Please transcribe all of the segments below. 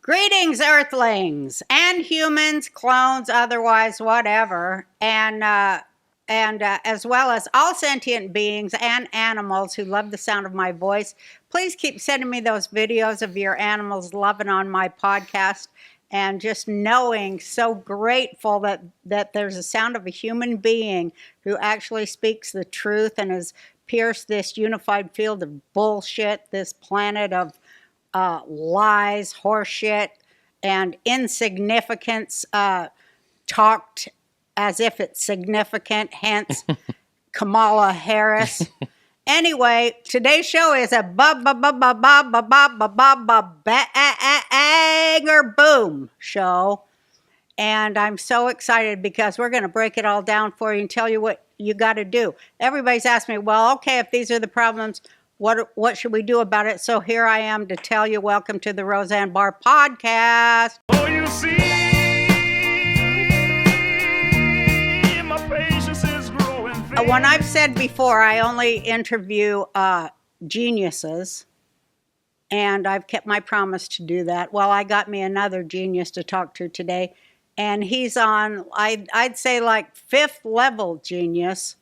Greetings, Earthlings and humans, clones, otherwise, whatever, and as well as all sentient beings and animals who love the sound of my voice. Please keep sending me those videos of your animals loving on my podcast, and just knowing, so grateful that there's a sound of a human being who actually speaks the truth and has pierced this unified field of bullshit, this planet of lies, horseshit, and insignificance, talked as if it's significant, hence Kamala Harris. Anyway, today's show is a banger boom show. And I'm so excited because we're going to break it all down for you and tell you what you got to do. Everybody's asked me, well, okay, if these are the problems, what should we do about it? So here I am to tell you, welcome to the Roseanne Barr podcast. Oh, you see, my patience is growing thin. When I've said before, I only interview geniuses, and I've kept my promise to do that. Well, I got me another genius to talk to today, and he's on, I'd say like 5th level genius,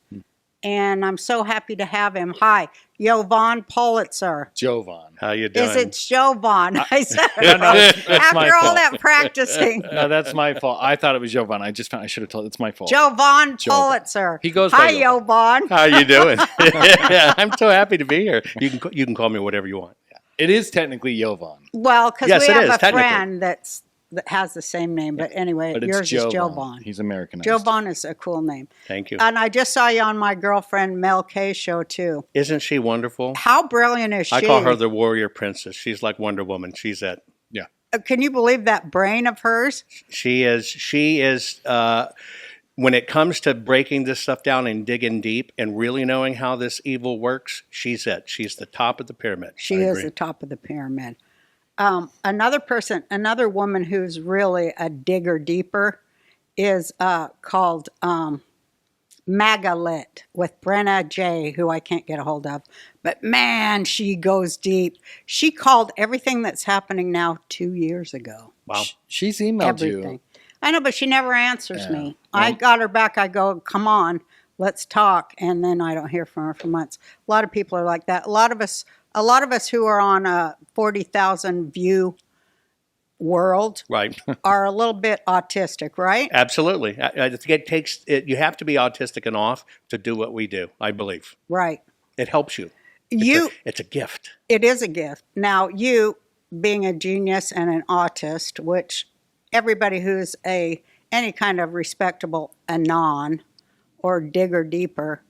and I'm so happy to have him. Hi, Jovan Pulitzer. Jovan. How you doing? Is it Jovan? I said No, that's after my all fault. that practicing. No, that's my fault. I thought it was Jovan. I should have told. It's my fault. Jovan Jovan. Pulitzer. He goes Hi, by Jovan. How you doing? Yeah, I'm so happy to be here. You can call me whatever you want. Yeah. It is technically Jovan. Well, because Yes, we it have is, a technically. friend that has the same name, but anyway, But it's yours is Jovan. He's Americanized. Jovan is a cool name. Thank you. And I just saw you on my girlfriend Mel K show too. Isn't she wonderful? How brilliant is she? I call her the warrior princess. She's like Wonder Woman. She's it. Yeah. Can you believe that brain of hers? She is. When it comes to breaking this stuff down and digging deep and really knowing how this evil works, she's it. She's the top of the pyramid. She I is agree. the top of the pyramid. Another woman who's really a digger deeper is called Magalit with Brenna J, who I can't get a hold of. But man, she goes deep. She called everything that's happening now 2 years ago. Wow. She's emailed Everything. you. I know, but she never answers Yeah. me. I got her back. I go, come on, let's talk. And then I don't hear from her for months. A lot of people are like that. A lot of us who are on a 40,000 view world Right. are a little bit autistic, right? Absolutely. I think it takes. You have to be autistic and off to do what we do. I believe Right. it helps you. It's a gift. It is a gift. Now, you being a genius and an autist, which everybody who's any kind of respectable anon or digger deeper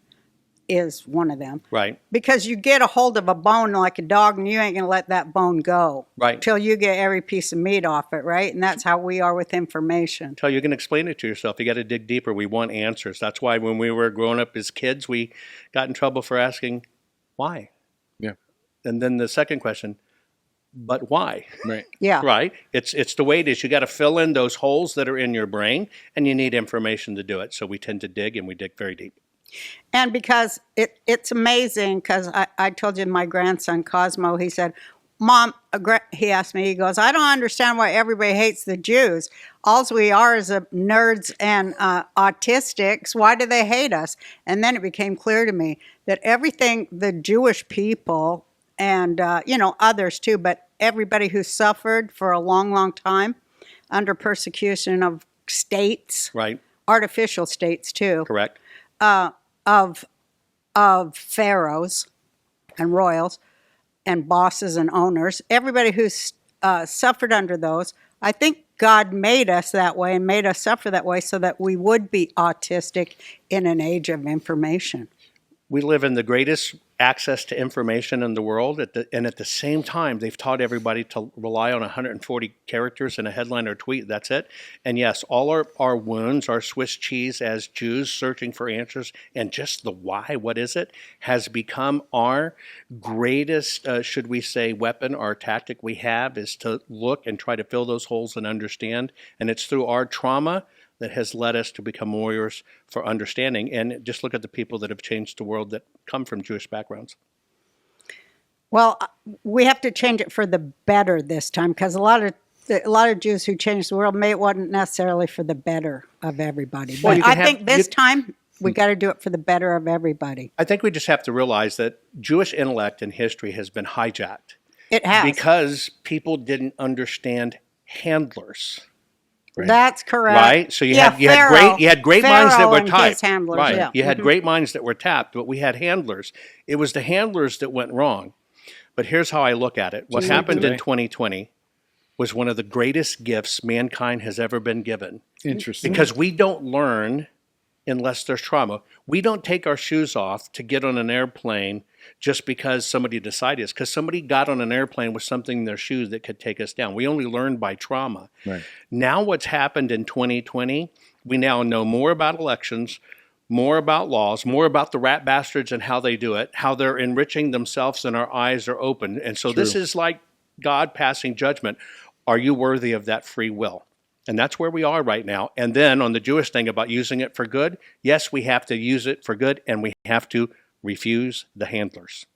is one of them. Right. Because you get a hold of a bone like a dog and you ain't going to let that bone go. Right. Till you get every piece of meat off it, right? And that's how we are with information. Until you can explain it to yourself. You got to dig deeper. We want answers. That's why when we were growing up as kids, we got in trouble for asking why. Yeah. And then the second question, but why? Right. Yeah. Right? It's the way it is. You got to fill in those holes that are in your brain, and you need information to do it. So we tend to dig, and we dig very deep. And because it's amazing, because I told you my grandson Cosmo, he said, Mom, he asked me, he goes, I don't understand why everybody hates the Jews. All we are is nerds and autistics. Why do they hate us? And then it became clear to me that everything the Jewish people and, others too, but everybody who suffered for a long, long time under persecution of states, Right? artificial states too, Correct. of pharaohs and royals and bosses and owners, everybody who's suffered under those, I think God made us that way and made us suffer that way so that we would be autistic in an age of information. We live in the greatest access to information in the world, and at the same time, they've taught everybody to rely on 140 characters in a headline or tweet. That's it. And yes, all our wounds, our Swiss cheese as Jews searching for answers, and just the why, what is it, has become our greatest, should we say, weapon or tactic we have, is to look and try to fill those holes and understand. And it's through our trauma that has led us to become warriors for understanding. And just look at the people that have changed the world that come from Jewish backgrounds. Well, we have to change it for the better this time, because a lot of a lot of Jews who changed the world, it wasn't necessarily for the better of everybody. Well, But you can I have- think this time we got to do it for the better of everybody. I think we just have to realize that Jewish intellect and history has been hijacked It has. because people didn't understand handlers. That's correct. Right, so you had Pharaoh- great minds that Pharaoh were and typed. his handlers, Right, yeah. you had great minds that were tapped, but we had handlers. It was the handlers that went wrong. But here's how I look at it: what happened in 2020 was one of the greatest gifts mankind has ever been given. Interesting. Because we don't learn unless there's trauma. We don't take our shoes off to get on an airplane just because somebody decided it's because somebody got on an airplane with something in their shoes that could take us down. We only learn by trauma. Right. Now what's happened in 2020, we now know more about elections, more about laws, more about the rat bastards and how they do it, how they're enriching themselves and our eyes are open. And so this is like God passing judgment. Are you worthy of that free will? And that's where we are right now. And then on the Jewish thing about using it for good, yes, we have to use it for good, and we have to refuse the handlers.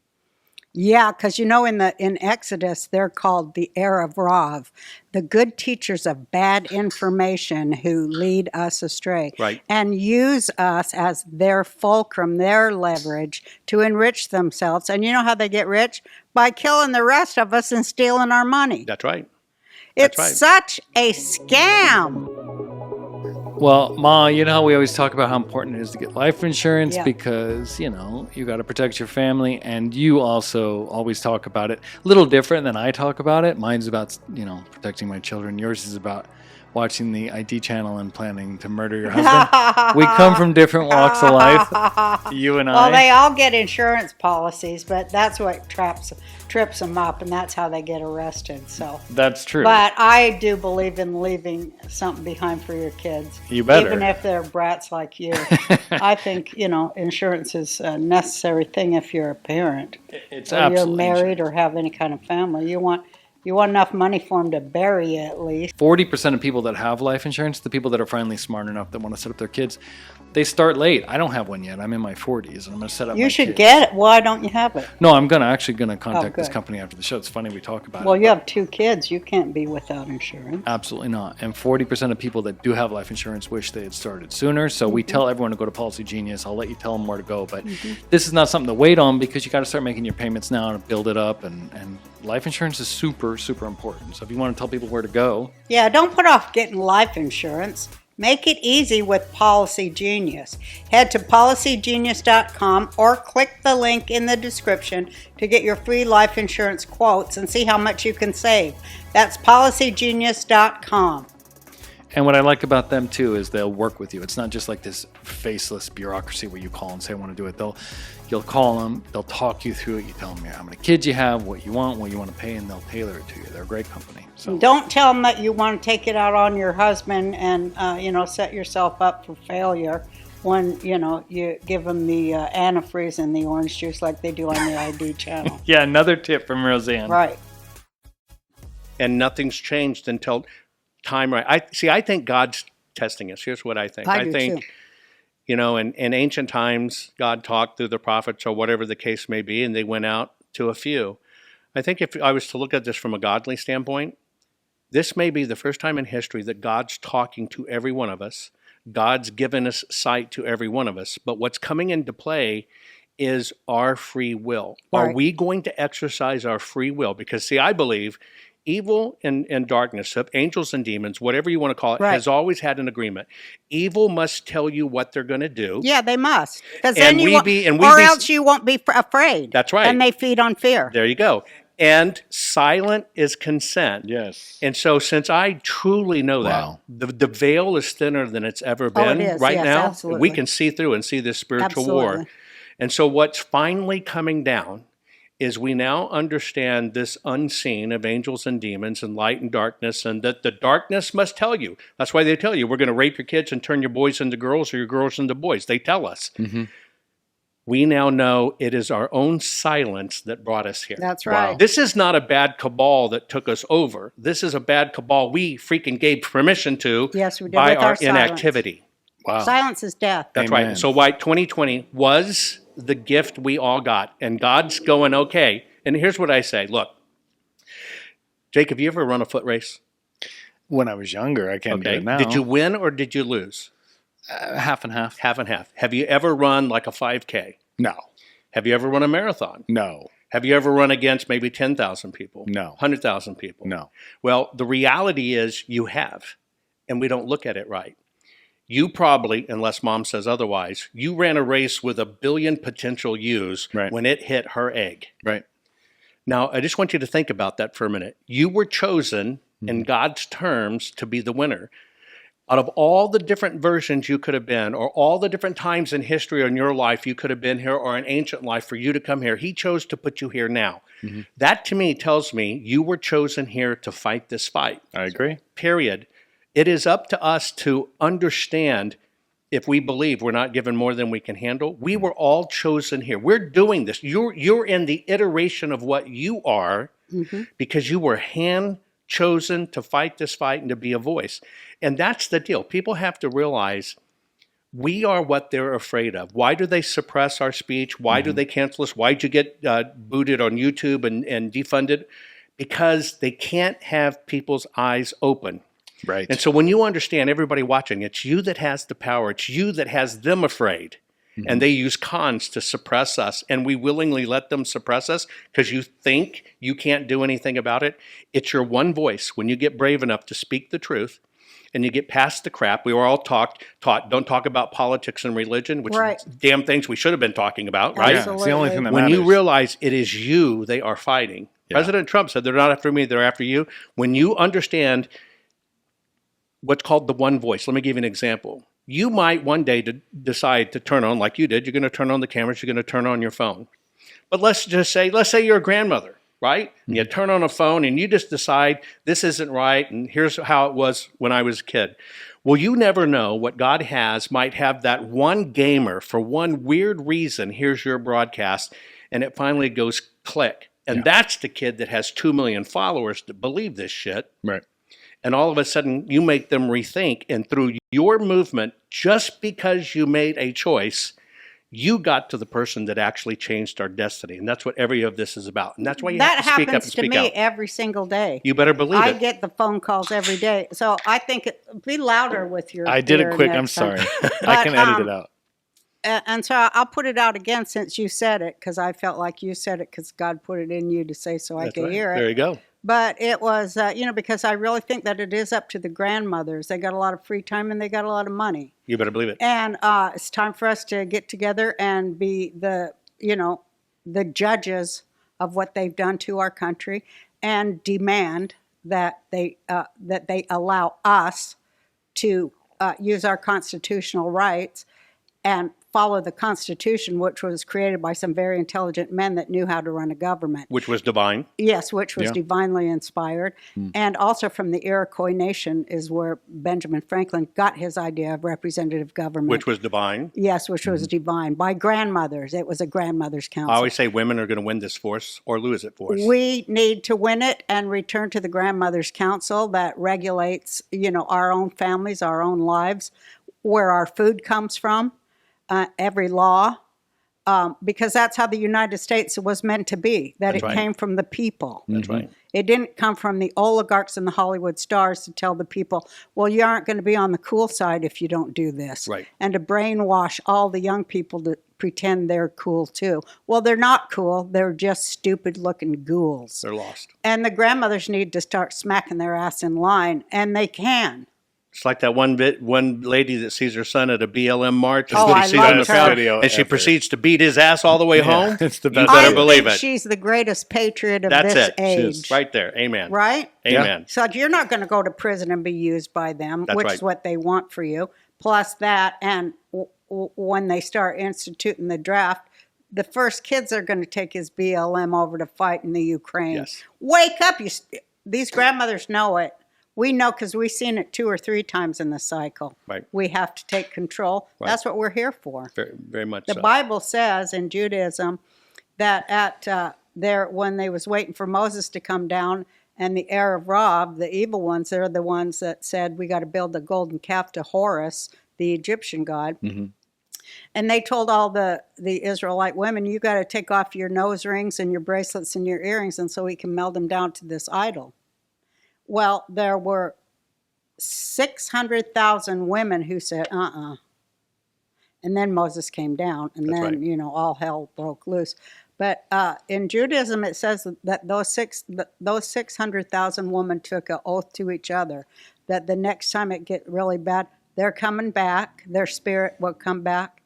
Yeah, because in Exodus they're called the Erev Rav, the good teachers of bad information who lead us astray, Right. and use us as their fulcrum, their leverage to enrich themselves. And you know how they get rich? By killing the rest of us and stealing our money. That's right. It's right. such a scam. Well, Ma, you know how we always talk about how important it is to get life insurance Yeah. because, you got to protect your family. And you also always talk about it a little different than I talk about it. Mine's about, protecting my children. Yours is about watching the ID channel and planning to murder your husband. We come from different walks of life, you and Well, I. they all get insurance policies, but that's what trips them up, and that's how they get arrested. So That's true. But I do believe in leaving something behind for your kids. You better. Even if they're brats like you. I think, insurance is a necessary thing if you're a parent. It's Or you're absolutely married or have any kind of family. You want enough money for them to bury you at least. 40% of people that have life insurance, the people that are finally smart enough that want to set up their kids, they start late. I don't have one yet. I'm in my 40s, and I'm going to set up You my should kids. get it. Why don't you have it? No, I'm actually going to contact this good. company after the show. It's funny we talk about Well, it. you have 2 kids. You can't be without insurance. Absolutely not. And 40% of people that do have life insurance wish they had started sooner. So we tell everyone to go to Policy Genius. I'll let you tell them where to go. But this is not something to wait on because you got to start making your payments now to build it up. And life insurance is super, super important. So if you want to tell people where to go, Yeah, don't put off getting life insurance. Make it easy with Policy Genius. Head to policygenius.com or click the link in the description to get your free life insurance quotes and see how much you can save. That's policygenius.com. and what I like about them too is they'll work with you. It's not just like this faceless bureaucracy where you call and say, I want to do it. You'll call them, they'll talk you through it. You tell them how many kids you have, what you want to pay, and they'll tailor it to you. They're a great company. So Don't tell them that you want to take it out on your husband and, set yourself up for failure when, you give them the antifreeze and the orange juice like they do on the ID channel. yeah, another tip from Roseanne. Right. And nothing's changed until time right. I think God's testing us. Here's what I think. I do think, too. in ancient times, God talked through the prophets or whatever the case may be, and they went out to a few. I think if I was to look at this from a godly standpoint, this may be the first time in history that God's talking to every one of us. God's given us sight to every one of us. But what's coming into play is our free will. Are Right. we going to exercise our free will? Because, see, I believe evil and darkness, angels and demons, whatever you want to call it, Right. has always had an agreement. Evil must tell you what they're going to do. Yeah, they must. Because And then we you won't, be- and we or be- else you won't be afraid. That's right. And they feed on fear. There you go. And silent is consent. Yes. And so since I truly know Wow. that, the veil is thinner than it's ever been it is. right Yes, now, absolutely. we can see through and see this spiritual war. Absolutely. And so what's finally coming down is we now understand this unseen of angels and demons and light and darkness, and that the darkness must tell you. That's why they tell you, we're going to rape your kids and turn your boys into girls or your girls into boys. They tell us. Mm-hmm. We now know it is our own silence that brought us here. That's right. This is not a bad cabal that took us over. This is a bad cabal we freaking gave permission to Yes, we did by with our our silence. inactivity. Wow. Silence is death. That's Amen. right. So why 2020 was the gift we all got. And God's going, okay. And here's what I say. Look, Jake, have you ever run a foot race? When I was younger, I can't do Okay. it now. Did you win or did you lose? Half and half? Half and half. Have you ever run like a 5K? No. Have you ever run a marathon? No. Have you ever run against maybe 10,000 people? No. 100,000 people? No. Well, the reality is you have, and we don't look at it right. You probably, unless mom says otherwise, you ran a race with 1 billion potential yous Right. when it hit her egg. Right. Now, I just want you to think about that for a minute. You were chosen in God's terms to be the winner. Out of all the different versions you could have been, or all the different times in history or in your life you could have been here, or in ancient life for you to come here, he chose to put you here now. That to me tells me you were chosen here to fight this fight. I agree. Period. It is up to us to understand if we believe we're not given more than we can handle. We were all chosen here. We're doing this. You're in the iteration of what you are because you were hand chosen to fight this fight and to be a voice. And that's the deal. People have to realize we are what they're afraid of. Why do they suppress our speech? Why do they cancel us? Why'd you get booted on YouTube and defunded? Because they can't have people's eyes open. Right. And so when you understand, everybody watching, it's you that has the power. It's you that has them afraid. And they use cons to suppress us. And we willingly let them suppress us because you think you can't do anything about it. It's your one voice. When you get brave enough to speak the truth and you get past the crap, we were all taught, don't talk about politics and religion, which Right. are damn things we should have been talking about, right? Yeah, it's the only thing that When matters. you realize it is you they are fighting. Yeah. President Trump said, they're not after me, they're after you. When you understand what's called the one voice. Let me give you an example. You might one day decide to turn on, like you did, you're going to turn on the cameras, you're going to turn on your phone. But let's say you're a grandmother, right? And you turn on a phone and you just decide this isn't right and here's how it was when I was a kid. Well, you never know what God might have that one gamer for one weird reason. Here's your broadcast. And it finally goes click. And that's the kid that has 2 million followers that believe this shit. Right. And all of a sudden you make them rethink. And through your movement, just because you made a choice, you got to the person that actually changed our destiny. And that's what every of this is about. And that's why you That have to speak up and happens to speak me out. every single day. You better believe I it. get the phone calls every day. So I think be louder with your I did ear it quick. I'm next time. sorry. I But, can edit it out. And so I'll put it out again since you said it, because I felt like you said it because God put it in you to say so I That's could right. hear it. There you go. But it was, because I really think that it is up to the grandmothers. They got a lot of free time and they got a lot of money. You better believe it. And it's time for us to get together and be the judges of what they've done to our country and demand that they allow us to use our constitutional rights and follow the Constitution, which was created by some very intelligent men that knew how to run a government. Which was divine. Yes, which was Yeah. divinely inspired. And also from the Iroquois Nation is where Benjamin Franklin got his idea of representative government. Which was divine. Yes, which was divine. By grandmothers. It was a grandmother's council. I always say women are going to win this force or lose it for us. We need to win it and return to the grandmother's council that regulates, our own families, our own lives, where our food comes from. Every law, because that's how the United States was meant to be, that That's it right. came from the people. That's right. It didn't come from the oligarchs and the Hollywood stars to tell the people, well, you aren't going to be on the cool side if you don't do this. Right. And to brainwash all the young people to pretend they're cool too. Well, they're not cool. They're just stupid-looking ghouls. They're lost. And the grandmothers need to start smacking their ass in line, and they can. It's like that one lady that sees her son at a BLM march. Oh, and I she sees him in the loved her. crowd, Video and she ever. proceeds to beat his ass all the way home. It's the You best. better I believe think it. she's the greatest patriot of That's this it. age. Right there. Amen. Right? Amen. So you're not going to go to prison and be used by them, That's which right. is what they want for you. Plus that, and when they start instituting the draft, the first kids are going to take his BLM over to fight in the Ukraine. Yes. Wake up. These grandmothers know it. We know because we've seen it 2 or 3 times in the cycle. Right. We have to take control. Right. That's what we're here for. Very, very much The so. Bible says in Judaism that when they was waiting for Moses to come down, and the heir of Rob, the evil ones, they're the ones that said we got to build a golden calf to Horus, the Egyptian god. Mm-hmm. And they told all the Israelite women, you got to take off your nose rings and your bracelets and your earrings, and so we can melt them down to this idol. Well, there were 600,000 women who said, And then Moses came down, and That's then, right. all hell broke loose. But in Judaism, it says that those 600,000 women took an oath to each other that the next time it get really bad, they're coming back, their spirit will come back,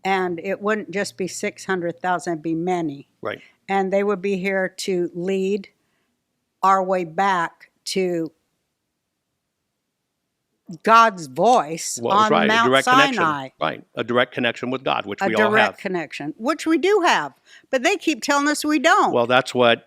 and it wouldn't just be 600,000, it'd be many. Right. And they would be here to lead our way back to God's voice Well, on right. A Mount direct Sinai. connection. Right. A direct connection with God, which A we all have. direct connection, which we do have. But they keep telling us we don't. Well, that's what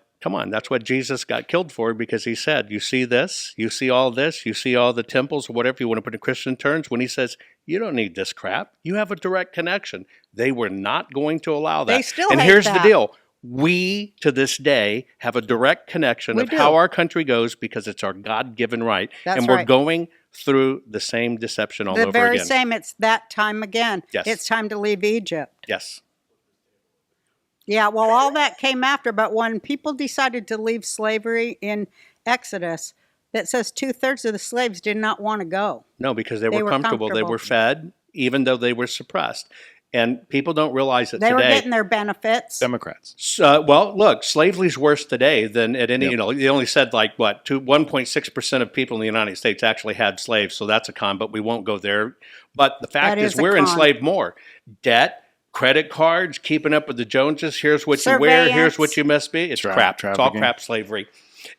Jesus got killed for, because he said, you see this, you see all this, you see all the temples, or whatever you want to put in Christian terms, when he says, you don't need this crap. You have a direct connection. They were not going to allow that. They still and hate here's that. the deal. We, to this day, have a direct connection We of do. how our country goes, because it's our God-given right. That's and we're right. going through the same deception all The over very again. same, it's that time again. Yes. It's time to leave Egypt. Yes. Yeah, well, all that came after, but when people decided to leave slavery in Exodus, that says 2/3 of the slaves did not want to go. No, because they They were were comfortable. They comfortable. were fed, even though they were suppressed. And people don't realize it They were today. getting their benefits. Democrats. Well, look, slavery's worse today than at any, Yep. they only said 1.6% of people in the United States actually had slaves. So that's a con, but we won't go there. But the fact That is is a we're con. enslaved more. Debt, credit cards, keeping up with the Joneses. Here's what you wear. Here's Surveillance. what you must be. It's crap. It's all Trafficking. crap slavery.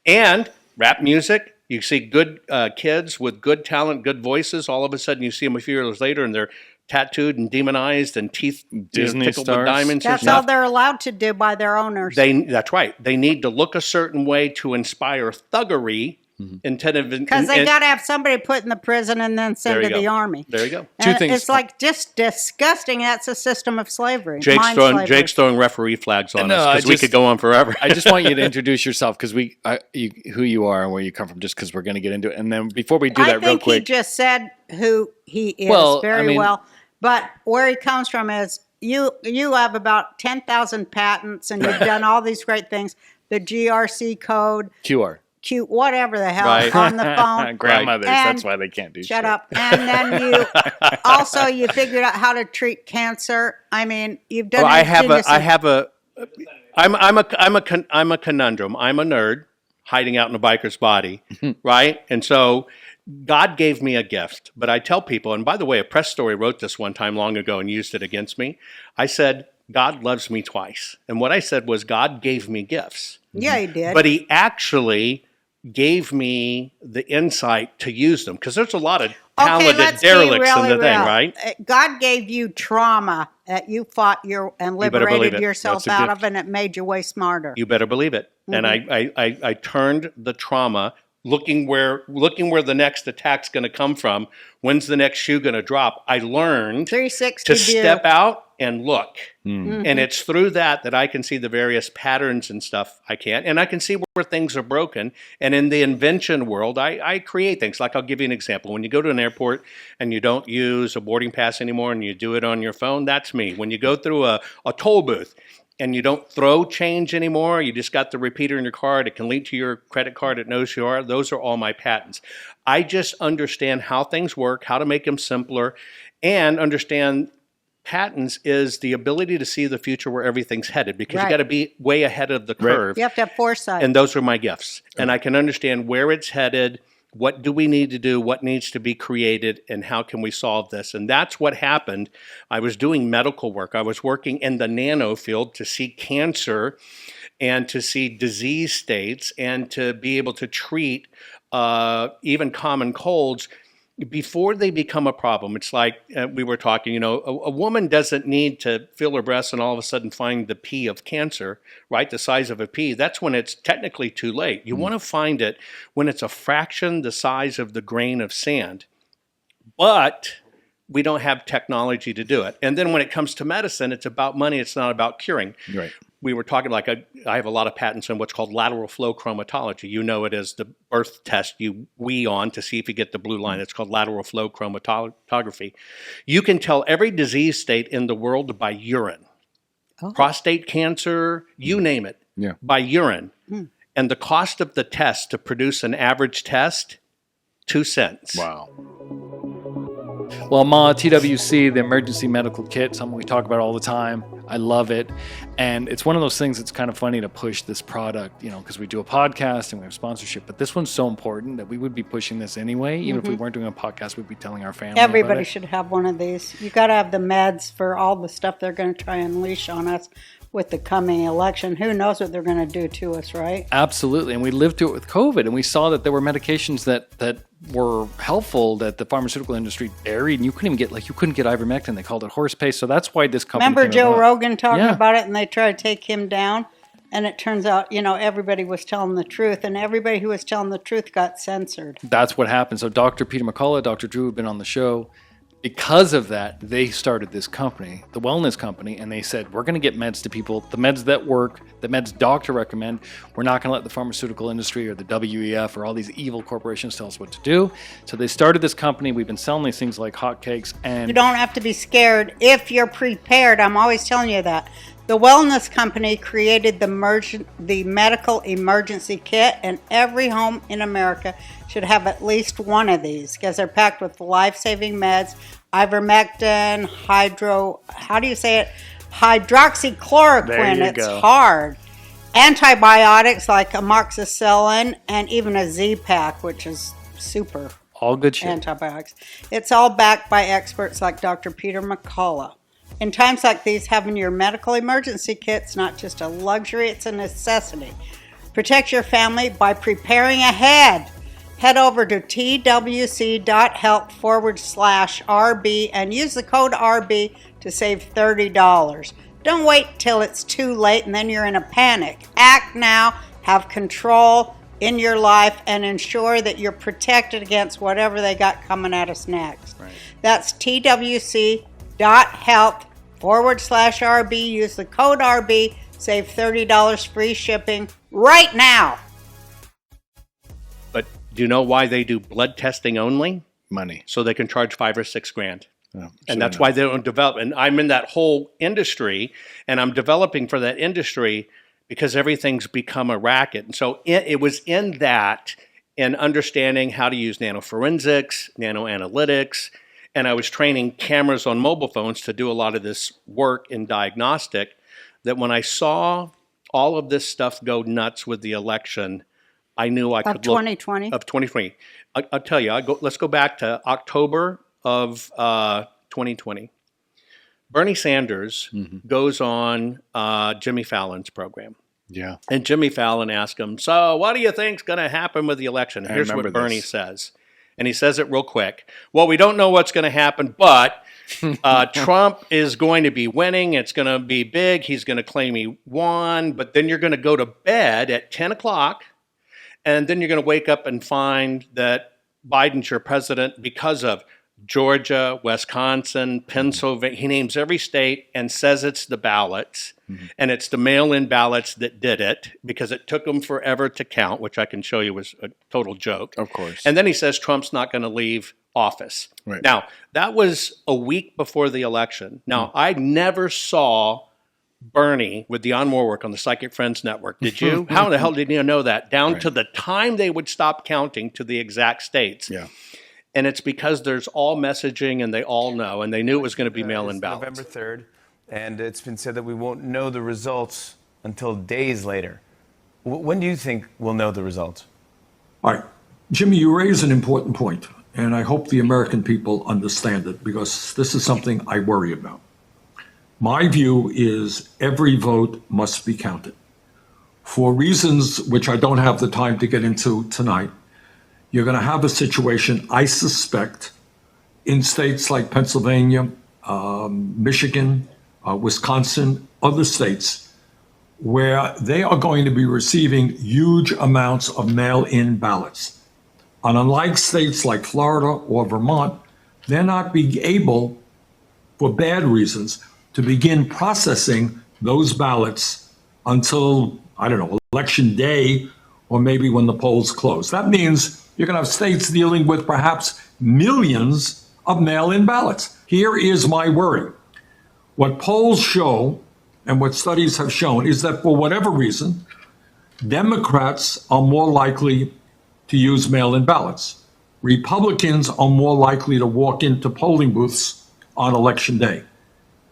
And rap music. You see good kids with good talent, good voices. All of a sudden you see them a few years later and they're tattooed and demonized and teeth Disney tickled stars. with diamonds and That's stuff. all they're allowed to do by their owners. That's right. They need to look a certain way to inspire thuggery instead of Because they got to have somebody put in the prison and then send There to you the go. army. There you go. Two And things. It's like just disgusting. That's a system of slavery. Jake's Mind throwing slavery. referee flags on No, us I because we just- could go on forever. I just want you to introduce yourself because who you are and where you come from, just because we're going to get into it. And then before we do I that, real think he quick, just said who he is Well, very I mean- well. But where he comes from is you have about 10,000 patents and you've done all these great things. The GRC code, QR. whatever the hell, Right. on the phone. Grandmothers. And- That's why they can't do Shut shit. up. And then you figured out how to treat cancer. I mean, you've done. Well, I'm a conundrum. I'm a nerd hiding out in a biker's body, right? And so God gave me a gift. But I tell people, and by the way, a press story wrote this one time long ago and used it against me. I said, God loves me twice. And what I said was, God gave me gifts. Yeah, he did. But he actually gave me the insight to use them. Because there's a lot of talented let's be derelicts in really the thing, real. right? God gave you trauma that you fought and better believe liberated it. yourself That's a out gift. of, and it made you way smarter. You better believe it. And I turned the trauma, looking where the next attack's going to come from. When's the next shoe going to drop? I learned 360 to view. step out and look. And it's through that I can see the various patterns and stuff I can. And I can see where things are broken. And in the invention world, I create things. Like, I'll give you an example. When you go to an airport and you don't use a boarding pass anymore and you do it on your phone, that's me. When you go through a toll booth and you don't throw change anymore, you just got the repeater in your card, it can link to your credit card, it knows who you are. Those are all my patents. I just understand how things work, how to make them simpler, and understand patents is the ability to see the future where everything's headed, because Right. you got to be way ahead of the curve. You have to have foresight. And those are my gifts. And I can understand where it's headed, what do we need to do, what needs to be created, and how can we solve this. And that's what happened. I was doing medical work. I was working in the nano field to see cancer and to see disease states and to be able to treat even common colds before they become a problem. It's like we were talking, a woman doesn't need to feel her breasts and all of a sudden find the pea of cancer, right? The size of a pea. That's when it's technically too late. You want to find it when it's a fraction the size of the grain of sand. But we don't have technology to do it. And then when it comes to medicine, it's about money. It's not about curing. Right. We were talking I have a lot of patents on what's called lateral flow chromatology. You know it as the birth test you wee on to see if you get the blue line. It's called lateral flow chromatography. You can tell every disease state in the world by urine. Prostate cancer, you name it, Yeah. by urine. And the cost of the test to produce an average test 2 cents. Wow. Well, Ma, TWC, the emergency medical kit, something we talk about all the time. I love it. And it's one of those things that's kind of funny to push this product, because we do a podcast and we have sponsorship. But this one's so important that we would be pushing this anyway. Even if we weren't doing a podcast, we'd be telling our family. Everybody should have one of these. You got to have the meds for all the stuff they're going to try and unleash on us with the coming election. Who knows what they're going to do to us, right? Absolutely. And we lived through it with COVID, and we saw that there were medications that were helpful that the pharmaceutical industry buried, and you couldn't get ivermectin. They called it horse paste. So that's why this company Remember came Joe about. Rogan talking Yeah. about it, and they tried to take him down? And it turns out, everybody was telling the truth, and everybody who was telling the truth got censored. That's what happened. So Dr. Peter McCullough, Dr. Drew have been on the show. Because of that, they started this company, the wellness company, and they said, we're going to get meds to people, the meds that work, the meds doctor recommend. We're not going to let the pharmaceutical industry or the WEF or all these evil corporations tell us what to do. So they started this company. We've been selling these things like hotcakes. And You don't have to be scared if you're prepared. I'm always telling you that. The wellness company created the medical emergency kit, and every home in America should have at least one of these because they're packed with life-saving meds, ivermectin, hydroxychloroquine. There you It's go. hard. Antibiotics like amoxicillin and even a Z-Pack, which is super all good shit. antibiotics. It's all backed by experts like Dr. Peter McCullough. In times like these, having your medical emergency kit's not just a luxury, it's a necessity. Protect your family by preparing ahead. Head over to twc.health/RB and use the code RB to save $30. Don't wait till it's too late and then you're in a panic. Act now, have control in your life, and ensure that you're protected against whatever they got coming at us next. Right. That's twc.health/RB. Use the code RB. Save $30 free shipping right now. But do you know why they do blood testing only? Money. So they can charge $5 or $6 grand. Yeah, And that's why they don't develop. And I'm in that whole industry, and I'm developing for that industry because everything's become a racket. And so it was in that, in understanding how to use nanoforensics, nanoanalytics, and I was training cameras on mobile phones to do a lot of this work in diagnostic, that when I saw all of this stuff go nuts with the election, I knew I Of could look 2020? of 2020. I'll tell you, let's go back to October of 2020. Bernie Sanders goes on Jimmy Fallon's program. Yeah. And Jimmy Fallon asked him, so what do you think's going to happen with the election? Here's remember what Bernie this. says. And he says it real quick. Well, we don't know what's going to happen, but Trump is going to be winning. It's going to be big. He's going to claim he won. But then you're going to go to bed at 10 o'clock. And then you're going to wake up and find that Biden's your president because of Georgia, Wisconsin, Pennsylvania. He names every state and says it's the ballots. And it's the mail-in ballots that did it because it took them forever to count, which I can show you was a total joke. Of course. And then he says Trump's not going to leave office. Right. Now, that was a week before the election. Now, I never saw Bernie with the On War work on the Psychic Friends Network. Did you? How the hell did you know that? Down to the time they would stop counting to the exact states. Yeah. And it's because there's all messaging and they all know, and they knew it was going to be mail-in It's ballots. November 3rd, and it's been said that we won't know the results until days later. When do you think we'll know the results? All right. Jimmy, you raise an important point, and I hope the American people understand it because this is something I worry about. My view is every vote must be counted. For reasons which I don't have the time to get into tonight, you're going to have a situation, I suspect, in states like Pennsylvania, Michigan, Wisconsin, other states, where they are going to be receiving huge amounts of mail-in ballots. And unlike states like Florida or Vermont, they're not being able, for bad reasons, to begin processing those ballots until, I don't know, election day or maybe when the polls close. That means you're going to have states dealing with perhaps millions of mail-in ballots. Here is my worry. What polls show and what studies have shown is that for whatever reason, Democrats are more likely to use mail-in ballots. Republicans are more likely to walk into polling booths on election day.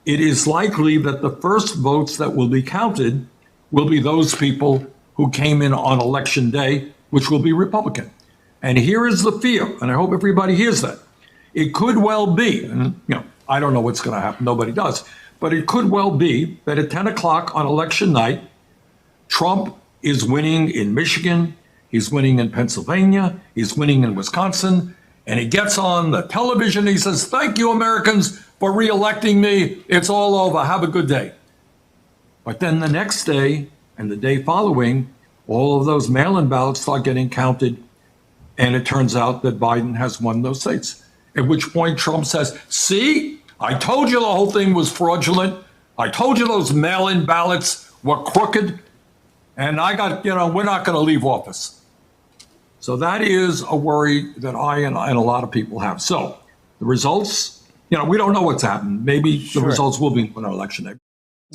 It is likely that the first votes that will be counted will be those people who came in on election day, which will be Republican. And here is the fear, and I hope everybody hears that. It could well be, and I don't know what's going to happen, nobody does, but it could well be that at 10 o'clock on election night, Trump is winning in Michigan, he's winning in Pennsylvania, he's winning in Wisconsin, and he gets on the television, he says, "Thank you, Americans, for reelecting me. It's all over. Have a good day." But then the next day and the day following, all of those mail-in ballots start getting counted, and it turns out that Biden has won those states. At which point Trump says, "See, I told you the whole thing was fraudulent. I told you those mail-in ballots were crooked, and we're not going to leave office." So that is a worry that I and a lot of people have. So the results, we don't know what's happened. Maybe the results will be on election day.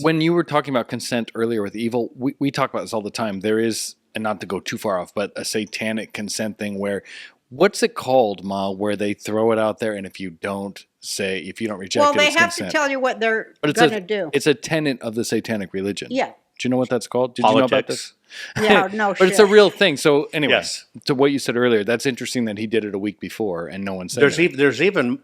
When you were talking about consent earlier with evil, we talk about this all the time. There is, and not to go too far off, but a satanic consent thing where, what's it called, Ma, where they throw it out there, and if you don't reject Well, it, they it's have consent. to tell you what they're But going to do. It's a tenet of the satanic religion. Yeah. Do you know what that's called? Did you know about this? Yeah, no But it's a shit. real thing. So anyway, Yes. to what you said earlier, that's interesting that he did it a week before and no one said There's it. there's even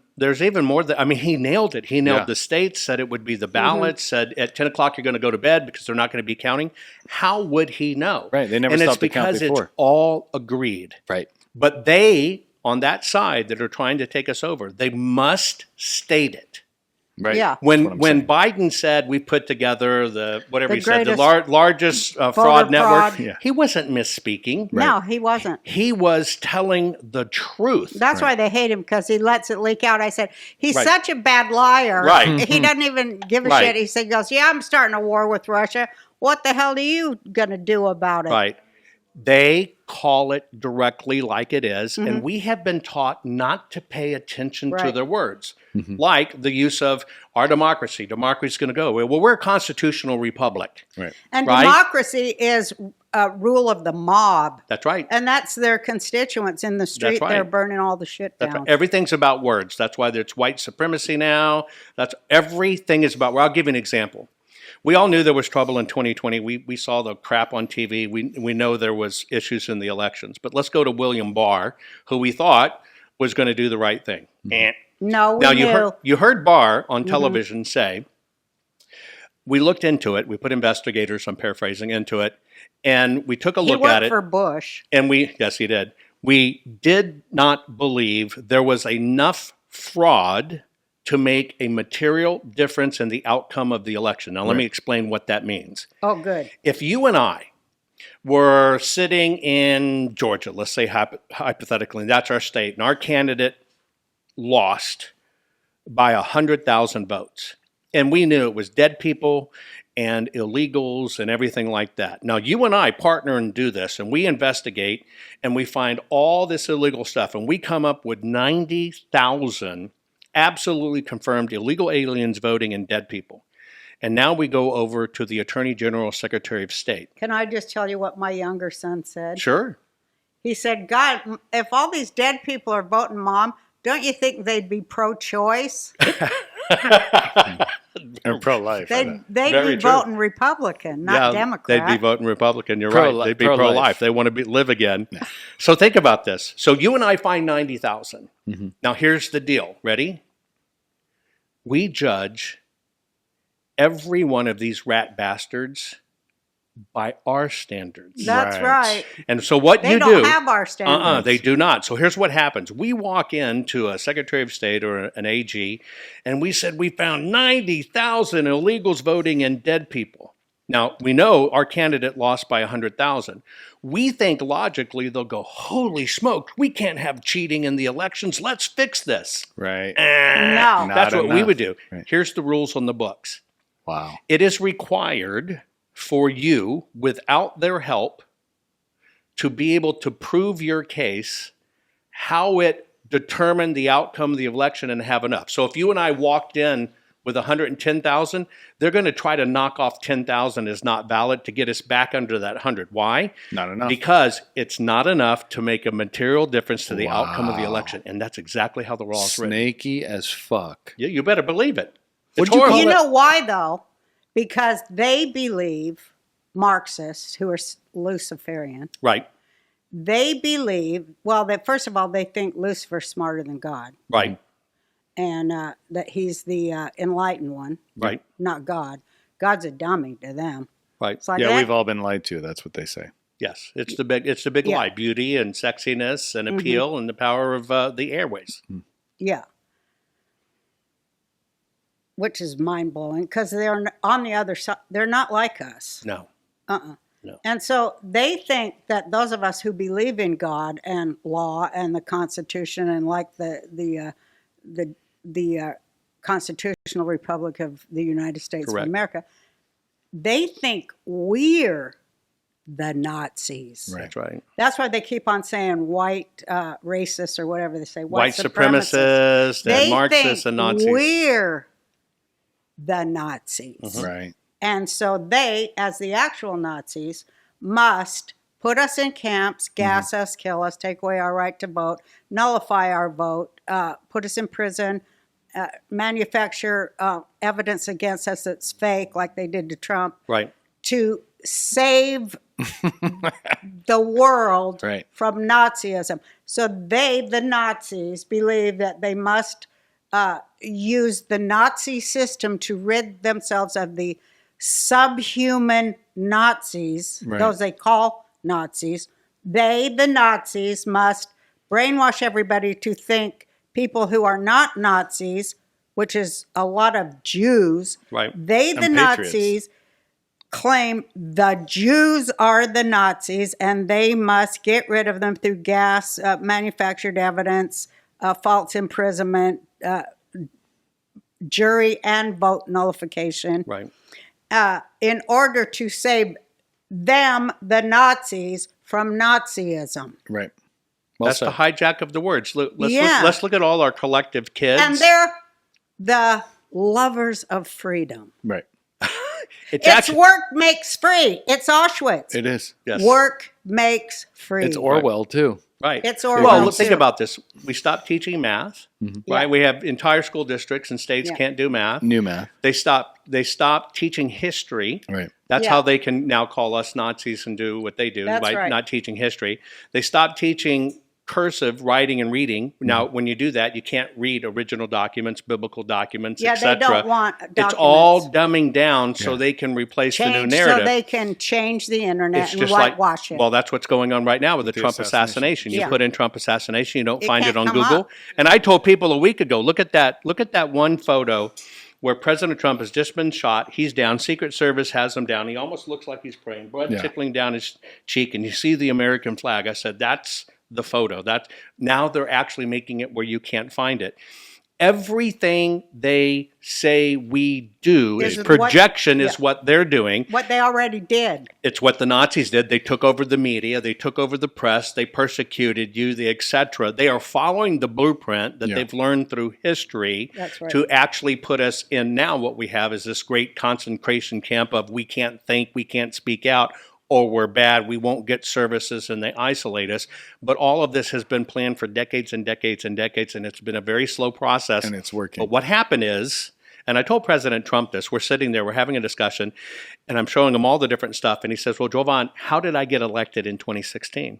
more that, he nailed it. He nailed Yeah. the states, said it would be the ballots, said at 10 o'clock you're going to go to bed because they're not going to be counting. How would he know? Right, they never and stopped it's to count because before. it's all agreed. Right. But they, on that side that are trying to take us over, they must state it. Right. Yeah. That's what I'm When saying. Biden said we put together the greatest largest fraud voter network, fraud. Yeah. he wasn't misspeaking. No, he wasn't. He was telling the truth. That's why they hate him, because he lets it leak out. I said, he's Right. such a bad liar. Right. He doesn't even give a Right. shit. He goes, "Yeah, I'm starting a war with Russia. What the hell are you going to do about it?" Right. They call it directly like it is, Mm-hmm. and we have been taught not to pay attention to Right. their words, like the use of our democracy. Democracy is going to go. Well, we're a constitutional republic. Right. And Right. democracy is rule of the mob. That's right. And that's their constituents in the street. right. They're burning all the shit That's down. right. Everything's about words. That's why it's white supremacy now. Everything is about. Well, I'll give you an example. We all knew there was trouble in 2020. We saw the crap on TV. We know there was issues in the elections. But let's go to William Barr, who we thought was going to do the right thing. No, we Now knew. you heard Barr on television say, we looked into it. We put investigators, I'm paraphrasing, into it, and we took a He look worked at it. for Bush. And yes, he did. We did not believe there was enough fraud to make a material difference in the outcome of the election. Now, let me explain what that means. Oh, good. If you and I were sitting in Georgia, let's say hypothetically, that's our state, and our candidate lost by 100,000 votes, and we knew it was dead people and illegals and everything like that. Now, you and I partner and do this, and we investigate, and we find all this illegal stuff, and we come up with 90,000 absolutely confirmed illegal aliens voting and dead people. And now we go over to the Attorney General, Secretary of State. Can I just tell you what my younger son said? Sure. He said, "God, if all these dead people are voting Mom, don't you think they'd be pro-choice? And pro-life. They'd Very be true. voting Republican, not Democrat." They'd be voting Republican. You're Pro-li- right. They'd be pro-life. pro-life. They want to live again. So think about this. So you and I find 90,000. Now here's the deal. Ready? We judge every one of these rat bastards by our standards. That's right. And so what They you don't do? have our standards. They do not. So here's what happens. We walk into a Secretary of State or an AG, and we said we found 90,000 illegals voting and dead people. Now, we know our candidate lost by 100,000. We think logically they'll go, holy smokes, we can't have cheating in the elections. Let's fix this. Right. No. Not That's what we enough. would do. Right. Here's the rules on the books. Wow. It is required for you, without their help, to be able to prove your case, how it determined the outcome of the election, and have enough. So if you and I walked in with 110,000, they're going to try to knock off 10,000 as not valid to get us back under that 100. Why? Not enough. Because it's not enough to make a material difference to the outcome of the election. And that's exactly how the law is written. Snaky as fuck. Yeah, you better believe it. It's What'd you call horrible. You know why, though? Because they believe, Marxists, who are Luciferian, Right, they believe, well, that first of all, they think Lucifer's smarter than God, right, and that he's the enlightened one, right, not God. God's a dummy to them. right. It's like Yeah, that- we've all been lied to. That's what they say. Yes, it's the big Yeah. Mm-hmm. lie. Beauty and sexiness and appeal and the power of the airways. Yeah. Which is mind blowing because they're on the other side. They're not like us. No, Uh-uh. No. And so they think that those of us who believe in God and law and the Constitution and like the Constitutional Republic of the United States Correct. of America, they think we're the Nazis. Right. that's right. That's why they keep on saying white racists or whatever they say. White supremacists They and Marxists think and Nazis. we're the Nazis. Right. And so they, as the actual Nazis, must put us in camps, gas us, kill us, take away our right to vote, nullify our vote, put us in prison, manufacture evidence against us that's fake, like they did to Trump, Right. to save the world Right. from Nazism. So they, the Nazis, believe that they must use the Nazi system to rid themselves of the subhuman Nazis, Right. those they call Nazis. They, the Nazis, must brainwash everybody to think people who are not Nazis, which is a lot of Jews, Right. they, the And patriots. Nazis, claim the Jews are the Nazis and they must get rid of them through gas, manufactured evidence, false imprisonment, jury and vote nullification, Right. in order to save them, the Nazis, from Nazism. Right. Well That's said. the hijack of the words. Yeah. Let's look at all our collective kids. And they're the lovers of freedom. Right. it's It's actually work makes free. It's Auschwitz. It is. yes. Work makes free. It's Orwell too. Right. It's Orwell, Well, think too. about this. We stopped teaching math. Right. Yeah. We have entire school districts and states Yeah. can't do math. New math. They stopped teaching history. Right. That's Yeah. how they can now call us Nazis and do what they do That's by right. not teaching history. They stopped teaching cursive writing and reading. Now, when you do that, you can't read original documents, biblical documents, Yeah, they etc. don't want documents. It's all dumbing down so Yeah. they can replace the new Change narrative. so they can change the internet It's and just like, whitewash it. well, that's what's going on right now with the The Trump assassination. assassination. You Yeah. put in Trump assassination, you don't It find it can't on come Google. up. And I told people a week ago, look at that one photo where President Trump has just been shot. He's down. Secret Service has him down. He almost looks like he's praying, blood Yeah. tickling down his cheek, and you see the American flag. I said, that's the photo. Now they're actually making it where you can't find it. Everything they say we do Is is what- projection is yeah. what they're doing. What they already did. It's what the Nazis did. They took over the media. They took over the press. They persecuted you, etc. They are following the blueprint that Yeah. they've learned through history That's right. to actually put us in. Now what we have is this great concentration camp of we can't think, we can't speak out, or we're bad, we won't get services, and they isolate us. But all of this has been planned for decades and decades and decades, and it's been a very slow process. And it's working. But what happened is, and I told President Trump this, we're sitting there, we're having a discussion, and I'm showing him all the different stuff, and he says, well, Jovan, how did I get elected in 2016?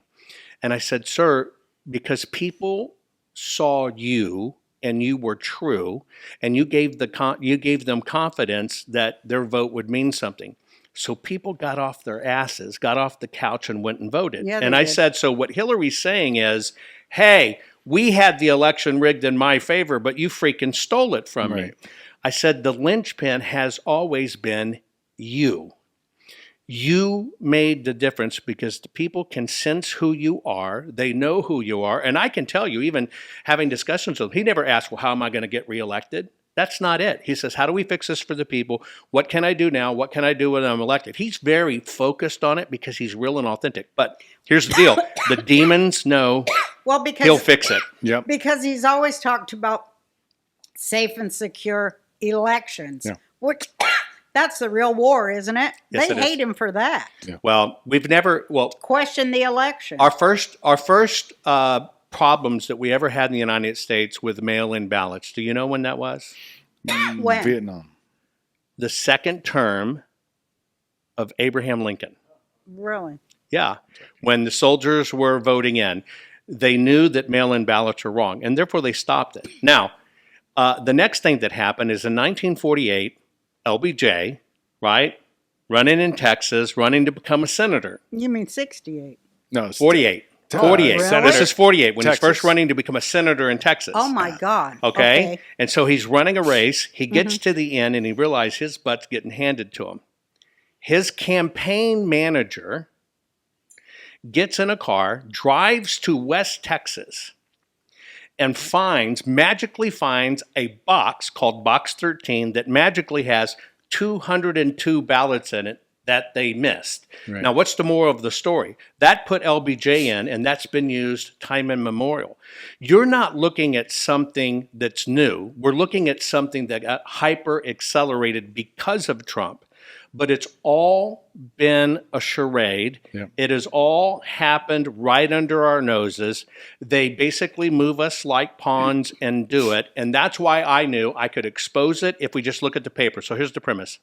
And I said, sir, because people saw you and you were true, and you gave them confidence that their vote would mean something. So people got off their asses, got off the couch and went and voted. Yeah, and they I did. said, so what Hillary's saying is, hey, we had the election rigged in my favor, but you freaking stole it from me. Right. I said, the linchpin has always been you. You made the difference because the people can sense who you are. They know who you are. And I can tell you, even having discussions with him, he never asked, well, how am I going to get reelected? That's not it. He says, how do we fix this for the people? What can I do now? What can I do when I'm elected? He's very focused on it because he's real and authentic. But here's the deal. The demons know Well, because he'll fix it. Yep. because he's always talked about safe and secure elections, Yeah. which that's the real war, isn't it? Yes, They it is. hate him for that. Well, we've never. Well, Question the election. our first problems that we ever had in the United States with mail-in ballots. Do you know when that was? When? Vietnam. The second term of Abraham Lincoln. Really? Yeah, when the soldiers were voting in, they knew that mail-in ballots were wrong, and therefore they stopped it. Now, the next thing that happened is in 1948, LBJ, right, running in Texas, running to become a senator. You mean 68? No, it's 48. 48. really? This is 48 when he's Texas. first running to become a senator in Texas. Oh my God. Okay? And so he's running a race. He gets to the end and he realizes his butt's getting handed to him. His campaign manager gets in a car, drives to West Texas, and magically finds a box called Box 13 that magically has 202 ballots in it that they missed. Right. Now, what's the moral of the story? That put LBJ in, and that's been used time immemorial. You're not looking at something that's new. We're looking at something that got hyper accelerated because of Trump. But it's all been a charade. Yeah. It has all happened right under our noses. They basically move us like pawns and do it. And that's why I knew I could expose it if we just look at the paper. So here's the premise.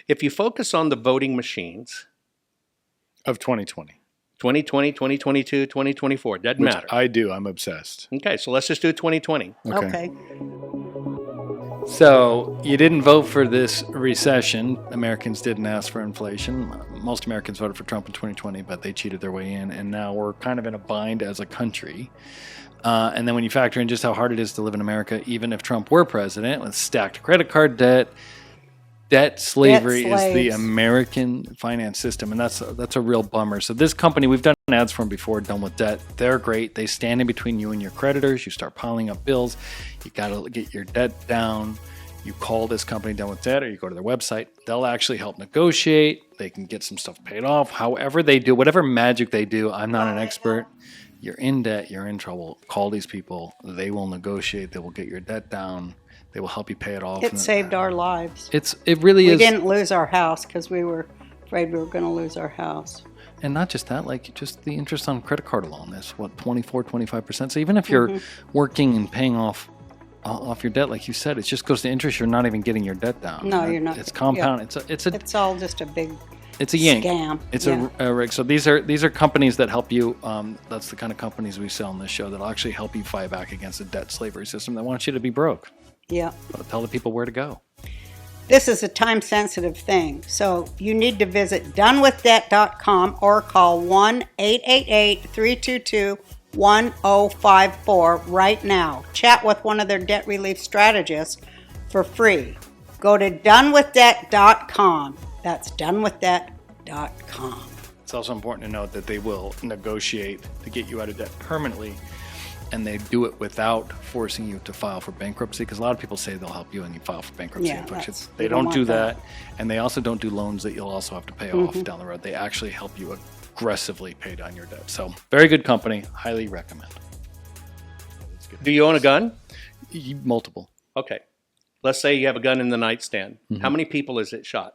If you focus on the voting machines, of 2020. 2020, 2022, 2024, doesn't Which matter. I do. I'm obsessed. Okay, so let's just do 2020. Okay. So you didn't vote for this recession. Americans didn't ask for inflation. Most Americans voted for Trump in 2020, but they cheated their way in, and now we're kind of in a bind as a country. And then when you factor in just how hard it is to live in America, even if Trump were president, with stacked credit card debt slavery is the slaves. American finance system, and that's a real bummer. So this company, we've done ads for them before, Done With Debt. They're great. They stand in between you and your creditors. You start piling up bills. You got to get your debt down. You call this company Done With Debt, or you go to their website. They'll actually help negotiate. They can get some stuff paid off. However they do, whatever magic they do, I'm not an expert. You're in debt. You're in trouble. Call these people. They will negotiate. They will get your debt down. They will help you pay it off. It saved our lives. It really We is. didn't lose our house because we were afraid we were going to lose our house. And not just that, like just the interest on credit card alone is what, 24, 25%. So even if you're working and paying off your debt, like you said, it just goes to interest. You're not even getting your debt down. No, you're not. It's compound. Yeah. It's It's all just a big a yank. scam. It's Yeah. a rig. So these are companies that help you. That's the kind of companies we sell on this show that'll actually help you fight back against the debt slavery system that wants you to be broke. Yeah. But tell the people where to go. This is a time-sensitive thing, so you need to visit donewithdebt.com or call 1-888-322-1054 right now. Chat with one of their debt relief strategists for free. Go to donewithdebt.com. That's donewithdebt.com. It's also important to note that they will negotiate to get you out of debt permanently, and they do it without forcing you to file for bankruptcy, because a lot of people say they'll help you and you file for bankruptcy. Yeah, They you don't don't do want that, and they also don't do loans that you'll also have to pay off down the road. They actually help you aggressively pay down your debt. So very good company, highly recommend. Do you own a gun? Multiple. Okay. Let's say you have a gun in the nightstand. How many people is it shot?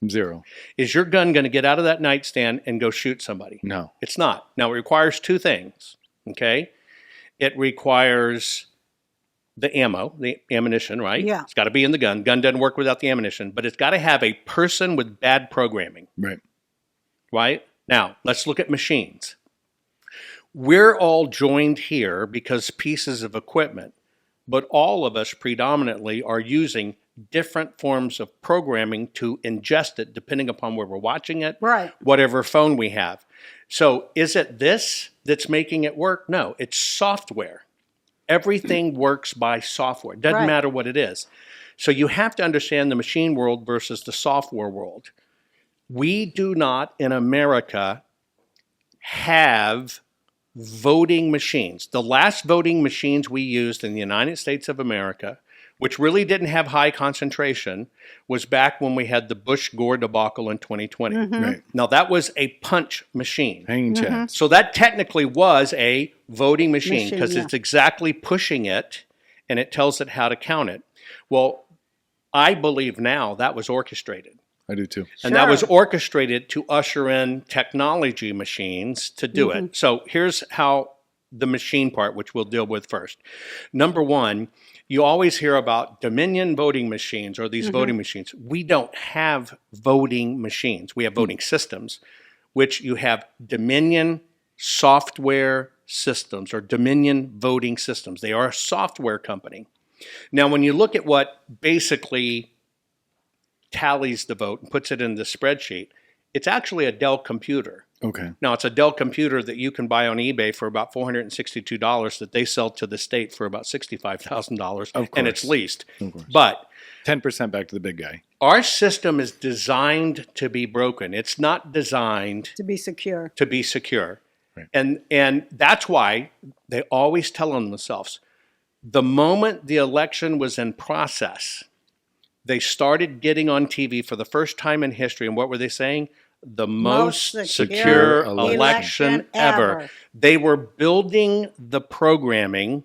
0. Is your gun going to get out of that nightstand and go shoot somebody? No. It's not. Now, it requires two things, okay? It requires the ammo, the ammunition, right? Yeah. It's got to be in the gun. Gun doesn't work without the ammunition, but it's got to have a person with bad programming, Right. right? Now, let's look at machines. We're all joined here because pieces of equipment, but all of us predominantly are using different forms of programming to ingest it depending upon where we're watching it, Right. whatever phone we have. So is it this that's making it work? No, it's software. Everything works by software. Doesn't Right. matter what it is. So you have to understand the machine world versus the software world. We do not in America have voting machines. The last voting machines we used in the United States of America, which really didn't have high concentration, was back when we had the Bush-Gore debacle in 2020. Right. Now, that was a punch machine. Hanging chads. So that technically was a voting machine Machine, because yeah. it's exactly pushing it and it tells it how to count it. Well, I believe now that was orchestrated. I do too. And that was Sure. orchestrated to usher in technology machines to do it. So here's how the machine part, which we'll deal with first. Number one, you always hear about Dominion voting machines or these voting machines. We don't have voting machines. We have voting systems, which you have Dominion software systems or Dominion voting systems. They are a software company. Now, when you look at what basically tallies the vote and puts it in the spreadsheet, it's actually a Dell computer. Okay. Now, it's a Dell computer that you can buy on eBay for about $462 that they sell to the state for about $65,000, and it's course. leased. Of course. But 10% back to the big guy. our system is designed to be broken. It's not designed To be secure. to be secure. Right. And that's why they always tell themselves, the moment the election was in process, they started getting on TV for the first time in history. And what were they saying? The most secure election ever. They were building the programming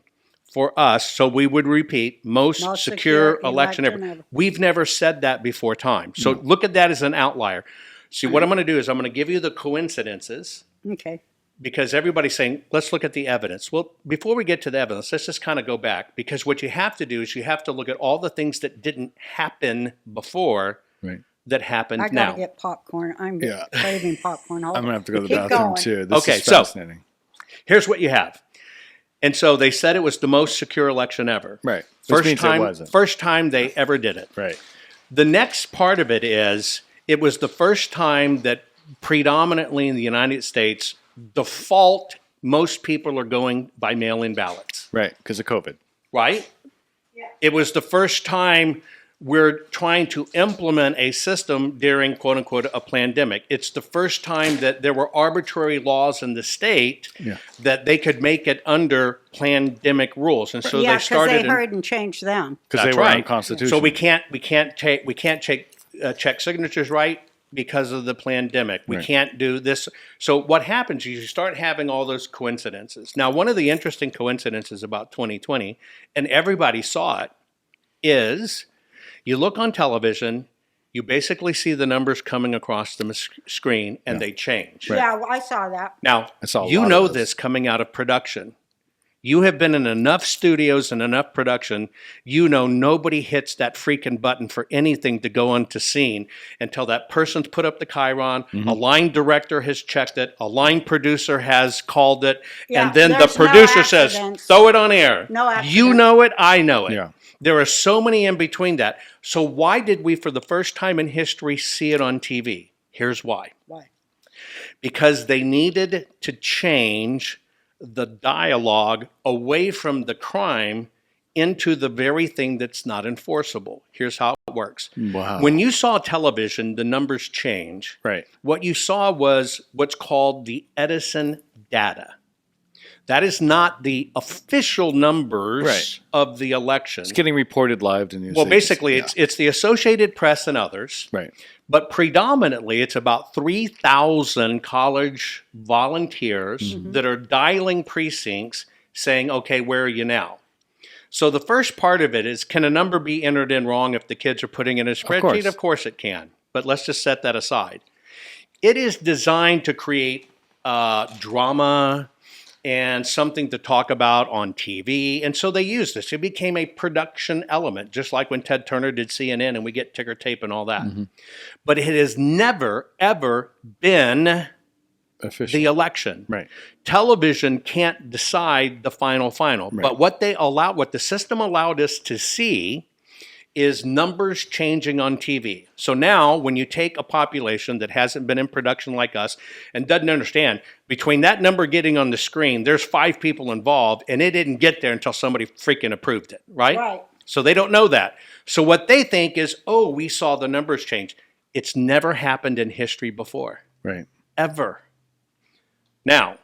for us so we would repeat most secure election ever. We've never said that before time. So look at that as an outlier. See, what I'm going to do is I'm going to give you the coincidences Okay. because everybody's saying, let's look at the evidence. Well, before we get to the evidence, let's just kind of go back, because what you have to do is you have to look at all the things that didn't happen before Right. that happened I now. gotta get popcorn. I'm Yeah. craving popcorn. I'm going to have to go to the Keep bathroom going. too. This Okay, is so- fascinating. Here's what you have. And so they said it was the most secure election ever. Right. Which means it wasn't. First time they ever did it. Right. The next part of it is it was the first time that predominantly in the United States, default, most people are going by mail-in ballots, Right. Because of COVID. right? Yeah. It was the first time we're trying to implement a system during, quote unquote, a pandemic. It's the first time that there were arbitrary laws in the state that they could make it under pandemic rules. And so Yeah, they because started. they hurried and changed them. Because they That's were right. unconstitutional. So we can't check signatures right because of the pandemic. We Right. can't do this. So what happens is you start having all those coincidences. Now, one of the interesting coincidences about 2020, and everybody saw it, is you look on television, you basically see the numbers coming across the screen, and they change. Yeah, well, I saw that. Now, I saw a you lot know of those. this coming out of production. You have been in enough studios and enough production, you know nobody hits that freaking button for anything to go onto scene until that person's put up the chyron, Mm-hmm. a line director has checked it, a line producer has called it, Yeah, and then the there's no producer says, accidents. throw it on air. No You accidents. know it, I know it. Yeah. There are so many in between that. So why did we, for the first time in history, see it on TV? Here's why. Why? Because they needed to change the dialogue away from the crime into the very thing that's not enforceable. Here's how it works. Wow. When you saw television, the numbers change. Right. What you saw was what's called the Edison data. That is not the official numbers Right. of the election. It's getting reported live to news. Well, stations. basically, Yeah. it's the Associated Press and others. Right. But predominantly, it's about 3,000 college volunteers that are dialing precincts saying, okay, where are you now? So the first part of it is, can a number be entered in wrong if the kids are putting in a spreadsheet? course. Of course it can. But let's just set that aside. It is designed to create drama and something to talk about on TV. And so they used this. It became a production element, just like when Ted Turner did CNN and we get ticker tape and all that. But it has never, ever been Official. the election. Right. Television can't decide the final. But what the system allowed us to see is numbers changing on TV. So now when you take a population that hasn't been in production like us and doesn't understand, between that number getting on the screen, there's 5 people involved, and it didn't get there until somebody freaking approved it, right? Right. So they don't know that. So what they think is, oh, we saw the numbers change. It's never happened in history before, Right. ever. Now,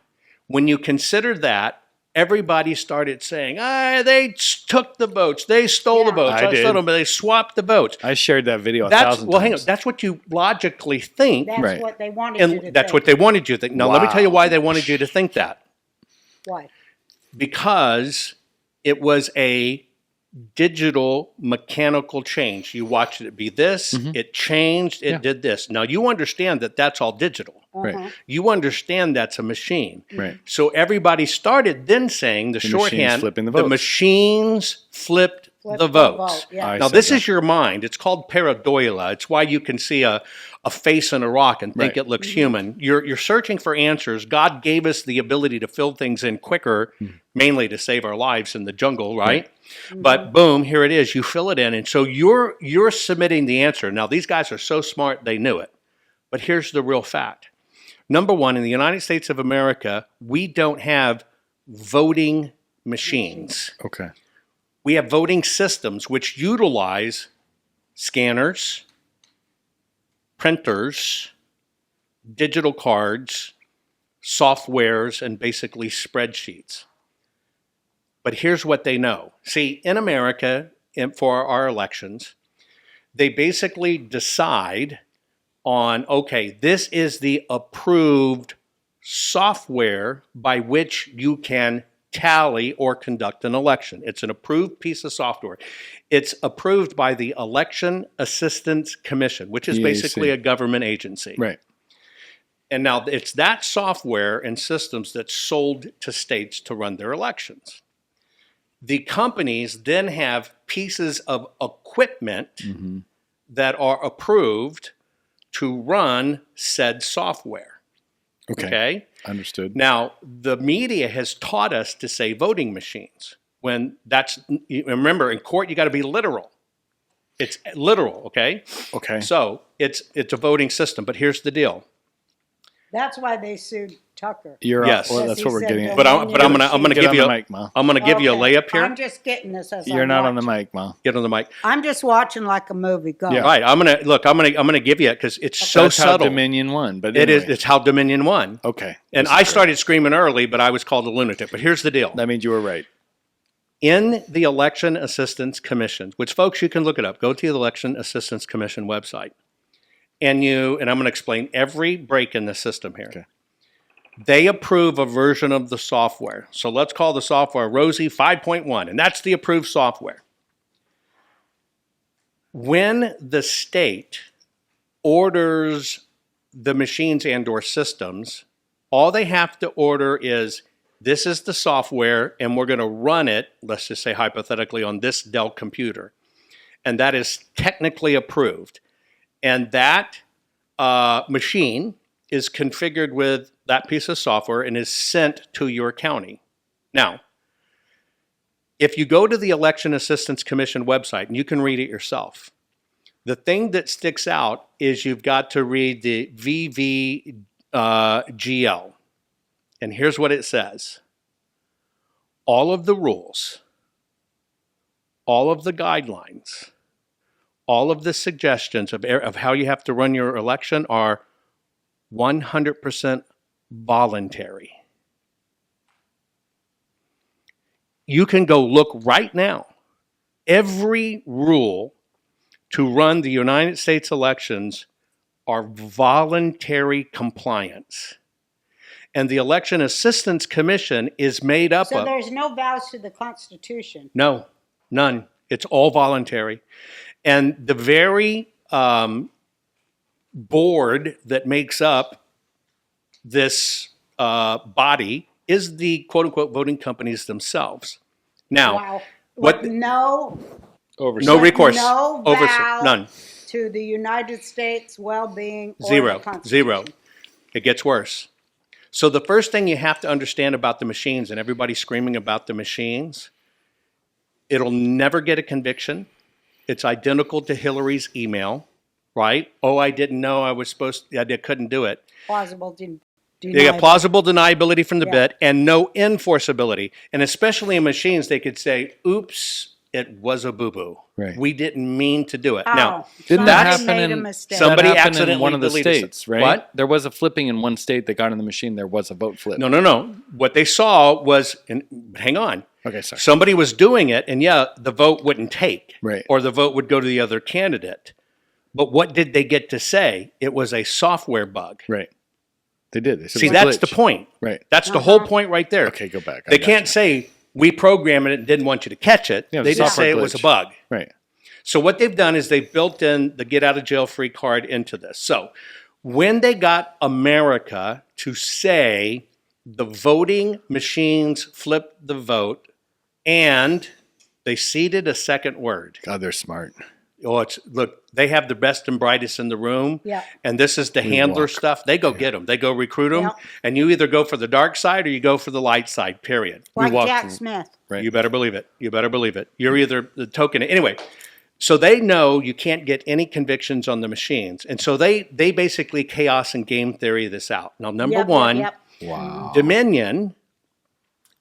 when you consider that, everybody started saying, they took the votes, they stole the votes, I did. They swapped the votes. I shared that video That's 1,000 well, hang on. times. That's what you logically think, That's Right. what they wanted you to and that's think. what they wanted you to think. Now, let me tell you Wow. why they wanted you to think that. Why? Because it was a digital mechanical change. You watched it be this, it changed, it did this. Now you understand that that's all digital. Right. You understand that's a machine. Right. So everybody started then saying the shorthand, flipping the the votes. machines flipped Flip the the votes. vote, yeah. I Now said this that. is your mind. It's called pareidolia. It's why you can see a face in a rock and think Right. it looks human. You're searching for answers. God gave us the ability to fill things in quicker, mainly to save our lives in the jungle, right? But boom, here it is. You fill it in, and so you're submitting the answer. Now these guys are so smart they knew it. But here's the real fact. Number one, in the United States of America, we don't have voting machines. Okay. We have voting systems which utilize scanners, printers, digital cards, softwares, and basically spreadsheets. But here's what they know. See, in America, for our elections, they basically decide on, okay, this is the approved software by which you can tally or conduct an election. It's an approved piece of software. It's approved by the Election Assistance Commission, which is EAC. basically a government agency. Right. And now it's that software and systems that's sold to states to run their elections. The companies then have pieces of equipment that are approved to run said software. Okay? Understood. Now, the media has taught us to say voting machines when that's, remember, in court, you got to be literal. It's literal, okay? Okay. So it's a voting system, but here's the deal. That's why they sued Tucker. You're Yes. well, Yes, that's he what we're said getting that. at. But I'm gonna Get give on you the a, mic, Ma. I'm gonna give you a Okay. layup here. I'm just getting this as You're I'm not on the watching. mic, Ma. Get on the mic. I'm just watching like a movie. Go. Yeah. Right. I'm gonna give you it because it's so That's how subtle. Dominion won, but It is. anyway. It's how Dominion won. Okay. And I started screaming early, but I was called a lunatic. But here's the deal. That means you were right. In the Election Assistance Commission, which folks, you can look it up. Go to the Election Assistance Commission website. And I'm going to explain every break in the system here. Okay. They approve a version of the software. So let's call the software Rosie 5.1, and that's the approved software. When the state orders the machines and/or systems, all they have to order is, this is the software, and we're going to run it, let's just say hypothetically, on this Dell computer. And that is technically approved. And that machine is configured with that piece of software and is sent to your county. Now, if you go to the Election Assistance Commission website, and you can read it yourself, the thing that sticks out is you've got to read the VVGL. And here's what it says. All of the rules, all of the guidelines, all of the suggestions of how you have to run your election are 100% voluntary. You can go look right now. Every rule to run the United States elections are voluntary compliance. And the Election Assistance Commission is made up So of... there's no vows to the Constitution. No, none. It's all voluntary. And the very board that makes up this body is the quote-unquote voting companies themselves. Now, Wow. what... With no Oversight. No recourse. No Oversight. vow None. to the United States well-being. Or Zero. The Constitution. Zero. It gets worse. So the first thing you have to understand about the machines, and everybody's screaming about the machines, it'll never get a conviction. It's identical to Hillary's email, right? Oh, I didn't know I was supposed to, I couldn't do it. Plausible They got plausible deniability from the Yeah. bit and no enforceability. And especially in machines, they could say, oops, it was a boo-boo. Right. We didn't mean to do it. Oh, Now, Didn't that somebody happen made a in mistake. Somebody that happened in accidentally one of the deleted states, right? What? There was a flipping in one state that got in the machine. There was a vote flip. no. What they saw was, hang on. Okay, sorry. Somebody was doing it, and yeah, the vote wouldn't take. Right. Or the vote would go to the other candidate. But what did they get to say? It was a software bug. Right. They did. They said See, it was a that's the glitch. point. Right. That's the whole point right there. Okay, go back. I They got can't you. say We programmed it and didn't want you to catch it. Yeah, it was They a just software say it was a glitch. bug. Right. So what they've done is they've built in the get out of jail free card into this. So when they got America to say the voting machines flipped the vote and they seeded a second word. God, they're smart. Oh, look, they have the best and brightest in the room. Yeah. And this is the handler stuff. They go get them. They go recruit them. Yeah. And you either go for the dark side or you go for the light side, period. Like walked Jack through- Smith. Right. You better believe it. You better believe it. You're either the token. Anyway, so they know you can't get any convictions on the machines. And so they basically chaos and game theory this out. Now, number Yep, one, yep. Wow. Dominion,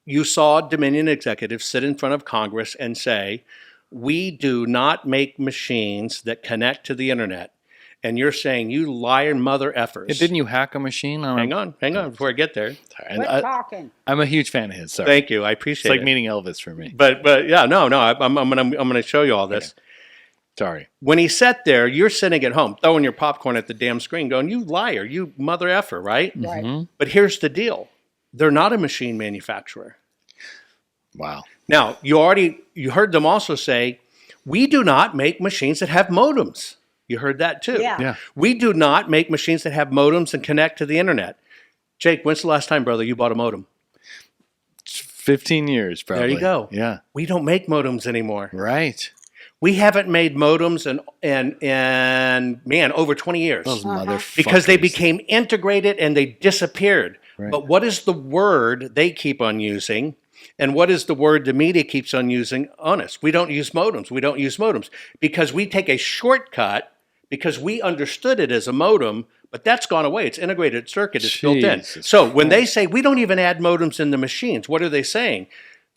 you saw Dominion executives sit in front of Congress and say, we do not make machines that connect to the internet. And you're saying, you liar mother effers. Hey, didn't you hack a machine? Hang on before I get there. Quit talking. I'm a huge fan of his. Sorry. Thank you. I It's appreciate like it. meeting Elvis for me. But yeah, no, I'm gonna show you all this. Sorry. When he sat there, you're sitting at home throwing your popcorn at the damn screen, going, "You liar, you mother effer," right? Right. But here's the deal: they're not a machine manufacturer. Wow. Now, you heard them also say, "We do not make machines that have modems." You heard that too. Yeah. Yeah. We do not make machines that have modems and connect to the internet. Jake, when's the last time, brother, you bought a modem? 15 years, probably. There you go. Yeah. We don't make modems anymore. Right. We haven't made modems in man, over 20 years. Those motherfuckers. Because they became integrated and they disappeared. Right. But what is the word they keep on using? And what is the word the media keeps on using on us? We don't use modems. We don't use modems because we take a shortcut because we understood it as a modem, but that's gone away. It's integrated circuit. It's built in. Jesus So when they say we don't even add modems in the machines, what are they saying?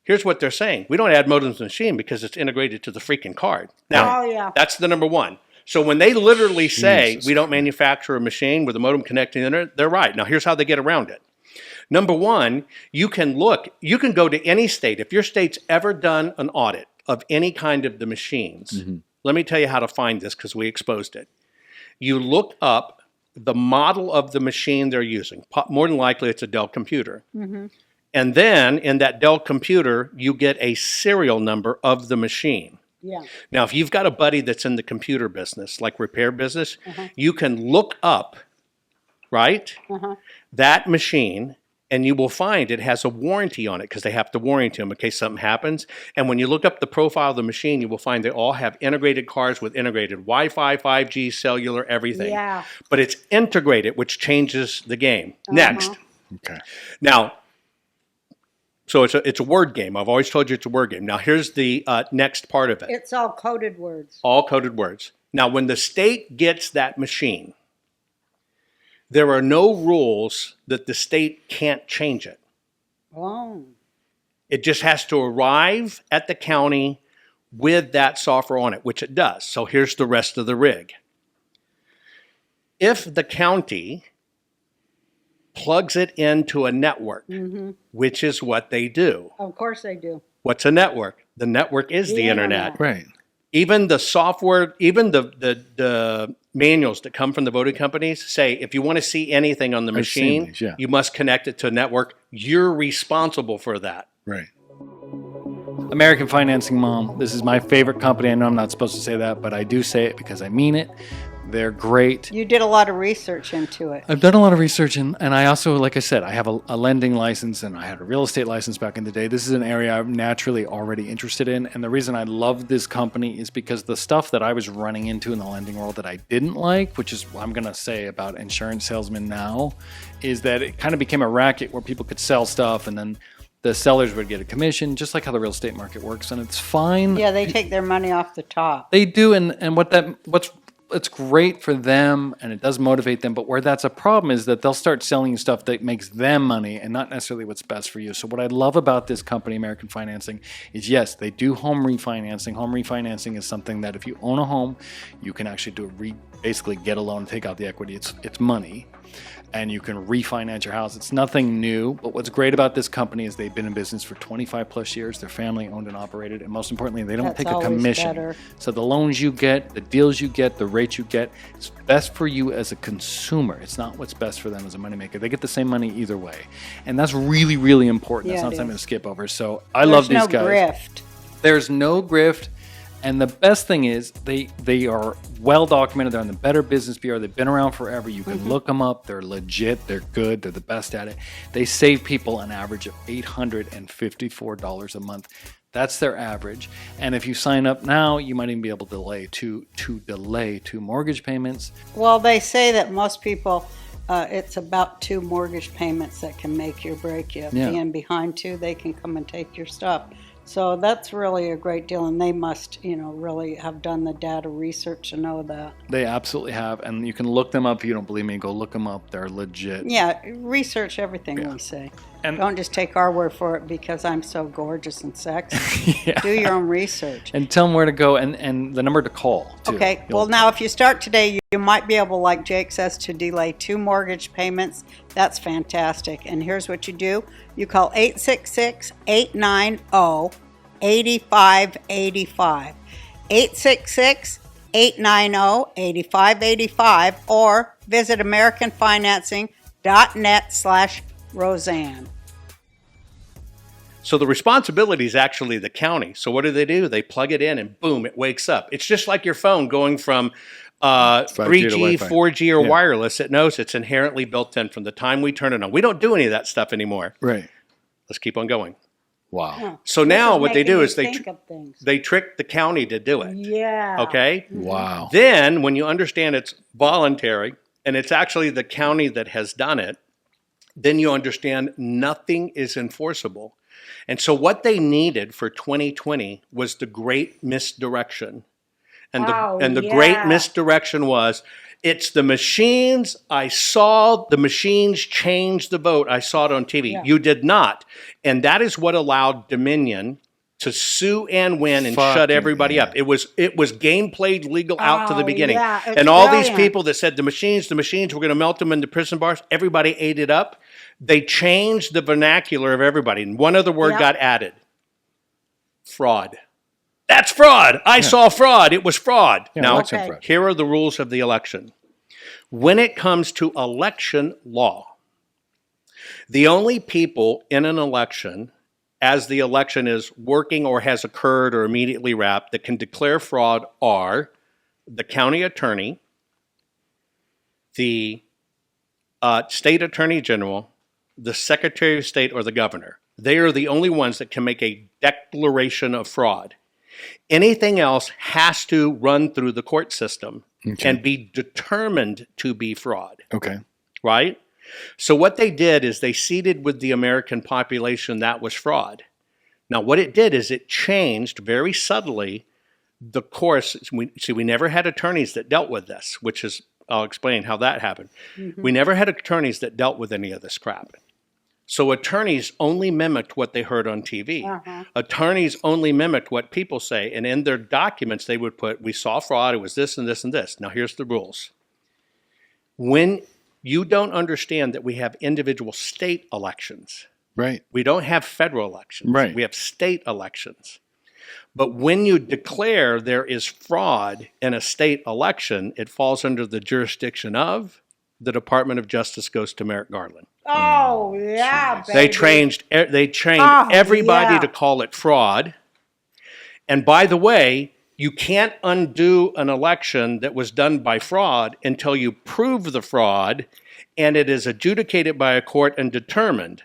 Here's what they're saying. We don't add modems in the machine because it's integrated to the freaking card. Now, Oh, yeah. that's the number one. So when they literally say Jesus we don't manufacture a machine with a modem connecting to the internet, they're right. Now, here's how they get around it. Number one, you can go to any state. If your state's ever done an audit of any kind of the machines, let me tell you how to find this because we exposed it. You look up the model of the machine they're using. More than likely, it's a Dell computer. And then in that Dell computer, you get a serial number of the machine. Yeah. Now, if you've got a buddy that's in the computer business, like repair business, you can look up, right, that machine, and you will find it has a warranty on it because they have to warranty them in case something happens. And when you look up the profile of the machine, you will find they all have integrated cards with integrated Wi-Fi, 5G, cellular, everything. Yeah. But it's integrated, which changes the game. Next. Okay. Now, so it's a word game. I've always told you it's a word game. Now, here's the next part of it. It's all coded words. All coded words. Now, when the state gets that machine, there are no rules that the state can't change it. Oh. It just has to arrive at the county with that software on it, which it does. So here's the rest of the rig. If the county plugs it into a network, which is what they do. Of course they do. What's a network? The network is the internet. Right. Even the software, even the manuals that come from the voting companies say, if you want to see anything on the I've seen machine, these, yeah. you must connect it to a network. You're responsible for that. Right. American Financing Mom. This is my favorite company. I know I'm not supposed to say that, but I do say it because I mean it. They're great. You did a lot of research into it. I've done a lot of research, and I also, like I said, I have a lending license, and I had a real estate license back in the day. This is an area I'm naturally already interested in, and the reason I love this company is because the stuff that I was running into in the lending world that I didn't like, which is what I'm going to say about insurance salesmen now, is that it kind of became a racket where people could sell stuff, and then the sellers would get a commission, just like how the real estate market works, and it's fine. Yeah, they take their money off the top. They do, and it's great for them and it does motivate them, but where that's a problem is that they'll start selling you stuff that makes them money and not necessarily what's best for you. So what I love about this company, American Financing, is yes, they do home refinancing. Home refinancing is something that if you own a home, you can actually basically get a loan and take out the equity. It's money. and you can refinance your house. It's nothing new, but what's great about this company is they've been in business for 25 plus years. They're family owned and operated, and most importantly, they don't That's take a always commission. better. So the loans you get, the deals you get, the rates you get, it's best for you as a consumer. It's not what's best for them as a moneymaker. They get the same money either way, and that's really, really important. Yeah, That's not it something is. to skip over. So I love these There's no guys. grift. There's no grift. And the best thing is they are well documented. They're on the Better Business Bureau. They've been around forever. You can look them up. They're legit. They're good. They're the best at it. They save people an average of $854 a month. That's their average. And if you sign up now, you might even be able to delay two mortgage payments. Well, they say that most people, it's about 2 mortgage payments that can make you or break you. If Yeah. being behind 2, they can come and take your stuff. So that's really a great deal, and they must, really have done the data research to know that. They absolutely have. And you can look them up. If you don't believe me, go look them up. They're legit. Yeah, research everything we say. And- Don't just take our word for it because I'm so gorgeous and sexy. Yeah. Do your own research. And tell them where to go and the number to call, too. Okay, You'll- well, now if you start today, you might be able, like Jake says, to delay 2 mortgage payments. That's fantastic. And here's what you do. You call 866-890-8585. 866-890-8585, or visit americanfinancing.net/Roseanne. So the responsibility is actually the county. So what do? They plug it in and boom, it wakes up. It's just like your phone going from 3G, to Wi-Fi. 4G, or Yeah. wireless. It knows it's inherently built in from the time we turn it on. We don't do any of that stuff anymore. Right. Let's keep on going. Wow. So now what they do is think of things. they trick the county to do it. Yeah. Okay? Wow. Then when you understand it's voluntary and it's actually the county that has done it, then you understand nothing is enforceable. And so what they needed for 2020 was the great misdirection. And the great misdirection was, it's the machines. I saw the machines change the vote. I saw it on TV. Yeah. You did not. And that is what allowed Dominion to sue and win and shut Fucking everybody yeah. up. It was game played legal out to the Oh, beginning. yeah, it's and all these brilliant. people that said the machines, we're going to melt them into prison bars, everybody ate it up. They changed the vernacular of everybody. And one other word Yep. got added. Fraud. That's fraud. I saw fraud. It was fraud. Yeah, now, election Okay. fraud. here are the rules of the election. When it comes to election law, the only people in an election, as the election is working or has occurred or immediately wrapped, that can declare fraud are the county attorney, the state attorney general, the secretary of state, or the governor. They are the only ones that can make a declaration of fraud. Anything else has to run through the court system and be determined to be fraud, Okay. right? So what they did is they seeded with the American population that was fraud. Now, what it did is it changed very subtly the course. We never had attorneys that dealt with this, which is, I'll explain how that happened. We never had attorneys that dealt with any of this crap. So attorneys only mimicked what they heard on TV. Attorneys only mimicked what people say. And in their documents, they would put, we saw fraud, it was this and this and this. Now, here's the rules. When you don't understand that we have individual state elections, Right. we don't have federal elections. Right. We have state elections. But when you declare there is fraud in a state election, it falls under the jurisdiction of the Department of Justice goes to Merrick Garland. Oh, yeah, baby. They trained Oh, everybody yeah. to call it fraud. And by the way, you can't undo an election that was done by fraud until you prove the fraud and it is adjudicated by a court and determined.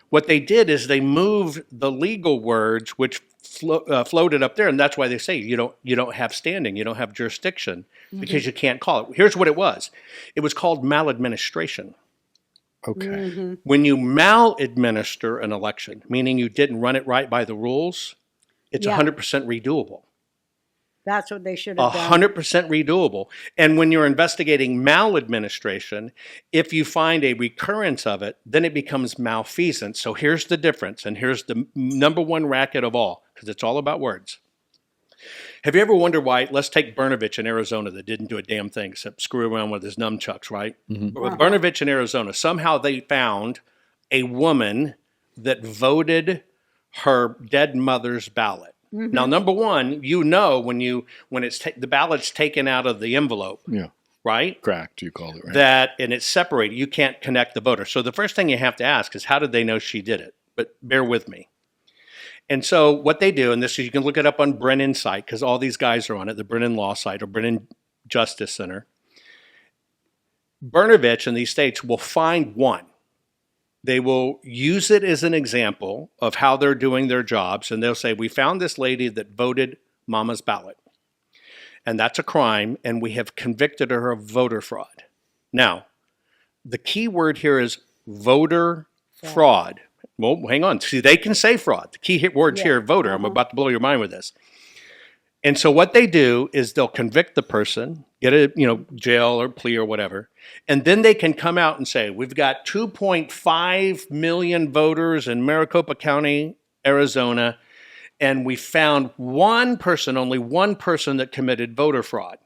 What they did is they moved the legal words which floated up there, and that's why they say you don't have standing, you don't have jurisdiction because you can't call it. Here's what it was. It was called maladministration. Okay. When you maladminister an election, meaning you didn't run it right by the rules, it's Yeah. 100% redoable. That's what they should have done. 100% redoable. And when you're investigating maladministration, if you find a recurrence of it, then it becomes malfeasance. So here's the difference, and here's the number one racket of all, because it's all about words. Have you ever wondered why? Let's take Brnovich in Arizona that didn't do a damn thing except screw around with his nunchucks, right? But with Brnovich in Arizona, somehow they found a woman that voted her dead mother's ballot. Now, number one, when it's the ballot's taken out of the envelope, Yeah. right? Cracked, you called it, right? And it's separated. You can't connect the voter. So the first thing you have to ask is, how did they know she did it? But bear with me. And so what they do, and this you can look it up on Brennan's site because all these guys are on it, the Brennan Law site or Brennan Justice Center. Brnovich in these states will find one. They will use it as an example of how they're doing their jobs, and they'll say, we found this lady that voted Mama's ballot, and that's a crime, and we have convicted her of voter fraud. Now, the key word here is voter fraud. Well, hang on. See, they can say fraud. The key words here are voter. I'm about to blow your mind with this. And so what they do is they'll convict the person, get a jail or plea or whatever, and then they can come out and say, we've got 2.5 million voters in Maricopa County, Arizona, and we found only one person that committed voter fraud.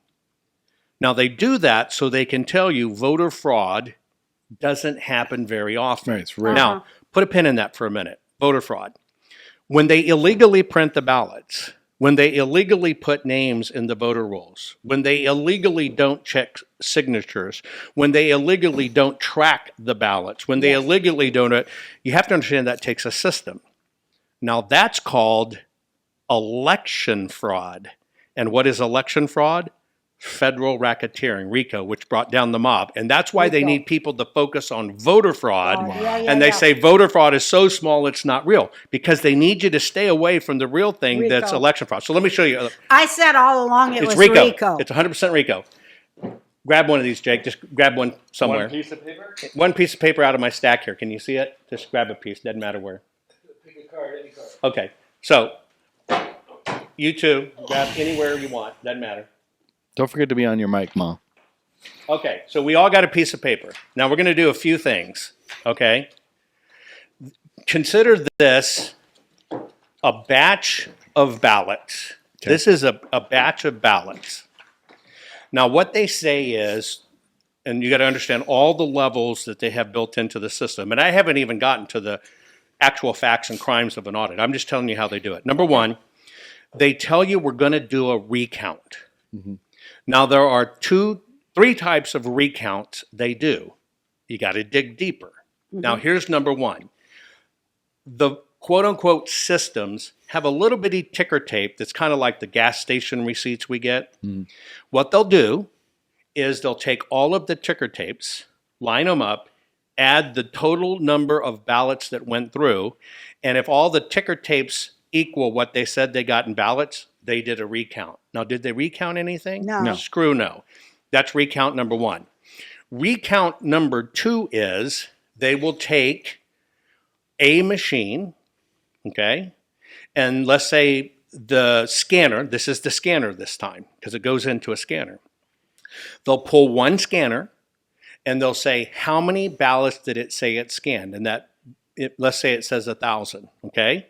Now they do that so they can tell you voter fraud doesn't happen very often. Right, it's rare. Now, put a pin in that for a minute. Voter fraud. When they illegally print the ballots, when they illegally put names in the voter rolls, when they illegally don't check signatures, when they illegally don't track the ballots, when they illegally don't, you have to understand that takes a system. Now that's called election fraud. And what is election fraud? Federal racketeering, RICO, which brought down the mob. And that's why they need people to focus on voter fraud. And they say voter fraud is so small it's not real because they need you to stay away from the real thing that's election fraud. So let me show you. I said all along it was RICO. RICO. It's 100% RICO. Grab one of these, Jake. Just grab one somewhere. One piece of paper? One piece of paper out of my stack here. Can you see it? Just grab a piece. Doesn't matter where. Pick a card, any card. Okay. So you two, grab anywhere you want. Doesn't matter. Don't forget to be on your mic, Mom. Okay, so we all got a piece of paper. Now we're going to do a few things, okay? Consider this a batch of ballots. Okay. This is a batch of ballots. Now what they say is, and you got to understand all the levels that they have built into the system, and I haven't even gotten to the actual facts and crimes of an audit. I'm just telling you how they do it. Number one, they tell you we're going to do a recount. Mm-hmm. Now, there are three types of recounts they do. You got to dig deeper. Mm-hmm. Now, here's number one. The quote-unquote systems have a little bitty ticker tape that's kind of like the gas station receipts we get. Mm-hmm. What they'll do is they'll take all of the ticker tapes, line them up, add the total number of ballots that went through, and if all the ticker tapes equal what they said they got in ballots, they did a recount. Now, did they recount anything? No. Screw no. That's recount number one. Recount number two is they will take a machine, okay, and let's say the scanner, this is the scanner this time, because it goes into a scanner. They'll pull one scanner, and they'll say, how many ballots did it say it scanned? And let's say it says 1,000, okay?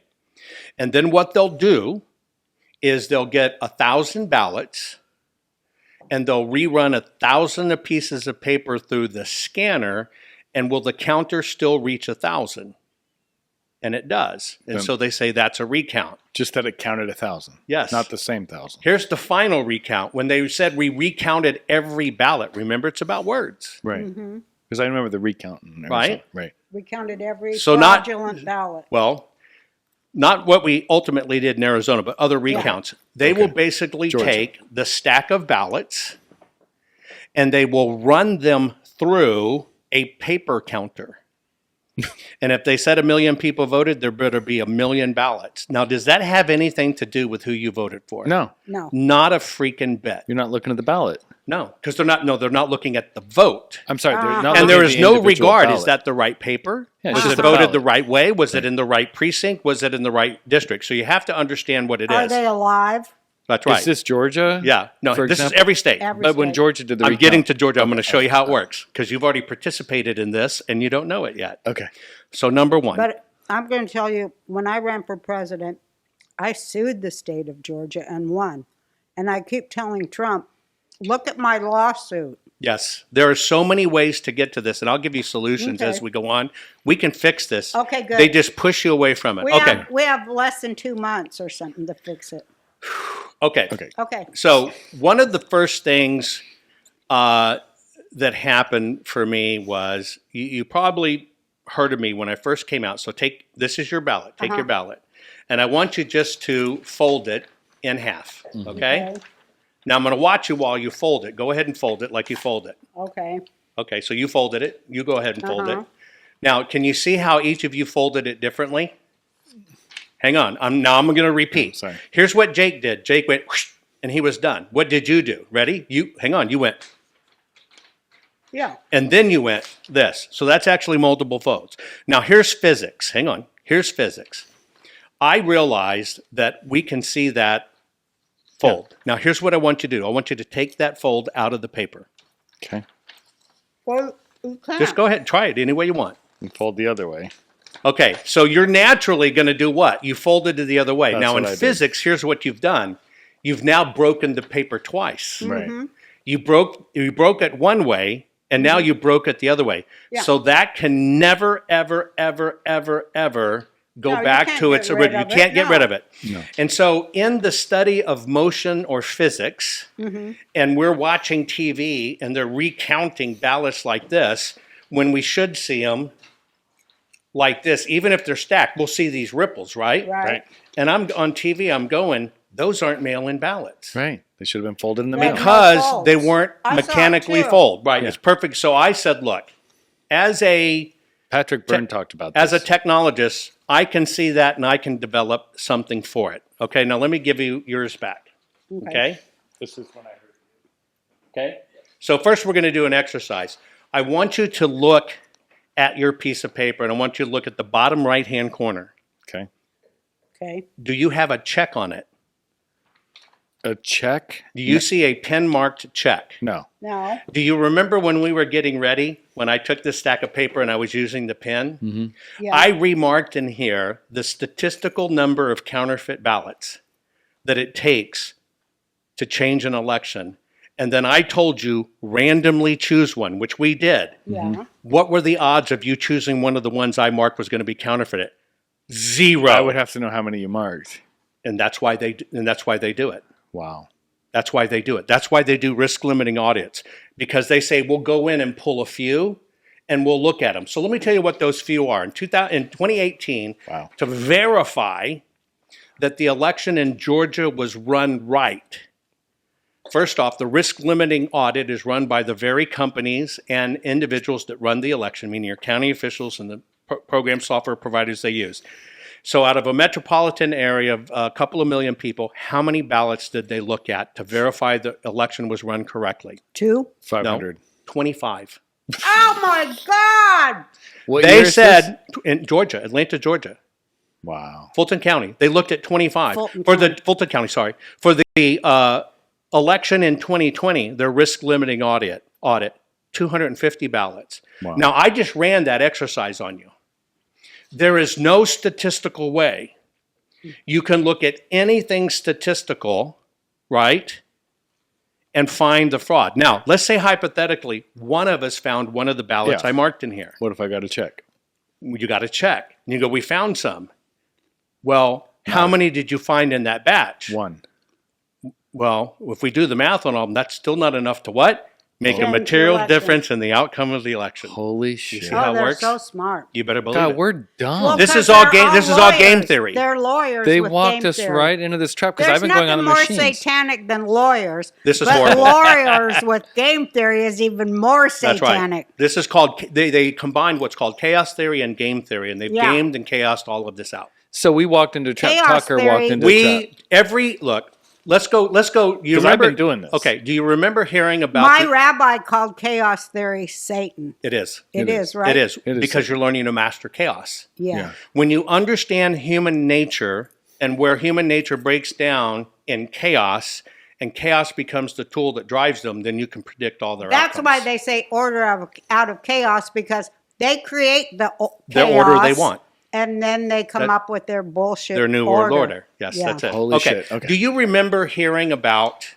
And then what they'll do is they'll get 1,000 ballots and they'll rerun 1,000 pieces of paper through the scanner, and will the counter still reach 1,000? And it does. And so they say that's a recount. Just that it counted 1,000. Yes. Not the same 1,000. Here's the final recount. When they said we recounted every ballot, remember it's about words. Right. Because I remember the recount. Right. Right. We counted every So fraudulent ballot. Well, not what we ultimately did in Arizona, but other recounts. They will basically take the stack of ballots and they will run them through a paper counter. And if they said 1 million people voted, there better be 1 million ballots. Now, does that have anything to do with who you voted for? No. No. Not a freaking bit. You're not looking at the ballot. No, because they're not looking at the vote. I'm sorry. They're not And looking there at is the no individual regard. ballot. Is that the right paper? Yeah, Was it's it just a voted ballot. the right way? Was it in the right precinct? Was it in the right district? So you have to understand what it Are is. they alive? That's right. Is this Georgia? Yeah. No, for this example? is every state. Every But when state. Georgia did the I'm recount. getting to Georgia. I'm going to show you how it works because you've already participated in this and you don't know it yet. Okay. So number one. But I'm going to tell you, when I ran for president, I sued the state of Georgia and won. And I keep telling Trump, look at my lawsuit. Yes, there are so many ways to get to this, and I'll give you solutions as Okay. we go on. We can fix this. Okay, good. They just push you away from it. Okay. We have less than 2 months or something to fix it. Okay. Okay. So one of the first things that happened for me was you probably heard of me when I first came out. So this is your ballot. Take your ballot, and I want you just to fold it in half. Okay. Now I'm going to watch you while you fold it. Go ahead and fold it like you fold it. Okay. Okay. So you folded it. You go ahead and fold it. Now, can you see how each of you folded it differently? Hang on. I'm going to repeat. Sorry. Here's what Jake did. Jake went, whoosh, and he was done. What did you do? Ready? Hang on. You went, Yeah. and then you went this. So that's actually multiple folds. Now, here's physics. Hang on. Here's physics. I realized that we can see that fold. Now, here's what I want you to do. I want you to take that fold out of the paper. Okay. Well, you can't. Just go ahead and try it any way you want. And fold the other way. Okay, so you're naturally going to do what? You folded it the other way. That's now, in what I did. physics, here's what you've done. You've now broken the paper twice. Right. You broke it one way, and now you broke it the other way. Yeah. So that can never, ever, ever, ever, ever go No, you back can't to get its rid original. You of it. can't get No. rid of it. No. And so, in the study of motion or physics, and we're watching TV, and they're recounting ballots like this, when we should see them like this, even if they're stacked, we'll see these ripples, right? Right. And I'm on TV, I'm going, those aren't mail-in ballots. Right. They should have been folded in the Yeah. mail. Because folds. they weren't I saw it mechanically too. fold. Right, Yeah. it's perfect. So I said, look, as a Patrick Byrne talked about this. as a technologist, I can see that and I can develop something for it. Okay, now let me give you yours back. Okay? This is when I heard. Okay? So first we're going to do an exercise. I want you to look at your piece of paper and I want you to look at the bottom right-hand corner. Okay. Okay. Do you have a check on it? A check? Do you see a pen-marked check? No. No. Do you remember when we were getting ready, when I took this stack of paper and I was using the pen? Yeah. I remarked in here the statistical number of counterfeit ballots that it takes to change an election. And then I told you, randomly choose one, which we did. Yeah. What were the odds of you choosing one of the ones I marked was going to be counterfeited? Zero. I would have to know how many you marked. And that's why they do it. Wow. That's why they do it. That's why they do risk limiting audits, because they say we'll go in and pull a few and we'll look at them. So let me tell you what those few are. In 2018, Wow. to verify that the election in Georgia was run right. First off, the risk limiting audit is run by the very companies and individuals that run the election, meaning your county officials and the program software providers they use. So out of a metropolitan area of a couple of million people, how many ballots did they look at to verify the election was run correctly? 2. 500. 25. Oh my God! What year They is said in Georgia, Atlanta, Georgia, this? Wow. Fulton County, they looked at 25. Fulton For County. the Fulton County, sorry. For the election in 2020, their risk limiting audit, 250 ballots. Wow. Now, I just ran that exercise on you. There is no statistical way you can look at anything statistical, right, and find the fraud. Now, let's say hypothetically, one of us found one of the ballots Yeah. I marked in here. What if I got a check? You got to check. And you go, we found some. Well, how many did you find in that batch? One. Well, if we do the math on all of them, that's still not enough to what? Make a Change the material election. difference in the outcome of the election. Holy shit. see how Oh, it they're works? so smart. You better believe God, it. we're dumb. Well, This 'cause is all they're game- this is all game lawyers. theory. They're lawyers. They with walked game us theory. right into this trap because There's I've been going on the nothing more machines. satanic than lawyers. This is but horrible. lawyers with game theory is even more That's satanic. right. This is called, they combined what's called chaos theory and game theory, and they've Yeah. gamed and chaosed all of this out. So we walked into a trap. Chaos Tucker theory. walked into a trap. Let's go. You 'Cause I've remember been doing this. Okay. Do you remember hearing about My rabbi called chaos theory Satan. It is. It is, right? It is. It is Because Satan. you're learning to master chaos. Yeah. Yeah. When you understand human nature and where human nature breaks down in chaos, and chaos becomes the tool that drives them, then you can predict all their That's outcomes. why they say order out of chaos, because they create the The chaos, order they want. And then they come That- up with their bullshit. Their new world order. Yes, Yeah. that's it. Holy shit, okay. Do you remember hearing about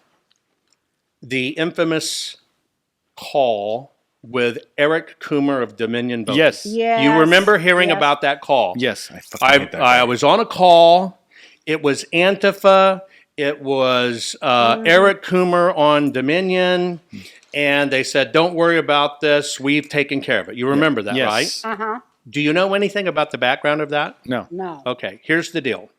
the infamous call with Eric Coomer of Dominion Voting? Yes. Yes. You remember hearing yes. about that call? Yes. I fucking hate that I guy. was on a call. It was Antifa. It was Eric Coomer on Dominion. And they said, don't worry about this. We've taken care of it. You remember that, right? Yes. Uh-huh. Do you know anything about the background of that? No. No. Okay, here's the deal.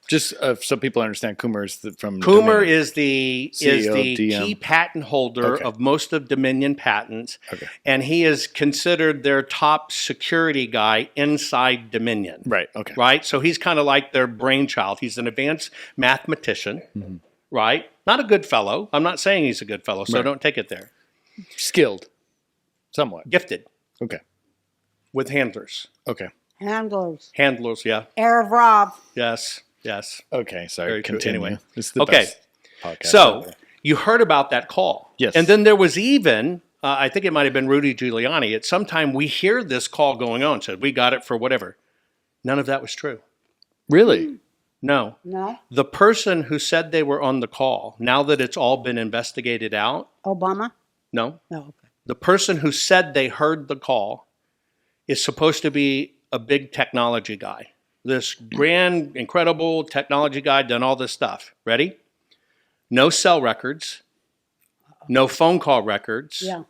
Just so people understand, Coomer is from Coomer Dominion. is the CEO of DM. key patent holder Okay. of most of Dominion patents, Okay. and he is considered their top security guy inside Dominion. Right. Okay. Right? So he's kind of like their brainchild. He's an advanced mathematician, right? Not a good fellow. I'm not saying he's a good fellow, so Right. don't take it there. Skilled. Somewhat. Gifted Okay. with handlers. Okay. Handlers. Handlers, yeah. Erev Rav. Yes, yes. Okay. Sorry. Very true. Continue. Anyway. It's the Okay. best podcast So ever. you heard about that call. Yes. And then there was even, I think it might have been Rudy Giuliani, at some time we hear this call going on, said we got it for whatever. None of that was true. Really? No. No. The person who said they were on the call, now that it's all been investigated out, Obama? no. No. Okay. The person who said they heard the call is supposed to be a big technology guy. This grand, incredible technology guy, done all this stuff. Ready? No cell records, no phone call records, Yeah.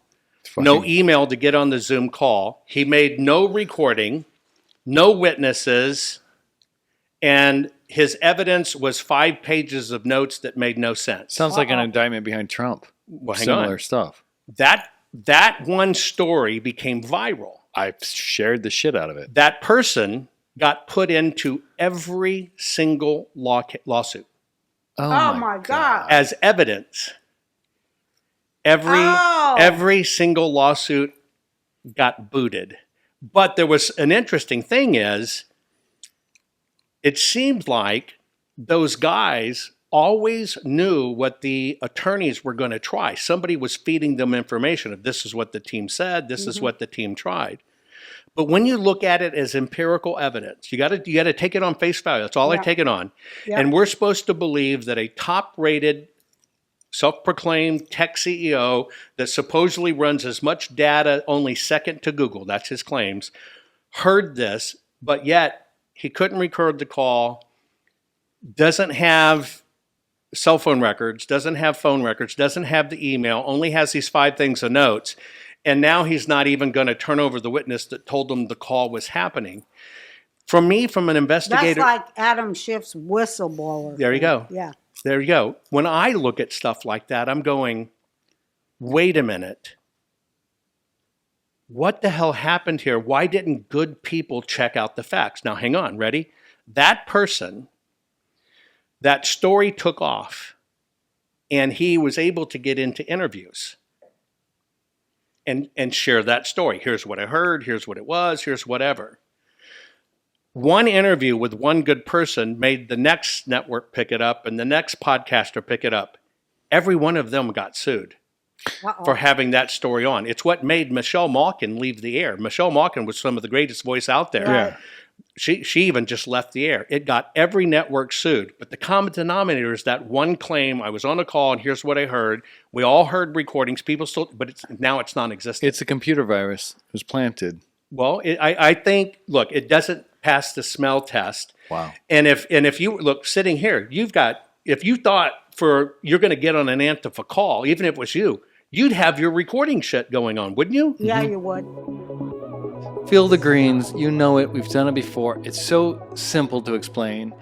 no email to get on the Zoom call. He made no recording, no witnesses, and his evidence was 5 pages of notes that made no sense. Sounds like an indictment behind Trump. Well, hang Similar on. stuff. That one story became viral. I shared the shit out of it. That person got put into every single lawsuit Oh my God. as evidence. Every single lawsuit got booted. But there was an interesting thing is it seemed like those guys always knew what the attorneys were going to try. Somebody was feeding them information of this is what the team said, this is what the team tried. But when you look at it as empirical evidence, you got to take it on face value. That's all I Yeah. take it on. Yeah. And we're supposed to believe that a top-rated, self-proclaimed tech CEO that supposedly runs as much data only second to Google, that's his claims, heard this, but yet he couldn't record the call, doesn't have cell phone records, doesn't have phone records, doesn't have the email, only has these 5 things of notes. And now he's not even going to turn over the witness that told him the call was happening. For me, from an investigator, That's like Adam Schiff's whistleblower. There you go. Yeah. there you go. When I look at stuff like that, I'm going, wait a minute. What the hell happened here? Why didn't good people check out the facts? Now, hang on, ready? That person, that story took off, and he was able to get into interviews and share that story. Here's what I heard, here's what it was, here's whatever. One interview with one good person made the next network pick it up and the next podcaster pick it up. Every one of them got sued for having that story on. It's what made Michelle Malkin leave the air. Michelle Malkin was some of the greatest voice out there. Right. She even just left the air. It got every network sued. But the common denominator is that one claim, I was on a call and here's what I heard. We all heard recordings. People still, but now it's non-existent. It's a computer virus. It was planted. Well, I think, look, it doesn't pass the smell test. Wow. And if you look sitting here, if you thought you're going to get on an Antifa call, even if it was you'd have your recording shit going on, wouldn't you? Yeah, you would. Feel the greens. You know it. We've done it before. It's so simple to explain.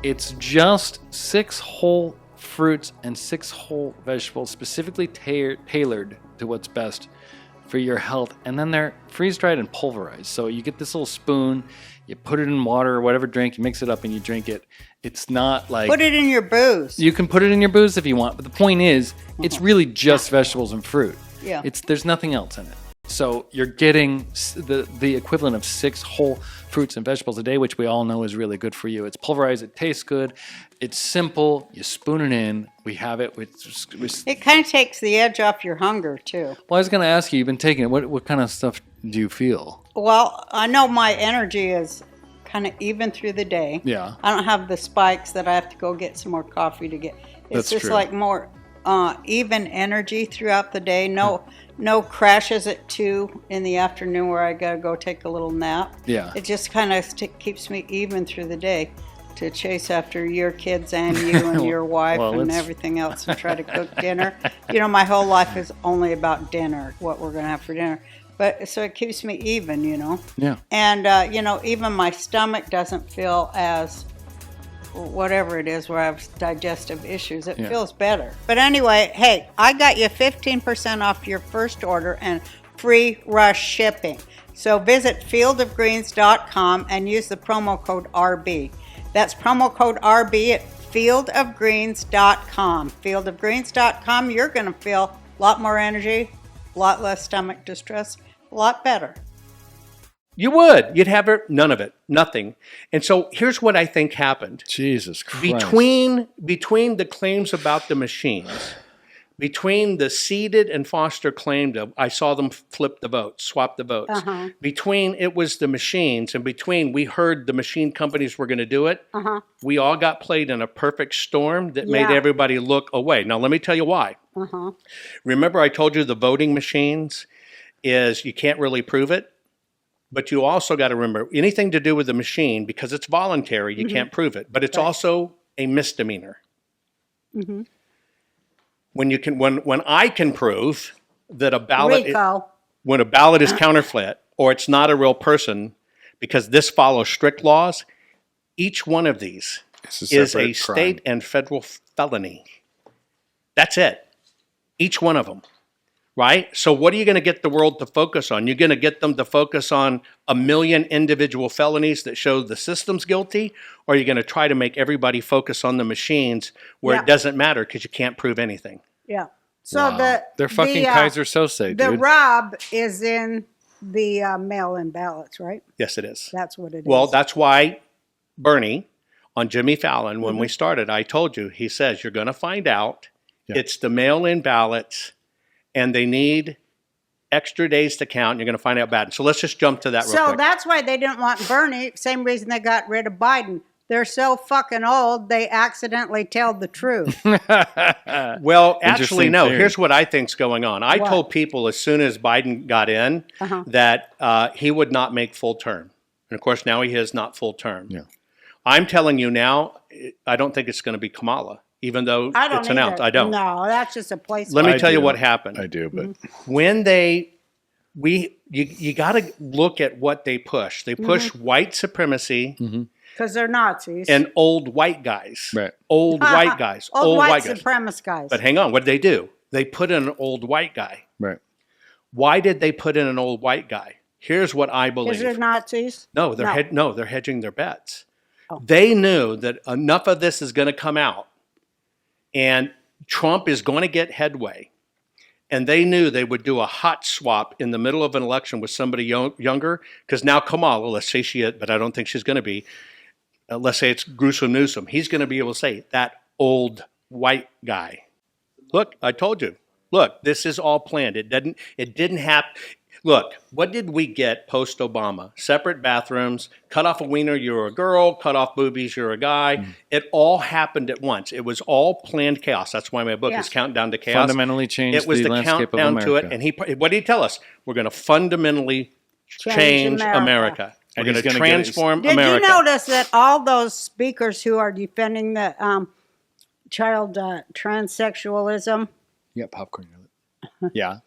It's just 6 whole fruits and 6 whole vegetables specifically tailored to what's best for your health. And then they're freeze-dried and pulverized. So you get this little spoon, you put it in water or whatever drink, you mix it up and you drink it. It's not like... Put it in your booze. You can put it in your booze if you want. But the point is, it's really just vegetables and fruit. Yeah. There's nothing else in it. So you're getting the equivalent of 6 whole fruits and vegetables a day, which we all know is really good for you. It's pulverized. It tastes good. It's simple. You spoon it in. We have it. It kind of takes the edge off your hunger, too. Well, I was going to ask you, you've been taking it. What kind of stuff do you feel? Well, I know my energy is kind of even through the day. Yeah. I don't have the spikes that I have to go get some more coffee to get. It's That's just true. like more even energy throughout the day. No crashes at 2 in the afternoon where I gotta go take a little nap. Yeah. It just kind of keeps me even through the day to chase after your kids and you and your wife Well, and it's- everything else and try to cook dinner. You know, my whole life is only about dinner, what we're gonna have for dinner. But so it keeps me even, you know. Yeah. And you know, even my stomach doesn't feel as whatever it is where I have digestive issues. It Yeah. feels better. But anyway, hey, I got you 15% off your first order and free rush shipping. So visit fieldofgreens.com and use the promo code RB. That's promo code RB at fieldofgreens.com. Fieldofgreens.com, you're going to feel a lot more energy, a lot less stomach distress, a lot better. You would. You'd have none of it. Nothing. And so here's what I think happened. Jesus Christ. Between the claims about the machines, between the seeded and Foster claimed of, I saw them flip the votes, swap the votes. Between it was the machines and between we heard the machine companies were going to do it, we all got played in a perfect storm that made Yeah. everybody look away. Now, let me tell you why. Remember I told you the voting machines is you can't really prove it? But you also got to remember anything to do with the machine, because it's voluntary, you can't prove it. But it's also a misdemeanor. When you can, when I can prove that a ballot, Rico. when a ballot is counterfeit or it's not a real person, because this follows strict laws, each one of these It's a is separate a state and federal felony. That's it. Each one of them. Right? So what are you going to get the world to focus on? You're going to get them to focus on a million individual felonies that show the system's guilty, or are you going to try to make everybody focus on the machines where Yeah. it doesn't matter because you can't prove anything? Yeah. So They're fucking Kaiser Sose, the dude. rub is in the mail-in ballots, right? Yes, it is. That's what it is. Well, that's why Bernie on Jimmy Fallon, when we started, I told you, he says, you're going to find out it's the mail-in ballots and they need extra days to count. And you're going to find out bad. So let's just jump to that real So quick. that's why they didn't want Bernie. Same reason they got rid of Biden. They're so fucking old, they accidentally tell the truth. Well, actually, Interesting no. theory. Here's what I think's going on. I What? told people as soon as Biden got in that he would not make full term. And of course, now he is not full term. Yeah. I'm telling you now, I don't think it's going to to Kamala, even though I don't it's announced. either. I don't. No, that's just a place. Let me I tell you do. what happened. I do, but When you got to look at what they push. They push white supremacy Because they're Nazis. and old white guys. Right. Old white guys. Old white guys. supremacist guys. But hang on, what did they do? They put in an old white guy. right. Why did they put in an old white guy? Here's what I Because they're believe. Nazis? No, they're hedging their bets. They knew that enough of this is going to come out, and Trump is going to get headway. And they knew they would do a hot swap in the middle of an election with somebody younger, because now Kamala, let's say she is, but I don't think she's going to be. Let's say it's Gruesome Newsom. He's going to be able to say, that old white guy. Look, I told you. Look, this is all planned. It didn't happen. Look, what did we get post-Obama? Separate bathrooms, cut off a wiener, you're a girl, cut off boobies, you're a guy. It all happened at once. It was all planned chaos. That's why my book is Countdown to Chaos. Fundamentally changed It was the the landscape of countdown to it. America. And what did he tell us? We're going to fundamentally change America. We're And going he's to gonna get it- transform Did America. you notice that all those speakers who are defending the child transsexualism, Yeah, popcorn. Yeah.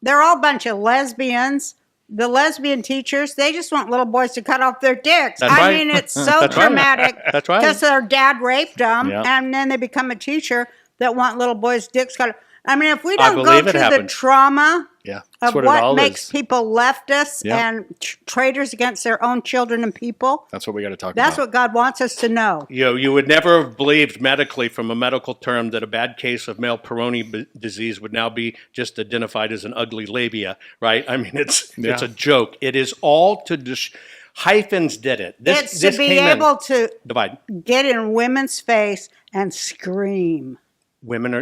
they're all a bunch of lesbians. The lesbian teachers, they just want little boys to cut off their dicks. That's I right. mean, it's so That's right. dramatic. That's right. Because their dad raped them, Yeah. and then they become a teacher that want little boys' dicks cut off. I mean, if we I don't go believe it through the happened. trauma Yeah. of That's what it what all makes is. people leftists Yeah. and traitors against their own children and people, That's what we got to talk that's about. what God wants us to know. You would never have believed medically from a medical term that a bad case of male Peyronie disease would now be just identified as an ugly labia, right? I mean, it's a joke. It is all to hyphens did it. It's to be able to divide. get in women's face and scream.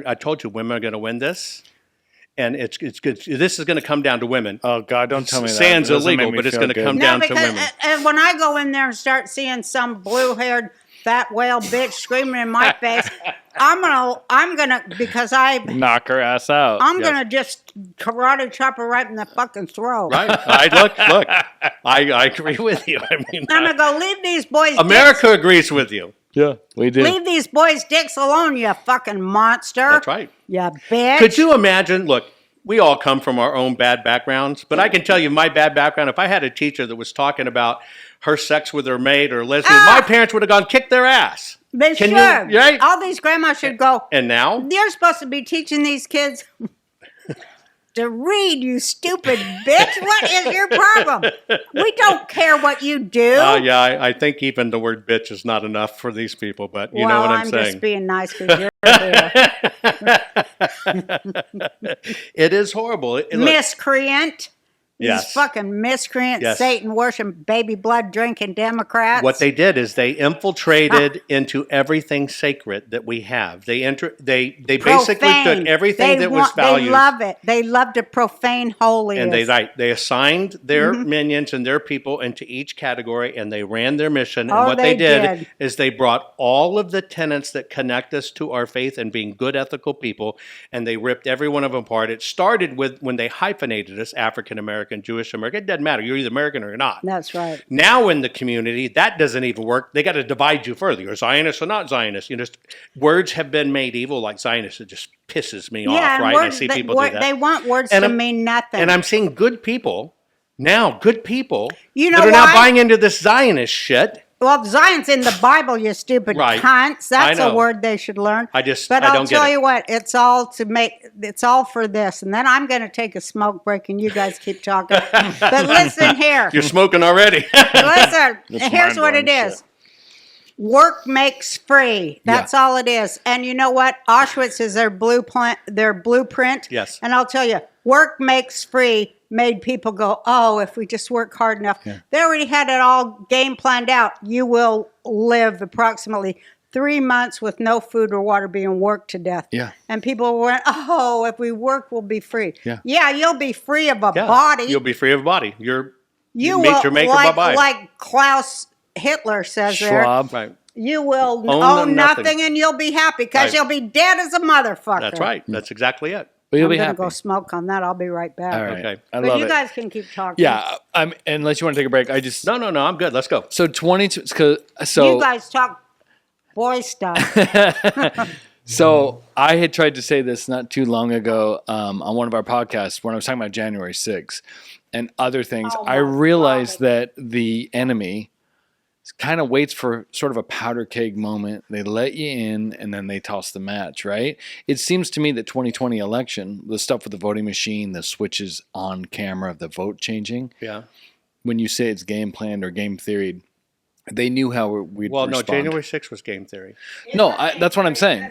I told you, women are going to win this. and it's good. This is going to come down to women. Oh God, don't tell me that. Sand's It doesn't make illegal, me but it's feel going to good. come No, down to because women. and when I go in there and start seeing some blue-haired fat whale bitch screaming in my face, I'm gonna because Knock her ass out. I'm gonna just karate chop her right in the fucking throat. Right? Look. I agree with you. I mean, I'm gonna go leave these boys. America agrees with you. Yeah, we do. Leave these boys' dicks alone, you fucking monster. That's right. You bitch. Could you imagine? Look, we all come from our own bad backgrounds, but I can tell you my bad background. If I had a teacher that was talking about her sex with her maid or lesbian, my parents would have gone kick their ass. They Can should. you- right? All these grandmas should go. And now, You're supposed to be teaching these kids to read, you stupid bitch. What is your problem? We don't care what you do. yeah, I think even the word bitch is not enough for these people, but you know what I'm saying. just being nice because you're here. It is horrible. Look, Miscreant. Yes. These fucking miscreants, Yes. Satan worshiping, baby blood drinking Democrats. what they did is they infiltrated into everything sacred that we have. They basically Profane. took everything that was valued. They love it. They love to profane holiness. And they assigned their minions and their people into each category, and they ran their mission. And Oh, what they they did did. is they brought all of the tenets that connect us to our faith and being good, ethical people, and they ripped every one of them apart. It started with when they hyphenated us, African American, Jewish American. It doesn't matter. You're either American or you're not. That's right. Now in the community, that doesn't even work. They got to divide you further. You're Zionist or not Zionist. Words have been made evil, like Zionist. It just pisses me off, and right? words, I see people do that. They want words And to I'm- mean nothing. And I'm seeing good people now, You know that are now why? buying into this Zionist shit. Well, Zion's in the Bible, you stupid Right. cunts. That's I a know. word they should learn. But I'll don't get tell it. you what, it's all for this. And then I'm going to take a smoke break and you guys keep talking. But listen here. You're smoking already. Listen, That's here's what it mind-blowing is. Work makes free. That's all it is. And you know what? Auschwitz is their blueprint. Yes. And I'll tell you, work makes free made people go, oh, if we just work hard enough. Yeah. They already had it all game planned out. You will live approximately 3 months with no food or water being worked to death. Yeah. And people went, oh, if we work, we'll be free. Yeah. Yeah, you'll be free of a Yeah. body. You'll be free of body. You You meet will, your maker, like, bye-bye. like Klaus Hitler says there. Schwab. Right. You will Own own nothing. nothing and you'll be happy because Right. you'll be dead as a motherfucker. That's right. That's exactly it. But you'll I'm be going to happy. go smoke on that. I'll be right back. All right. Okay. I But love you it. guys can keep talking. Yeah. Unless you want to take a break, I just No, I'm good. Let's go. so 22. So You guys talk boy stuff. So I had tried to say this not too long ago on one of our podcasts when I was talking about January 6th and other things. Oh, I my realized God. that the enemy kind of waits for sort of a powder keg moment. They let you in and then they toss the match, right? It seems to me that 2020 election, the stuff with the voting machine, the switches on camera, the vote changing, Yeah. when you say it's game planned or game theoried, they knew how we'd Well, respond. no, January 6th was game theory. No, that's what I'm saying.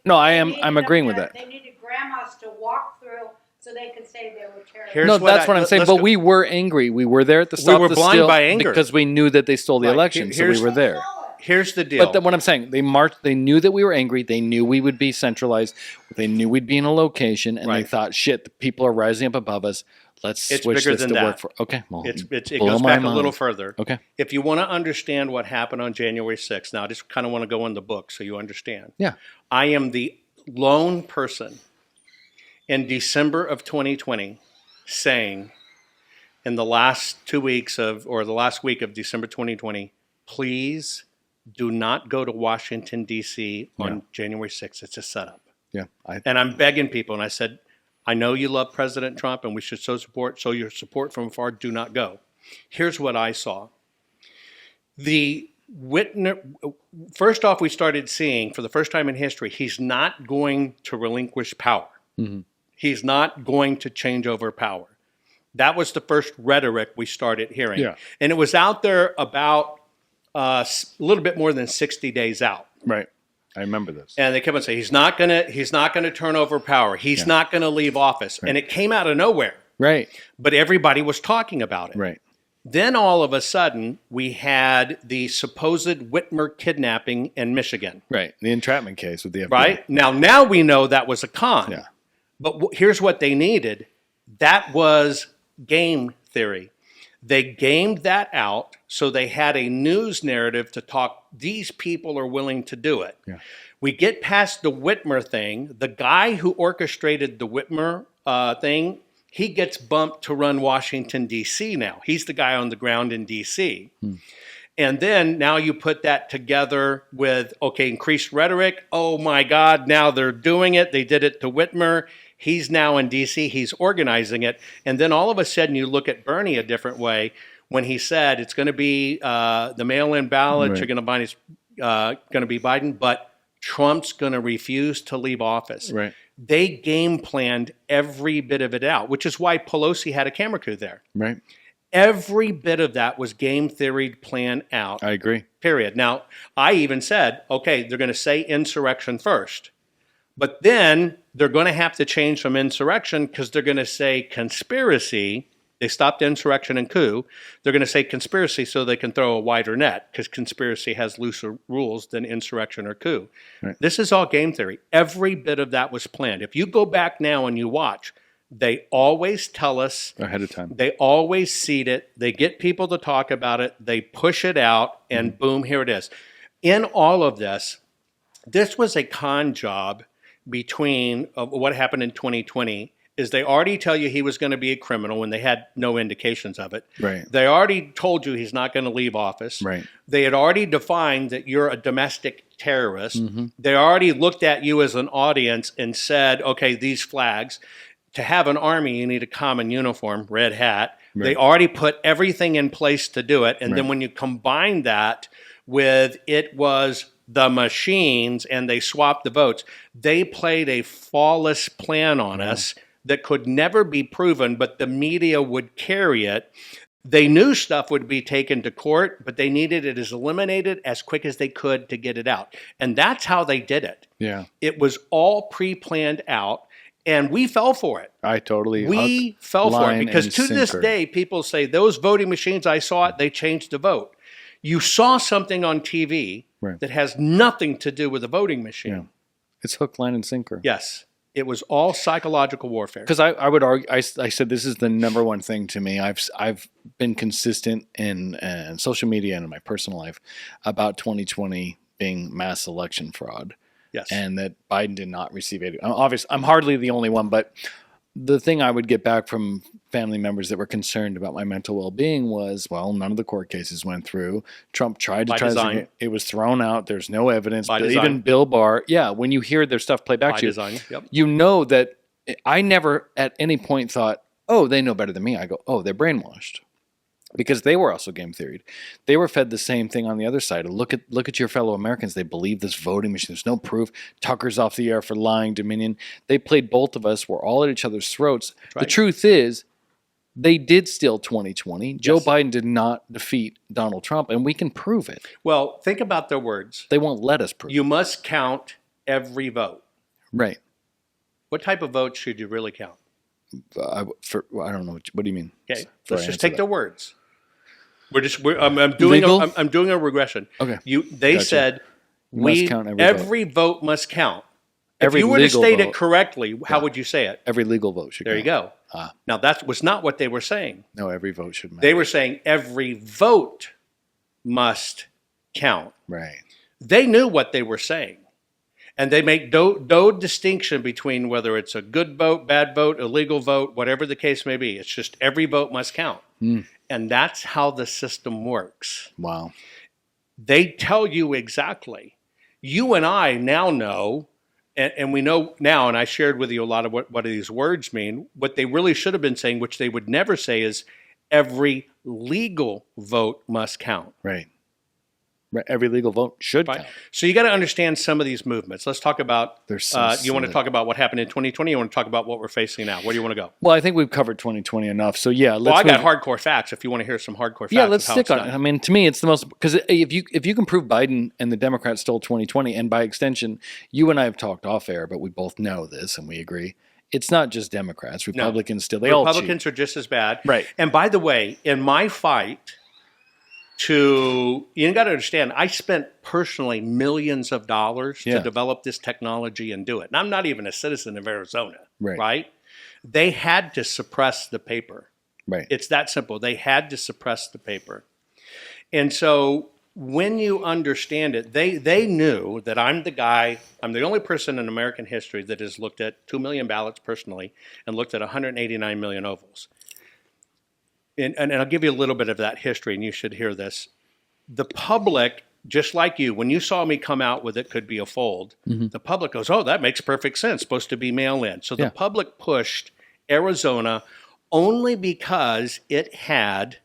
No, I'm agreeing with that. They needed grandmas to walk through so they could say they were terrorists. Here's No, what that's what I'm saying. let's But go- we were angry. We were there at the stop. were to blind steal by anger. because we knew that they stole the Right. election, so we Here's- were there. Here's the deal. But what I'm saying, they marched. They knew that we were angry. They knew we would be centralized. They knew we'd be in a location, and they Right. thought, "Shit, the people are rising up above us. Let's It's switch bigger this than to that. work for." Okay, well, it blow goes my back a little mind. further. Okay, If you want to understand what happened on January 6th, now I just kind of want to go in the book so you understand. yeah, I am the lone person in December of 2020 saying in the last 2 weeks or the last week of December 2020, please do not go to Washington, D.C. on January 6th. It's a setup. yeah. And I'm begging people, and I said, I know you love President Trump, and we should show your support from afar. Do not go. Here's what I saw. First off, we started seeing, for the first time in history, he's not going to relinquish power. Mm-hmm. He's not going to change over power. That was the first rhetoric we started hearing. Yeah. And it was out there about a little bit more than 60 days out. Right. I remember this. And they kept on saying he's not gonna turn over power. He's not gonna leave office. Right. And it came out of nowhere. Right. But everybody was talking about it. Right. Then all of a sudden we had the supposed Whitmer kidnapping in Michigan. Right. The entrapment case with the FBI. Right? Now we know that was a con. Yeah. But here's what they needed. That was game theory. They gamed that out, so they had a news narrative to talk. These people are willing to do it. Yeah. We get past the Whitmer thing. The guy who orchestrated the Whitmer thing, he gets bumped to run Washington, D.C. now. He's the guy on the ground in D.C. And then now you put that together with, okay, increased rhetoric. Oh my God, now they're doing it. They did it to Whitmer. He's now in D.C. He's organizing it. And then all of a sudden you look at Bernie a different way when he said it's going to be the mail-in ballots are going to be Biden, but Trump's going to refuse to leave office. Right. They game planned every bit of it out, which is why Pelosi had a camera crew there. Right. Every bit of that was game theory planned out. I agree. Period. Now, I even said, okay, they're going to say insurrection first. But then they're going to have to change from insurrection because they're going to say conspiracy. They stopped insurrection and coup. They're going to say conspiracy so they can throw a wider net because conspiracy has looser rules than insurrection or coup. Right. This is all game theory. Every bit of that was planned. If you go back now and you watch, they always tell us Ahead of time. They always seed it. They get people to talk about it. They push it out, and boom, here it is. In all of this, this was a con job between what happened in 2020 is they already tell you he was going to be a criminal when they had no indications of it. Right. They already told you he's not going to leave office. Right. They had already defined that you're a domestic terrorist. They already looked at you as an audience and said, okay, these flags. To have an army, you need a common uniform, red hat. Right. They already put everything in place to do it. And then Right. when you combine that with it was the machines and they swapped the votes, they played a flawless plan on us that could never be proven, but the media would carry it. They knew stuff would be taken to court, but they needed it as eliminated as quick as they could to get it out. And that's how they did it. Yeah. It was all pre-planned out. And we fell for it. I totally. We fell for it line, because and to this sinker. day, people say those voting machines, I saw it, they changed the vote. You saw something on TV Right. that has nothing to do with a voting machine. Yeah. It's hook, line, and sinker. Yes, it was all psychological warfare. Because I would argue, I said this is the number one thing to me. I've been consistent in social media and in my personal life about 2020 being mass election fraud. Yes. And that Biden did not receive it. Obviously, I'm hardly the only one, but the thing I would get back from family members that were concerned about my mental well-being was, well, none of the court cases went through. Trump tried to By try design. to, it was thrown out. There's no evidence. By But design. even Bill Barr, yeah, when you hear their stuff played back By to you, design, yep. you know that I never at any point thought, oh, they know better than me. I go, oh, they're brainwashed. Because they were also game theoried. They were fed the same thing on the other side. Look at your fellow Americans. They believe this voting machine. There's no proof. Tucker's off the air for lying, Dominion. They played both of us. We're all at each other's throats. right. The truth is, they did steal 2020. Joe Yes. Biden did not defeat Donald Trump, and we can prove it. Well, think about their words. They won't let us prove it. You must count every vote. Right. What type of votes should you really count? I don't know. What do you mean? Okay, Before I let's just answer take that. their words. I'm doing Legal? I'm doing a regression. Okay. They Gotcha. said Must count every every vote must count. Every if you were to legal state vote. it correctly, how would you say it? Every legal vote should There you count. go. Now that was not what they were saying. No, every vote should matter. They were saying every vote must count. Right. They knew what they were saying. And they make no distinction between whether it's a good vote, bad vote, illegal vote, whatever the case may be. It's just every vote must count. And that's how the system works. Wow. They tell you exactly. You and I now know, and we know now, and I shared with you a lot of what these words mean. What they really should have been saying, which they would never say, is every legal vote must count. Right. Right. Every legal vote should Right. count. So you got to understand some of these movements. Let's talk about. There's some you want to solid- talk about what happened in 2020? You want to talk about what we're facing now? Where do you want to go? Well, I think we've covered 2020 enough. So yeah, let's Well, I got move- hardcore facts. If you want to hear some hardcore facts, Yeah, let's of how stick it's on done. it. I mean, to me, it's the most because if you can prove Biden and the Democrats stole 2020, and by extension, you and I have talked off air, but we both know this and we agree. It's not just Democrats, Republicans still. They all cheat. Republicans are just as bad. Right. And by the way, in my fight you got to understand, I spent personally millions of dollars Yeah. to develop this technology and do it. And I'm not even a citizen of Arizona, Right. right? They had to suppress the paper. Right. It's that simple. They had to suppress the paper. And so when you understand it, they knew that I'm the only person in American history that has looked at 2 million ballots personally and looked at 189 million ovals. And I'll give you a little bit of that history, and you should hear this. The public, just like you, when you saw me come out with it could be a fold, the public goes, oh, that makes perfect sense, supposed to be mail-in. So the Yeah. public pushed Arizona only because it had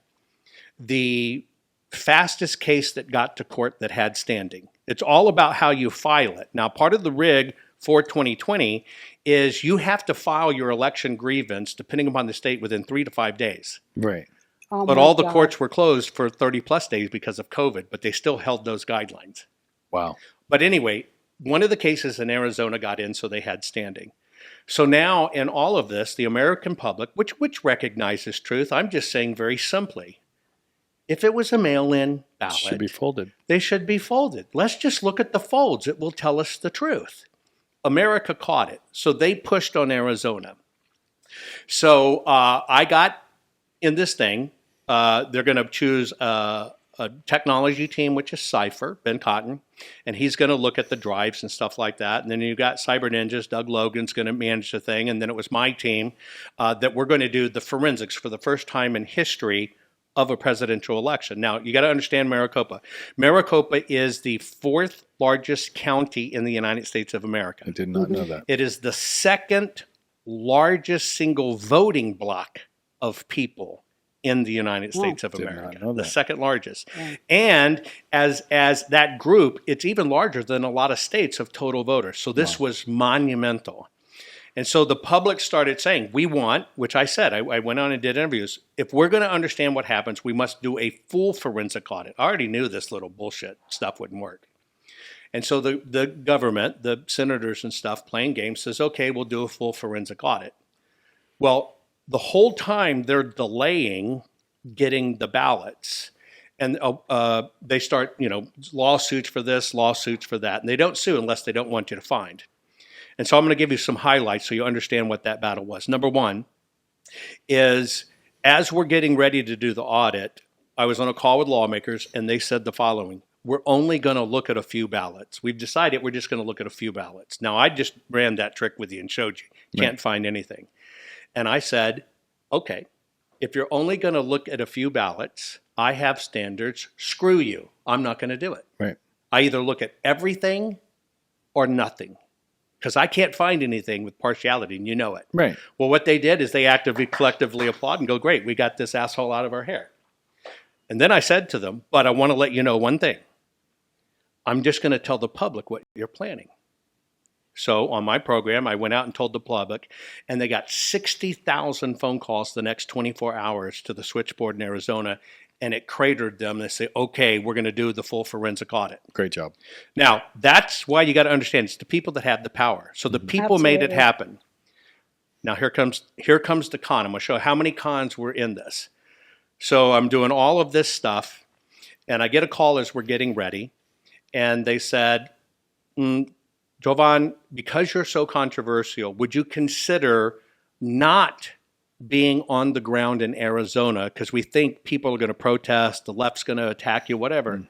the fastest case that got to court that had standing. It's all about how you file it. Now, part of the rig for 2020 is you have to file your election grievance, depending upon the state, within 3 to 5 days. Right. Oh But my all the God. courts were closed for 30 plus days because of COVID, but they still held those guidelines. Wow. But anyway, one of the cases in Arizona got in, so they had standing. So now in all of this, the American public, which recognizes truth, I'm just saying very simply, if it was a mail-in ballot, Should be folded. they should be folded. Let's just look at the folds. It will tell us the truth. America caught it, so they pushed on Arizona. So I got in this thing. They're going to choose a technology team, which is Cypher, Ben Cotton, and he's going to look at the drives and stuff like that. And then you've got Cyber Ninjas. Doug Logan's going to manage the thing. And then it was my team that we're going to do the forensics for the first time in history of a presidential election. Now, you got to understand Maricopa. Maricopa is the 4th largest county in the United States of America. I did not know that. It is the 2nd largest single voting block of people in the United States of Did not America. know The that. 2nd largest. And as that group, it's even larger than a lot of states of total voters. So this was monumental. And so the public started saying, we want, which I said, I went on and did interviews. If we're going to understand what happens, we must do a full forensic audit. I already knew this little bullshit stuff wouldn't work. And so the government, the senators and stuff playing games says, okay, we'll do a full forensic audit. Well, the whole time they're delaying getting the ballots. And they start, lawsuits for this, lawsuits for that. And they don't sue unless they don't want you to find. And so I'm going to give you some highlights so you understand what that battle was. Number one is, as we're getting ready to do the audit, I was on a call with lawmakers, and they said the following: we're only going to look at a few ballots. We've decided we're just going to look at a few ballots. Now, I just ran that trick with you and showed you. Can't find anything. And I said, okay, if you're only going to look at a few ballots, I have standards. Screw you. I'm not going to do it. Right. I either look at everything or nothing, because I can't find anything with partiality, and you know it. Right. Well, what they did is they actively, collectively applaud and go, great, we got this asshole out of our hair. And then I said to them, but I want to let you know one thing. I'm just going to tell the public what you're planning. So on my program, I went out and told the public, and they got 60,000 phone calls the next 24 hours to the switchboard in Arizona, and it cratered them. They say, okay, we're going to do the full forensic audit. Great job. Now, that's why you got to understand, it's the people that have the power. So the people made it Absolutely. happen. Now, here comes the con. I'm going to show how many cons were in this. So I'm doing all of this stuff, and I get a call as we're getting ready, and they said, Jovan, because you're so controversial, would you consider not being on the ground in Arizona, because we think people are going to protest, the left's going to attack you, whatever.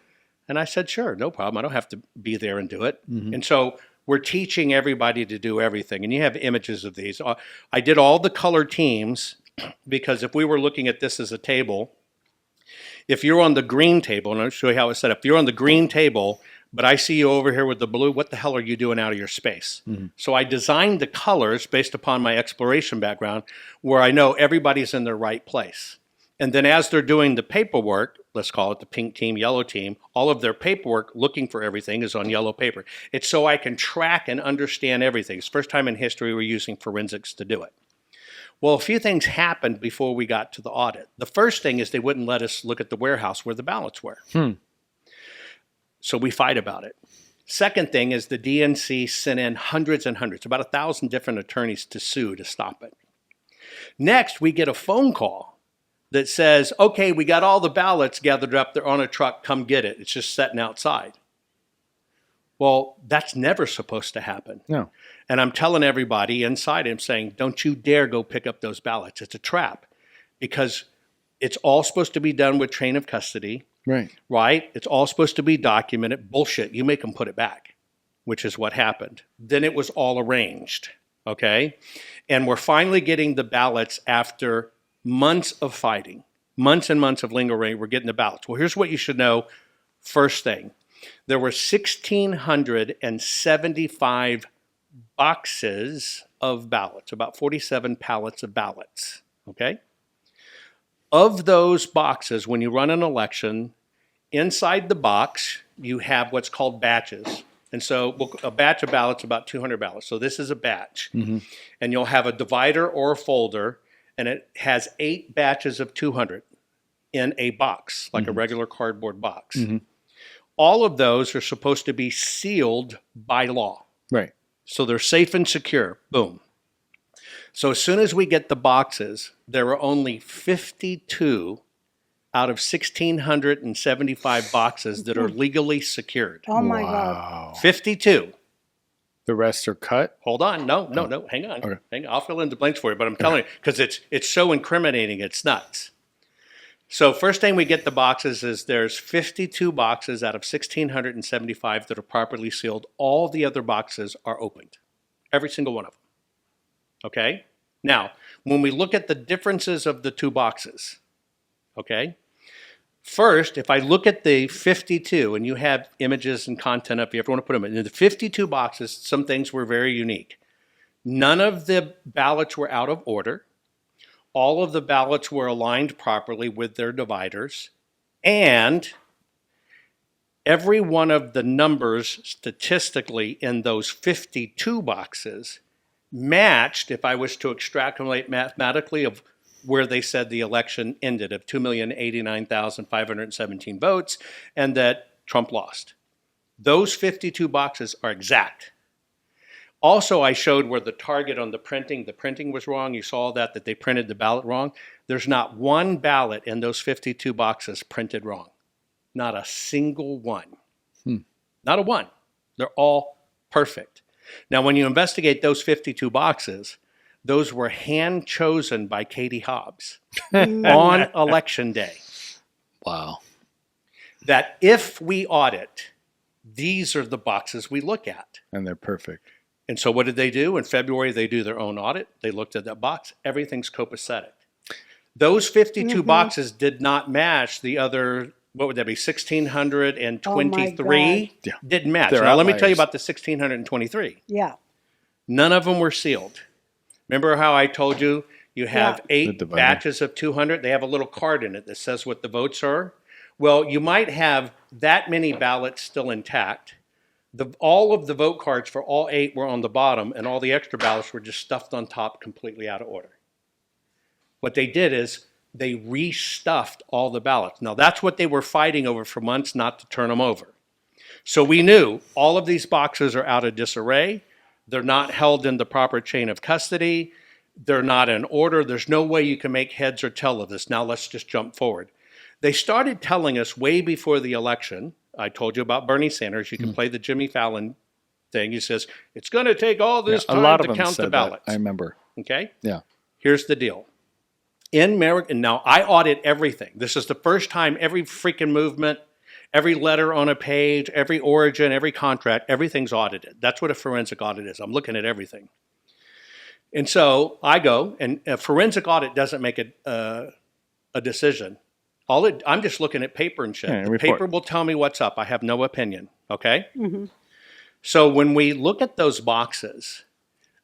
And I said, sure, no problem. I don't have to be there and do it. And so we're teaching everybody to do everything. And you have images of these. I did all the color teams, because if we were looking at this as a table, if you're on the green table, and I'll show you how it's set up. If you're on the green table, but I see you over here with the blue, what the hell are you doing out of your space? So I designed the colors based upon my exploration background, where I know everybody's in their right place. And then as they're doing the paperwork, let's call it the pink team, yellow team, all of their paperwork looking for everything is on yellow paper. It's so I can track and understand everything. It's the first time in history we're using forensics to do it. Well, a few things happened before we got to the audit. The first thing is they wouldn't let us look at the warehouse where the ballots were. So we fight about it. Second thing is the DNC sent in hundreds and hundreds, about 1,000 different attorneys to sue to stop it. Next, we get a phone call that says, okay, we got all the ballots gathered up, they're on a truck, come get it. It's just sitting outside. Well, that's never supposed to happen. No. And I'm telling everybody inside, I'm saying, don't you dare go pick up those ballots. It's a trap because it's all supposed to be done with chain of custody, Right. right? It's all supposed to be documented. Bullshit. You make them put it back, which is what happened. Then it was all arranged, okay? And we're finally getting the ballots after months of fighting, months and months of lingering. We're getting the ballots. Well, here's what you should know. First thing, there were 1,675 boxes of ballots, about 47 pallets of ballots, okay? Of those boxes, when you run an election, inside the box, you have what's called batches. And so a batch of ballots, about 200 ballots. So this is a batch. And you'll have a divider or a folder, and it has 8 batches of 200 in a box, like a regular cardboard box. All of those are supposed to be sealed by law. Right. So they're safe and secure. Boom. So as soon as we get the boxes, there are only 52 out of 1,675 boxes that are legally secured. Oh my God. 52. The rest are cut. Hold on. No. Hang on. Okay. Hang on. I'll fill in the blanks for you, but I'm telling you, because it's so incriminating, it's nuts. So first thing we get the boxes is there's 52 boxes out of 1,675 that are properly sealed. All the other boxes are opened. Every single one of them. Okay? Now, when we look at the differences of the two boxes, okay? First, if I look at the 52, and you have images and content up, if you ever want to put them in the 52 boxes, some things were very unique. None of the ballots were out of order. All of the ballots were aligned properly with their dividers, and every one of the numbers statistically in those 52 boxes matched, if I was to extrapolate mathematically, of where they said the election ended of 2,089,517 votes and that Trump lost. Those 52 boxes are exact. Also, I showed where the target on the printing was wrong. You saw that they printed the ballot wrong. There's not one ballot in those 52 boxes printed wrong. Not a single one. Not a one. They're all perfect. Now, when you investigate those 52 boxes, those were hand chosen by Katie Hobbs on election day. Wow. That if we audit, these are the boxes we look at. And they're perfect. And so what did they do? In February, they do their own audit. They looked at that box. Everything's copacetic. Those 52 boxes did not match the other, what would that be, 1,623? Yeah. Didn't match. They're Now, let me tell you outliers. about the 1,623. Yeah. None of them were sealed. Remember how I told you you have Yeah. 8 The divider. batches of 200? They have a little card in it that says what the votes are. Well, you might have that many ballots still intact. All of the vote cards for all 8 were on the bottom, and all the extra ballots were just stuffed on top, completely out of order. What they did is they restuffed all the ballots. Now, that's what they were fighting over for months, not to turn them over. So we knew all of these boxes are out of disarray. They're not held in the proper chain of custody. They're not in order. There's no way you can make heads or tail of this. Now, let's just jump forward. They started telling us way before the election. I told you about Bernie Sanders. You can play the Jimmy Fallon thing. He says, it's going to take all this a lot time of to them count the said ballots. that. I remember. Okay? Yeah. Here's the deal. In America, and now I audit everything. This is the first time every freaking movement, every letter on a page, every origin, every contract, everything's audited. That's what a forensic audit is. I'm looking at everything. And so I go, and a forensic audit doesn't make a decision. I'm just looking at paper and shit. Yeah, The report. paper will tell me what's up. I have no opinion, okay? So when we look at those boxes,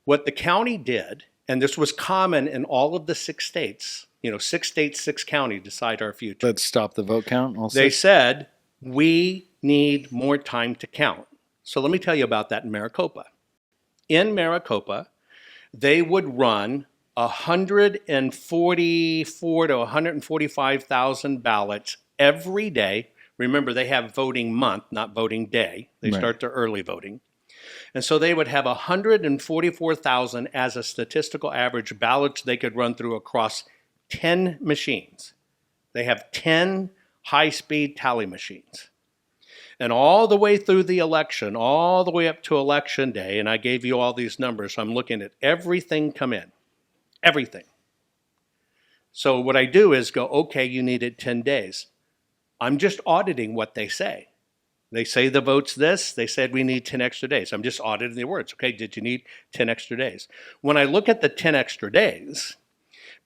what the county did, and this was common in all of the 6 states, 6 states, 6 counties decide our future. Let's stop the vote count. Also. They said, we need more time to count. So let me tell you about that in Maricopa. In Maricopa, they would run 144 to 145,000 ballots every day. Remember, they have voting month, not voting day. They Right. start their early voting. And so they would have 144,000 as a statistical average ballots they could run through across 10 machines. They have 10 high-speed tally machines. And all the way through the election, all the way up to election day, and I gave you all these numbers, I'm looking at everything come in. Everything. So what I do is go, okay, you needed 10 days. I'm just auditing what they say. They say the vote's this. They said we need 10 extra days. I'm just auditing the words. Okay, did you need 10 extra days? When I look at the 10 extra days,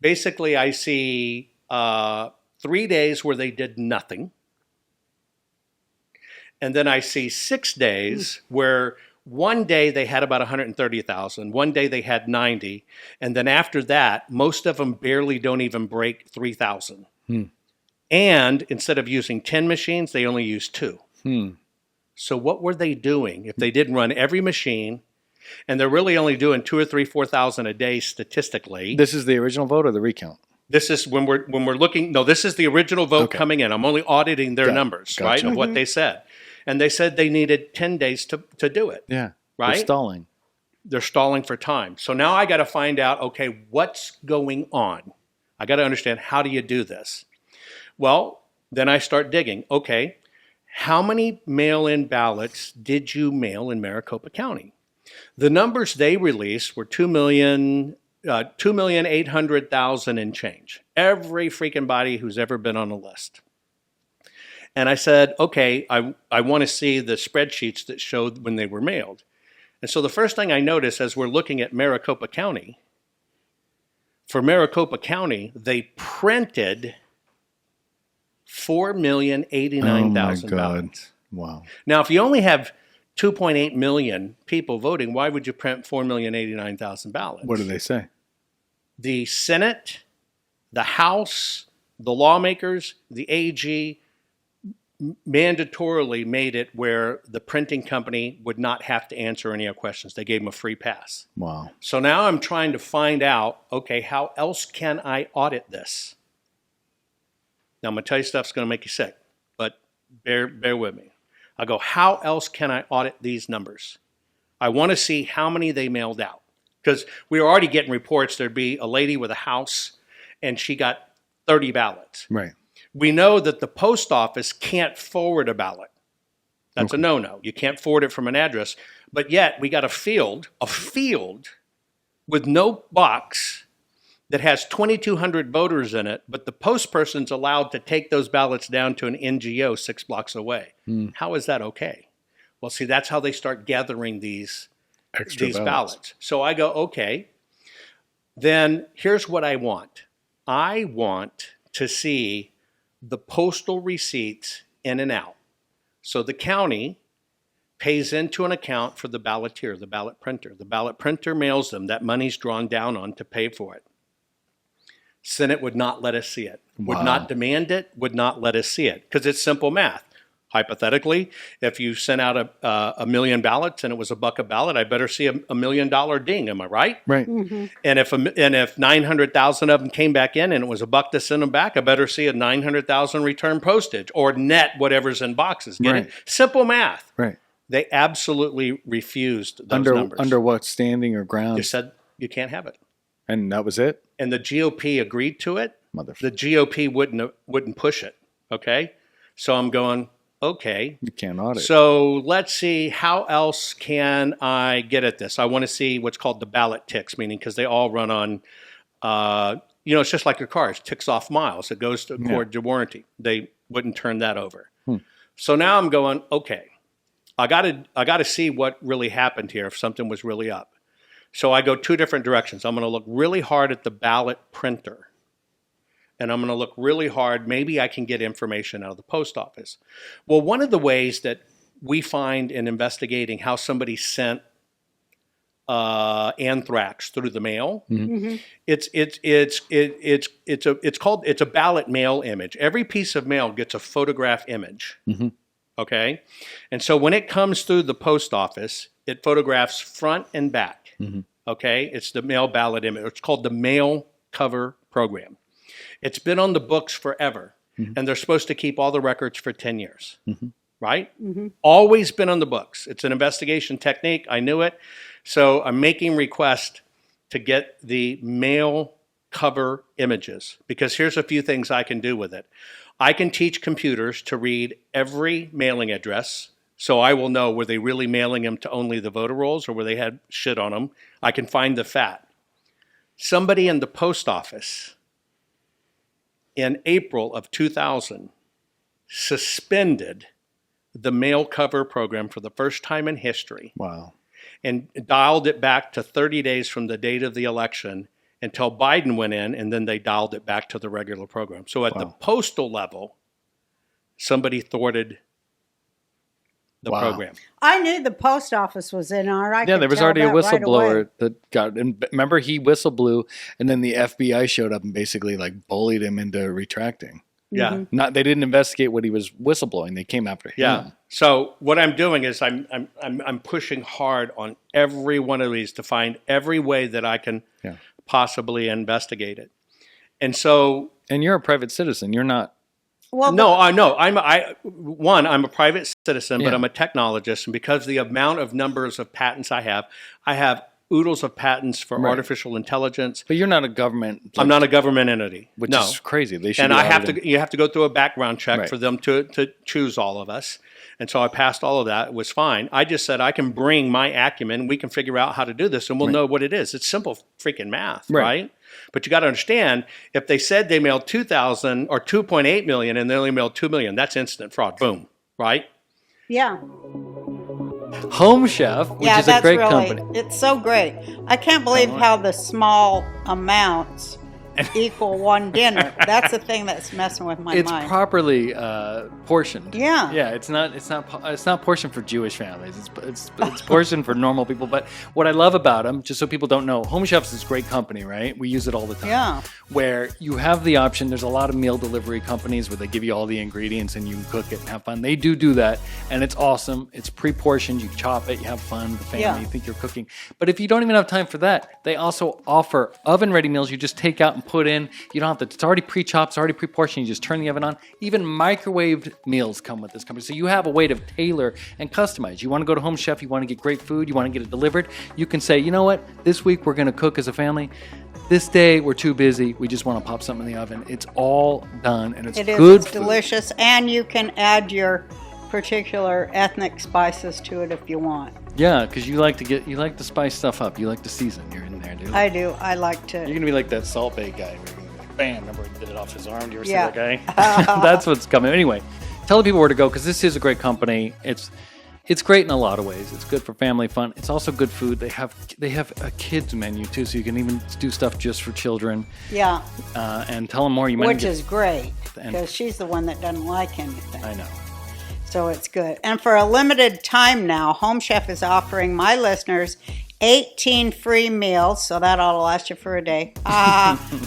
basically I see 3 days where they did nothing. And then I see 6 days where one day they had about 130,000. One day they had 90. And then after that, most of them barely don't even break 3,000. And instead of using 10 machines, they only use 2. So what were they doing if they didn't run every machine, and they're really only doing 2 or 3, 4,000 a day statistically? This is the original vote or the recount? This is when we're looking. No, this is the original vote Okay. coming in. I'm only auditing their numbers, Gotcha. right, of what they said, and they said they needed 10 days to do it. Yeah. Right? They're stalling. They're stalling for time. So now I got to find out. Okay, what's going on? I got to understand, how do you do this? Well, then I start digging. Okay, how many mail-in ballots did you mail in Maricopa County? The numbers they released were 2,800,000 and change. Every freaking body who's ever been on a list. And I said, okay, I want to see the spreadsheets that showed when they were mailed. And so the first thing I noticed as we're looking at Maricopa County, for Maricopa County, they printed 4,089,000 ballots. Wow. Now, if you only have 2.8 million people voting, why would you print 4,089,000 ballots? What do they say? The Senate, the House, the lawmakers, the AG mandatorily made it where the printing company would not have to answer any questions. They gave them a free pass. Wow. So now I'm trying to find out, okay, how else can I audit this? Now, I'm going to tell you stuff's going to make you sick, but bear with me. I go, how else can I audit these numbers? I want to see how many they mailed out. Because we were already getting reports there'd be a lady with a house, and she got 30 ballots. Right. We know that the post office can't forward a ballot. That's a no-no. You can't forward it from an address. But yet, we got a field with no box that has 2,200 voters in it, but the post person's allowed to take those ballots down to an NGO 6 blocks away. How is that okay? Well, see, that's how they start gathering these ballots. So I go, okay, then here's what I want. I want to see the postal receipts in and out. So the county pays into an account for the balloteer, the ballot printer. The ballot printer mails them. That money's drawn down on to pay for it. Senate would not let us see it, would not demand it, would not let us see it, because it's simple math. Hypothetically, if you sent out a million ballots and it was $1 a ballot, I better see $1 million ding. Am I right? Right. And if 900,000 of them came back in and it was $1 to send them back, I better see a 900,000 return postage or net whatever's in boxes. Get it? Simple math. Right. They absolutely refused those numbers. Under what standing or ground? They said you can't have it. And that was it? And the GOP agreed to it. Motherfucker. The GOP wouldn't push it. Okay, so I'm going, okay. You can't audit. So let's see, how else can I get at this? I want to see what's called the ballot ticks, meaning because they all run on, it's just like your cars, ticks off miles. It goes to according to warranty. They wouldn't turn that over. So now I'm going, okay, I got to see what really happened here if something was really up. So I go 2 different directions. I'm going to look really hard at the ballot printer. And I'm going to look really hard. Maybe I can get information out of the post office. Well, one of the ways that we find in investigating how somebody sent anthrax through the mail, it's a ballot mail image. Every piece of mail gets a photograph image. Okay, and so when it comes through the post office, it photographs front and back. Okay, it's the mail ballot image. It's called the mail cover program. It's been on the books forever, and they're supposed to keep all the records for 10 years, right? Always been on the books. It's an investigation technique. I knew it. So I'm making requests to get the mail cover images, because here's a few things I can do with it. I can teach computers to read every mailing address, so I will know, were they really mailing them to only the voter rolls or were they had shit on them? I can find the fat. Somebody in the post office in April of 2000 suspended the mail cover program for the first time in history Wow. and dialed it back to 30 days from the date of the election until Biden went in, and then they dialed it back to the regular program. So at the postal level, somebody thwarted the program. I knew the post office was in on it. I Yeah, could there was tell already a that right whistleblower away. that got. And remember, he whistle blew, and then the FBI showed up and basically like bullied him into retracting. Yeah. Not they didn't investigate what he was whistleblowing. They came after him. Yeah. So what I'm doing is I'm pushing hard on every one of these to find every way that I can possibly investigate it. And so And you're a private citizen. You're not. Well, no, I know. I'm a private citizen, but Yeah. I'm a technologist, and because the amount of numbers of patents I have oodles of patents for Right. artificial intelligence. But you're not a government. I'm not a government entity, which no. is crazy. They should. And be I have audited. to. You have to go through a background check Right. for them to choose all of us. And so I passed all of that. It was fine. I just said I can bring my acumen. We can figure out how to do this, and we'll know what it is. It's simple freaking math, right? But you got to understand, if they said they mailed 2,000 or 2.8 million and they only mailed 2 million, that's instant fraud. Boom, right? yeah. Home Chef, which Yeah, is a that's great really, company. it's so great. I can't believe how the small amounts equal one dinner. That's the thing that's messing with my It's mind. properly portioned. Yeah. Yeah. It's not portioned for Jewish families. It's portioned for normal people. But what I love about them, just so people don't know, Home Chef's is a great company, right? We use it all the time. Yeah. Where you have the option. There's a lot of meal delivery companies where they give you all the ingredients and you can cook it and have fun. They do that, and it's awesome. It's pre-portioned. You chop it. You have fun with the family. Yeah. You think you're cooking. But if you don't even have time for that, they also offer oven-ready meals. You just take out and put in. You don't have to. It's already pre-chopped. It's already pre-portioned. You just turn the oven on. Even microwaved meals come with this company. So you have a way to tailor and customize. You want to go to Home Chef. You want to get great food. You want to get it delivered. You can say, you know what? This week we're going to cook as a family. This day we're too busy. We just want to pop something in the oven. It's all done, and it's It is. good. It's food. delicious, and you can add your particular ethnic spices to it if you want. Yeah, because you like to spice stuff up. You like to season. You're in there, dude. I do. I like You're to. gonna be like that Salt Bay guy. Where you're gonna be like, bam! Remember he did it off his arm? Do you ever see Yeah. that guy? That's what's coming. Anyway, tell the people where to go because this is a great company. It's great in a lot of ways. It's good for family fun. It's also good food. They have a kids menu too, so you can even do stuff just for children. Yeah, And tell them more. You might which get, is great And- because she's the one that doesn't like anything. I know. So it's good. And for a limited time now, Home Chef is offering my listeners 18 free meals, so that ought to last you for a day.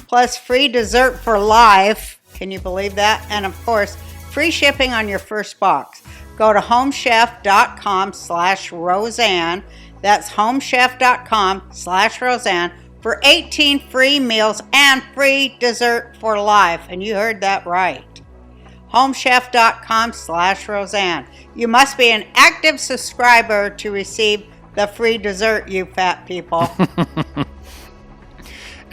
Plus free dessert for life. Can you believe that? And of course, free shipping on your first box. Go to homechef.com/Roseanne. That's homechef.com/Roseanne for 18 free meals and free dessert for life. And you heard that right. homechef.com/Roseanne. You must be an active subscriber to receive the free dessert, you fat people.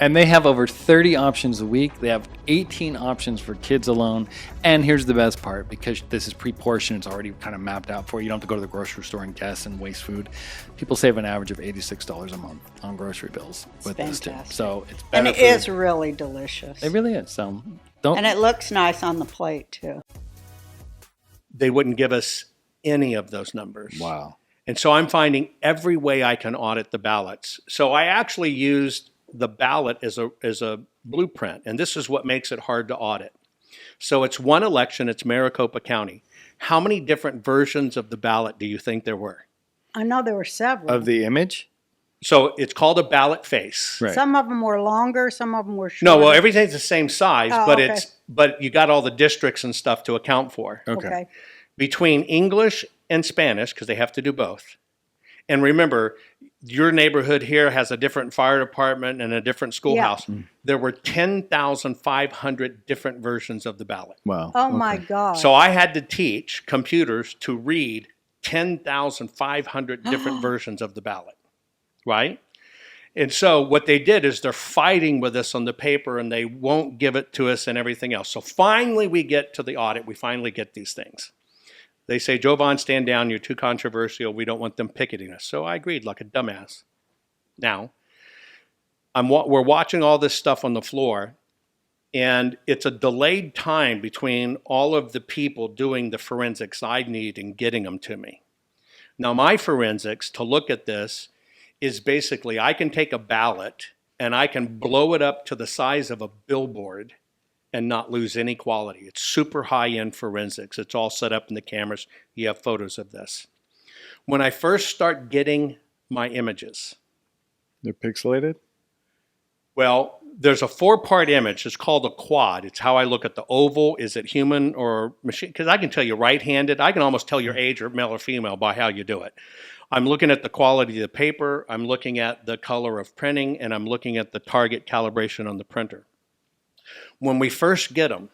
And they have over 30 options a week. They have 18 options for kids alone. And here's the best part, because this is pre-portioned, it's already kind of mapped out for you. You don't have to go to the grocery store and guess and waste food. People save an average of $86 a month on grocery bills with this too. fantastic. So it's better And it food. is really delicious. It really is. So don't. And it looks nice on the plate, too. They wouldn't give us any of those numbers. Wow. And so I'm finding every way I can audit the ballots. So I actually used the ballot as a blueprint, and this is what makes it hard to audit. So it's one election, it's Maricopa County. How many different versions of the ballot do you think there were? I know there were several. Of the image? So it's called a ballot face. Right. Some of them were longer, some of them were shorter. No, well, everything's the same size, Oh, but okay. but you got all the districts and stuff to account for. Okay. Between English and Spanish, because they have to do both. And remember, your neighborhood here has a different fire department and a different schoolhouse. There were 10,500 different versions of the ballot. Wow. Oh, my God. So I had to teach computers to read 10,500 different versions of the ballot, right? And so what they did is they're fighting with us on the paper and they won't give it to us and everything else. So finally we get to the audit. We finally get these things. They say, Jovan, stand down. You're too controversial. We don't want them picketing us. So I agreed like a dumbass. Now, we're watching all this stuff on the floor, and it's a delayed time between all of the people doing the forensics I need and getting them to me. Now, my forensics to look at this is basically I can take a ballot and I can blow it up to the size of a billboard and not lose any quality. It's super high-end forensics. It's all set up in the cameras. You have photos of this. When I first start getting my images, They're pixelated? well, there's a 4-part image. It's called a quad. It's how I look at the oval. Is it human or machine? Because I can tell you right-handed. I can almost tell your age or male or female by how you do it. I'm looking at the quality of the paper. I'm looking at the color of printing, and I'm looking at the target calibration on the printer. When we first get them,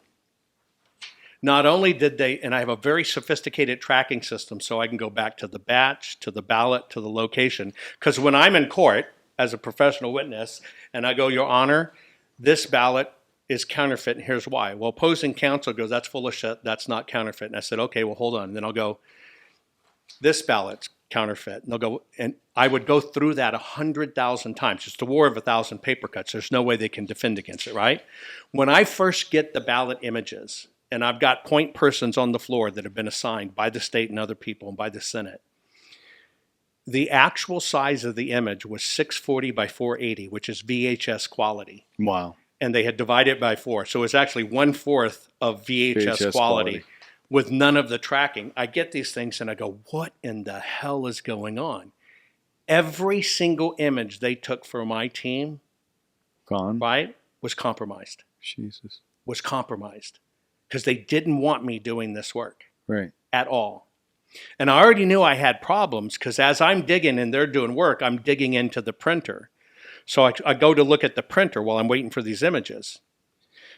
not only did they, and I have a very sophisticated tracking system so I can go back to the batch, to the ballot, to the location. Because when I'm in court as a professional witness and I go, Your Honor, this ballot is counterfeit and here's why. Well, opposing counsel goes, that's full of shit, that's not counterfeit. And I said, okay, well, hold on. And then I'll go, this ballot's counterfeit. And they'll go, and I would go through that 100,000 times. It's the war of 1,000 paper cuts. There's no way they can defend against it, right? When I first get the ballot images, and I've got point persons on the floor that have been assigned by the state and other people and by the Senate, the actual size of the image was 640 by 480, which is VHS quality. Wow. And they had divided it by 4. So it's actually 1/4 of VHS, VHS quality quality. with none of the tracking. I get these things and I go, what in the hell is going on? Every single image they took for my team, Gone. right, was compromised. Jesus. Was compromised. Because they didn't want me doing this work Right. at all. And I already knew I had problems because as I'm digging and they're doing work, I'm digging into the printer. So I go to look at the printer while I'm waiting for these images.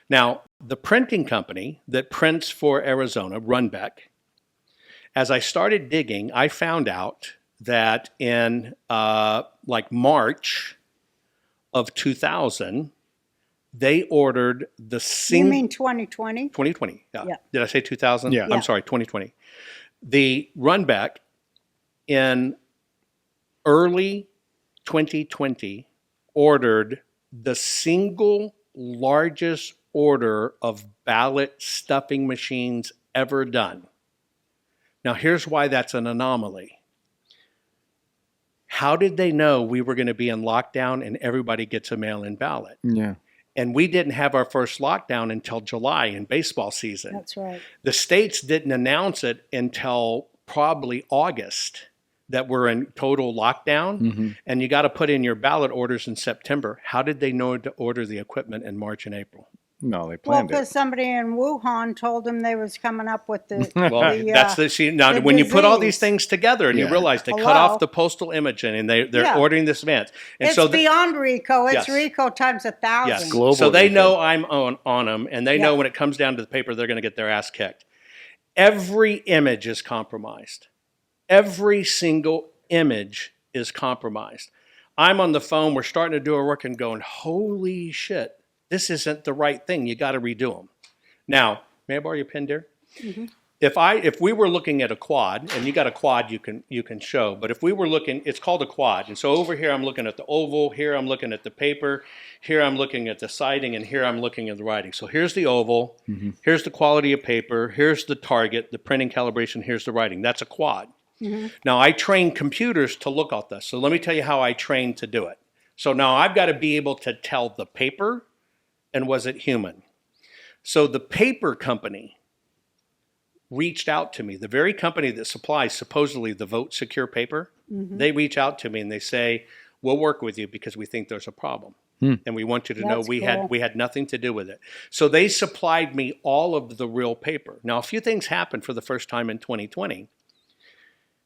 Now, the printing company that prints for Arizona, Runbeck, as I started digging, I found out that in like March of 2000, they ordered the You single... mean 2020? 2020, yeah. Yeah. Did I say 2000? Yeah. I'm sorry, 2020. The Runbeck in early 2020 ordered the single largest order of ballot stuffing machines ever done. Now, here's why that's an anomaly. How did they know we were going to be in lockdown and everybody gets a mail-in ballot? Yeah. And we didn't have our first lockdown until July in baseball season. That's right. The states didn't announce it until probably August that we're in total lockdown. And you got to put in your ballot orders in September. How did they know to order the equipment in March and April? No, they Well, planned because it. somebody in Wuhan told them they was coming up with the. Well, the, that's the see, now the when you put all these disease. things together and you Yeah. realize they cut Hello? off the postal imaging and they're Yeah. ordering this advance. And It's so beyond RICO. It's Yes. RICO times 1,000. yes. Global So they RICO. know I'm on them, and they know Yeah. when it comes down to the paper, they're going to get their ass kicked. Every image is compromised. Every single image is compromised. I'm on the phone. We're starting to do our work and going, holy shit, this isn't the right thing. You got to redo them. Now, may I borrow your pen, dear? If we were looking at a quad, and you got a quad you can show, but if we were looking, it's called a quad. And so over here I'm looking at the oval, here I'm looking at the paper, here I'm looking at the siding, and here I'm looking at the writing. So here's the oval, here's the quality of paper, here's the target, the printing calibration, here's the writing. That's a quad. Now I train computers to look at this. So let me tell you how I trained to do it. So now I've got to be able to tell the paper and was it human. So the paper company reached out to me, the very company that supplies supposedly the vote secure paper, they reach out to me and they say, we'll work with you because we think there's a problem. And we want you to know That's we cool. had nothing to do with it. So they supplied me all of the real paper. Now, a few things happened for the first time in 2020.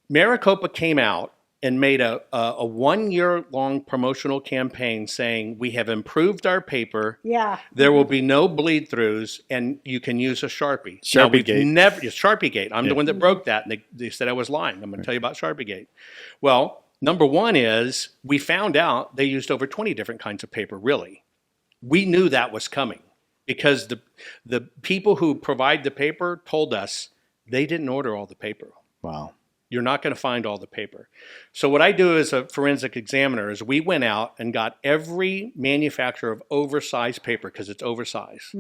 Maricopa came out and made a 1-year-long promotional campaign saying, we have improved our paper. Yeah. There will be no bleed throughs, and you can use a Sharpie. Now, we've Sharpiegate. never Sharpiegate. I'm Yeah. the one that broke that, and they said I was lying. I'm going to tell you about Sharpiegate. Well, Number one is we found out they used over 20 different kinds of paper, really. We knew that was coming because the people who provide the paper told us they didn't order all the paper. Wow. You're not going to find all the paper. So what I do as a forensic examiner is we went out and got every manufacturer of oversized paper, because it's oversized.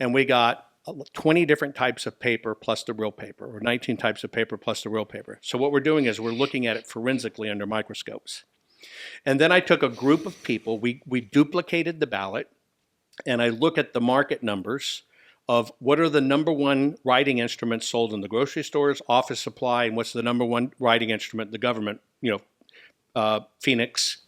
And we got 20 different types of paper plus the real paper, or 19 types of paper plus the real paper. So what we're doing is we're looking at it forensically under microscopes. And then I took a group of people, we duplicated the ballot, and I look at the market numbers of what are the number one writing instruments sold in the grocery stores, office supply, and what's the number one writing instrument the government, Phoenix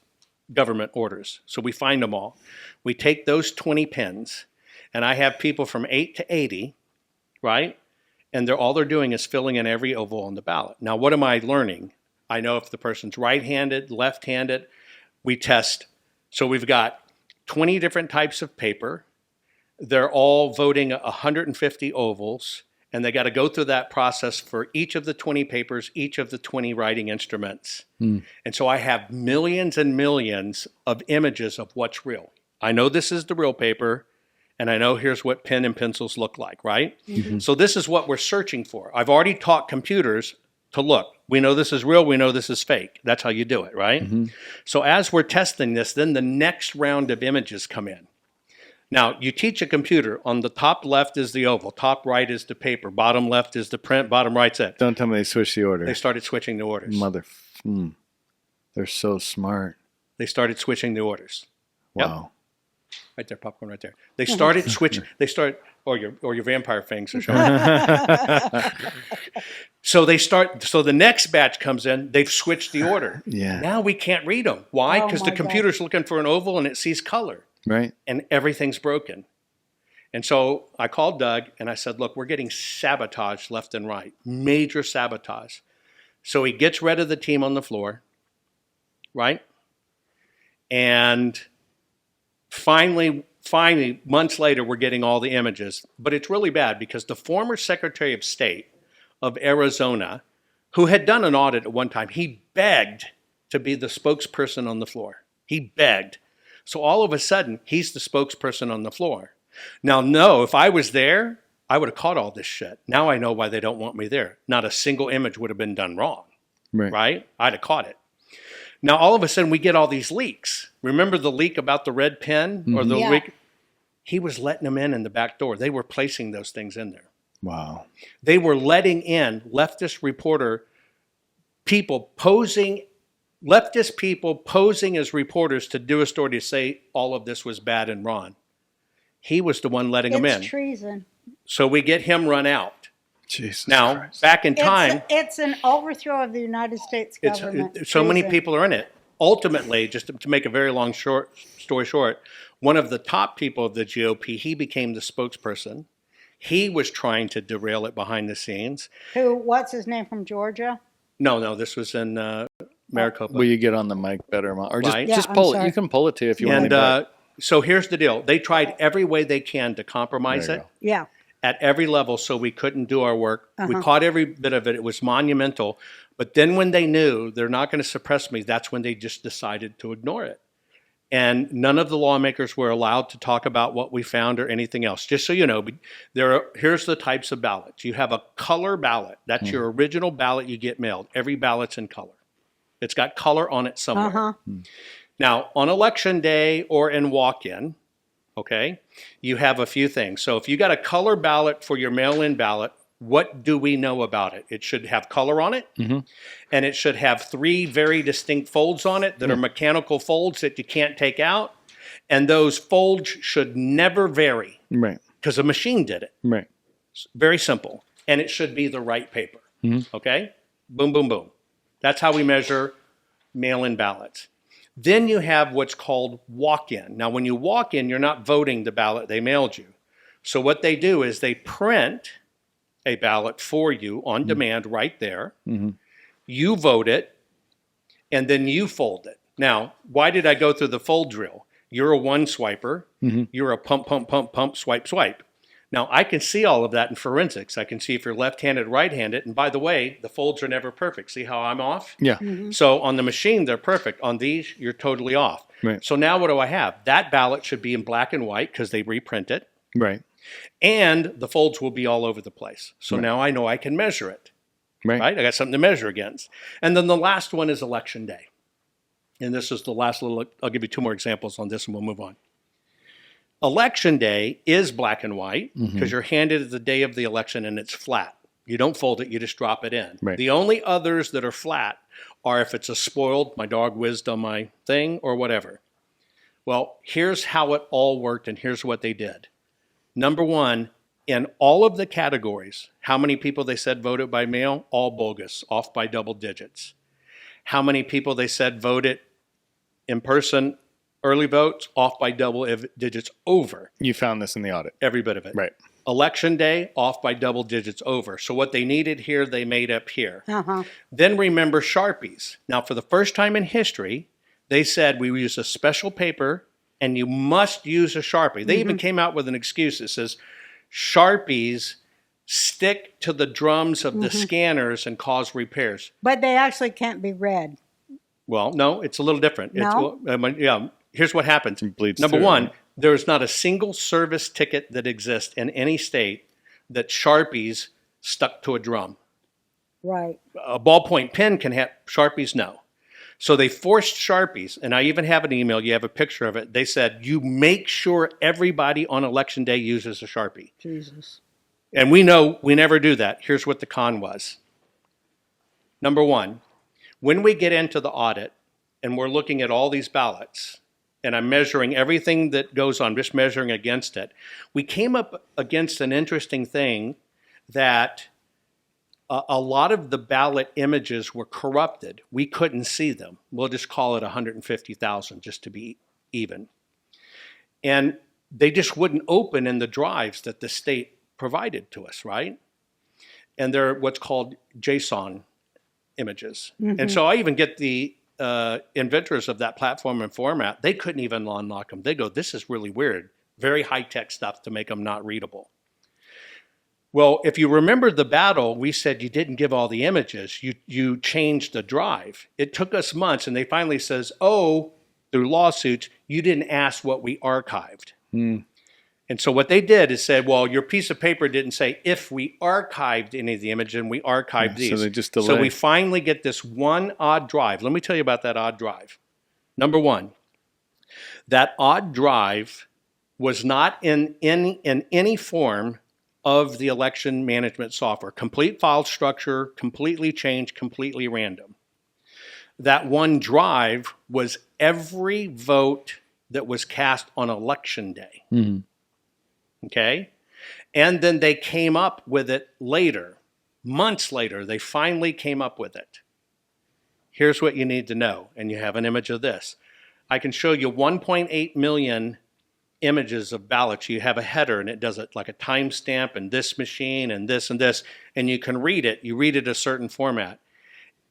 government orders. So we find them all. We take those 20 pens, and I have people from 8 to 80, right? And all they're doing is filling in every oval on the ballot. Now, what am I learning? I know if the person's right-handed, left-handed. We test. So we've got 20 different types of paper. They're all voting 150 ovals, and they got to go through that process for each of the 20 papers, each of the 20 writing instruments. And so I have millions and millions of images of what's real. I know this is the real paper, and I know here's what pen and pencils look like, right? So this is what we're searching for. I've already taught computers to look. We know this is real, we know this is fake. That's how you do it, right? So as we're testing this, then the next round of images come in. Now, you teach a computer, on the top left is the oval, top right is the paper, bottom left is the print, bottom right's it. Don't tell me they switched the order. They started switching the orders. They're so smart. They started switching the orders. Yep. Wow. Right there, popcorn right there. They started switching. Or your vampire fangs are showing. So the next batch comes in, they've switched the order. Yeah. Now we can't read them. Why? Oh Because the my computer's looking for an oval and it sees color. Right. And everything's broken. And so I called Doug and I said, look, we're getting sabotaged left and right, major sabotage. So he gets rid of the team on the floor, right? And finally, months later, we're getting all the images. But it's really bad because the former Secretary of State of Arizona, who had done an audit at one time, he begged to be the spokesperson on the floor. He begged. So all of a sudden, he's the spokesperson on the floor. Now, no, if I was there, I would have caught all this shit. Now I know why they don't want me there. Not a single image would have been done wrong, right? I'd have caught it. Now, all of a sudden, we get all these leaks. Remember the leak about the red pen or the leak? He was letting them in the back door. They were placing those things in there. Wow. They were letting in leftist people posing as reporters to do a story to say all of this was bad and wrong. He was the one letting them in. It's treason. So we get him run out. Jesus now, Christ. back in time, It's an overthrow of the United States government. so many Treason. people are in it. Ultimately, just to make a very long story short, one of the top people of the GOP, he became the spokesperson. He was trying to derail it behind the scenes. What's his name, from Georgia? No, this was in Maricopa. Will you get on the mic better, or just Right. just Yeah, pull I'm it? You sorry. can pull it too if you want. And so here's the deal. They tried every way they can to compromise There you it go. Yeah. at every level so we couldn't do our work. We caught every bit of it. It was monumental. But then when they knew they're not going to suppress me, that's when they just decided to ignore it. And none of the lawmakers were allowed to talk about what we found or anything else. Just so you know, here's the types of ballots. You have a color ballot. That's your original ballot you get mailed. Every ballot's in color. It's got color on it somewhere. Now, on election day or in walk-in, okay, you have a few things. So if you got a color ballot for your mail-in ballot, what do we know about it? It should have color on it, and it should have 3 very distinct folds on it that are mechanical folds that you can't take out, and those folds should never vary Right. because a machine did it. Right. Very simple, and it should be the right paper, okay? Boom, boom, boom. That's how we measure mail-in ballots. Then you have what's called walk-in. Now, when you walk in, you're not voting the ballot they mailed you. So what they do is they print a ballot for you on demand right there. You vote it, and then you fold it. Now, why did I go through the fold drill? You're a one swiper. You're a pump, pump, pump, pump, swipe, swipe. Now, I can see all of that in forensics. I can see if you're left-handed, right-handed. And by the way, the folds are never perfect. See how I'm off? Yeah. So on the machine, they're perfect. On these, you're totally off. Right. So now what do I have? That ballot should be in black and white because they reprint it. Right. And the folds will be all over the place. So now I know I can measure it. Right. Right? I got something to measure against. And then the last one is election day. And this is the last little, I'll give you 2 more examples on this and we'll move on. Election day is black and white because you're handed it the day of the election and it's flat. You don't fold it, you just drop it in. Right. The only others that are flat are if it's a spoiled, my dog whizzed on my thing or whatever. Well, here's how it all worked and here's what they did. Number one, in all of the categories, how many people they said voted by mail? All bogus, off by double digits. How many people they said voted in person, early votes, off by double digits over. You found this in the audit. Every bit of it. Right. Election day, off by double digits over. So what they needed here, they made up here. Uh-huh. Then remember Sharpies. Now, for the first time in history, they said we use a special paper and you must use a Sharpie. They even came out with an excuse that says Sharpies stick to the drums of the scanners and cause repairs. But they actually can't be read. Well, no, it's a little different. No? Here's what happens. It bleeds Number through, one, right? there is not a single service ticket that exists in any state that Sharpies stuck to a drum. Right. A ballpoint pen can have Sharpies, no. So they forced Sharpies, and I even have an email, you have a picture of it. They said, you make sure everybody on election day uses a Sharpie. Jesus. And we know we never do that. Here's what the con was. Number one, when we get into the audit and we're looking at all these ballots, and I'm measuring everything that goes on, just measuring against it, we came up against an interesting thing that a lot of the ballot images were corrupted. We couldn't see them. We'll just call it 150,000 just to be even. And they just wouldn't open in the drives that the state provided to us, right? And they're what's called JSON images. And so I even get the inventors of that platform and format, they couldn't even unlock them. They go, this is really weird. Very high-tech stuff to make them not readable. Well, if you remember the battle, we said you didn't give all the images. You changed the drive. It took us months, and they finally says, oh, through lawsuits, you didn't ask what we archived. And so what they did is said, well, your piece of paper didn't say if we archived any of the images, and we archived these. So they just So delay. we finally get this one odd drive. Let me tell you about that odd drive. Number one, that odd drive was not in any form of the election management software. Complete file structure, completely changed, completely random. That one drive was every vote that was cast on election day. Okay? And then they came up with it later. Months later, they finally came up with it. Here's what you need to know, and you have an image of this. I can show you 1.8 million images of ballots. You have a header, and it does it like a timestamp and this machine and this, and you can read it. You read it a certain format.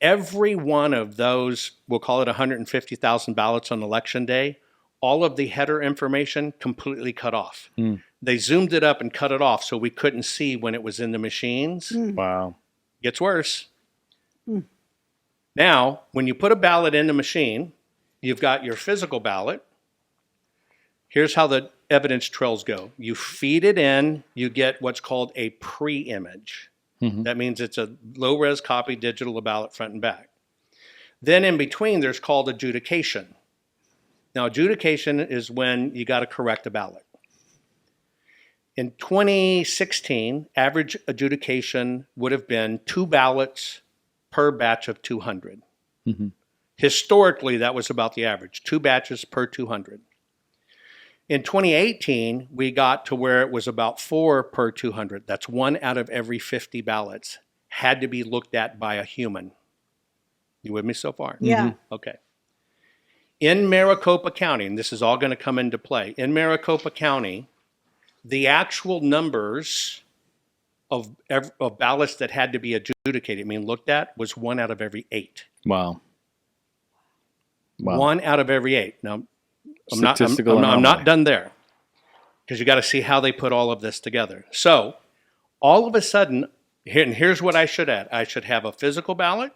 Every one of those, we'll call it 150,000 ballots on election day, all of the header information completely cut off. They zoomed it up and cut it off so we couldn't see when it was in the machines. Wow. Gets worse. Now, when you put a ballot in the machine, you've got your physical ballot. Here's how the evidence trails go. You feed it in, you get what's called a pre-image. That means it's a low-res copy, digital ballot front and back. Then in between, there's called adjudication. Now, adjudication is when you got to correct a ballot. In 2016, average adjudication would have been 2 ballots per batch of 200. Historically, that was about the average, 2 batches per 200. In 2018, we got to where it was about 4 per 200. That's 1 out of every 50 ballots had to be looked at by a human. You with me so far? Yeah. Okay. In Maricopa County, and this is all going to come into play, in Maricopa County, the actual numbers of ballots that had to be adjudicated, looked at, was 1 out of every 8. Wow. 1 out of every 8. Now, I'm Statistical not anomaly. done there. because you got to see how they put all of this together. So all of a sudden, here's what I should add. I should have a physical ballot.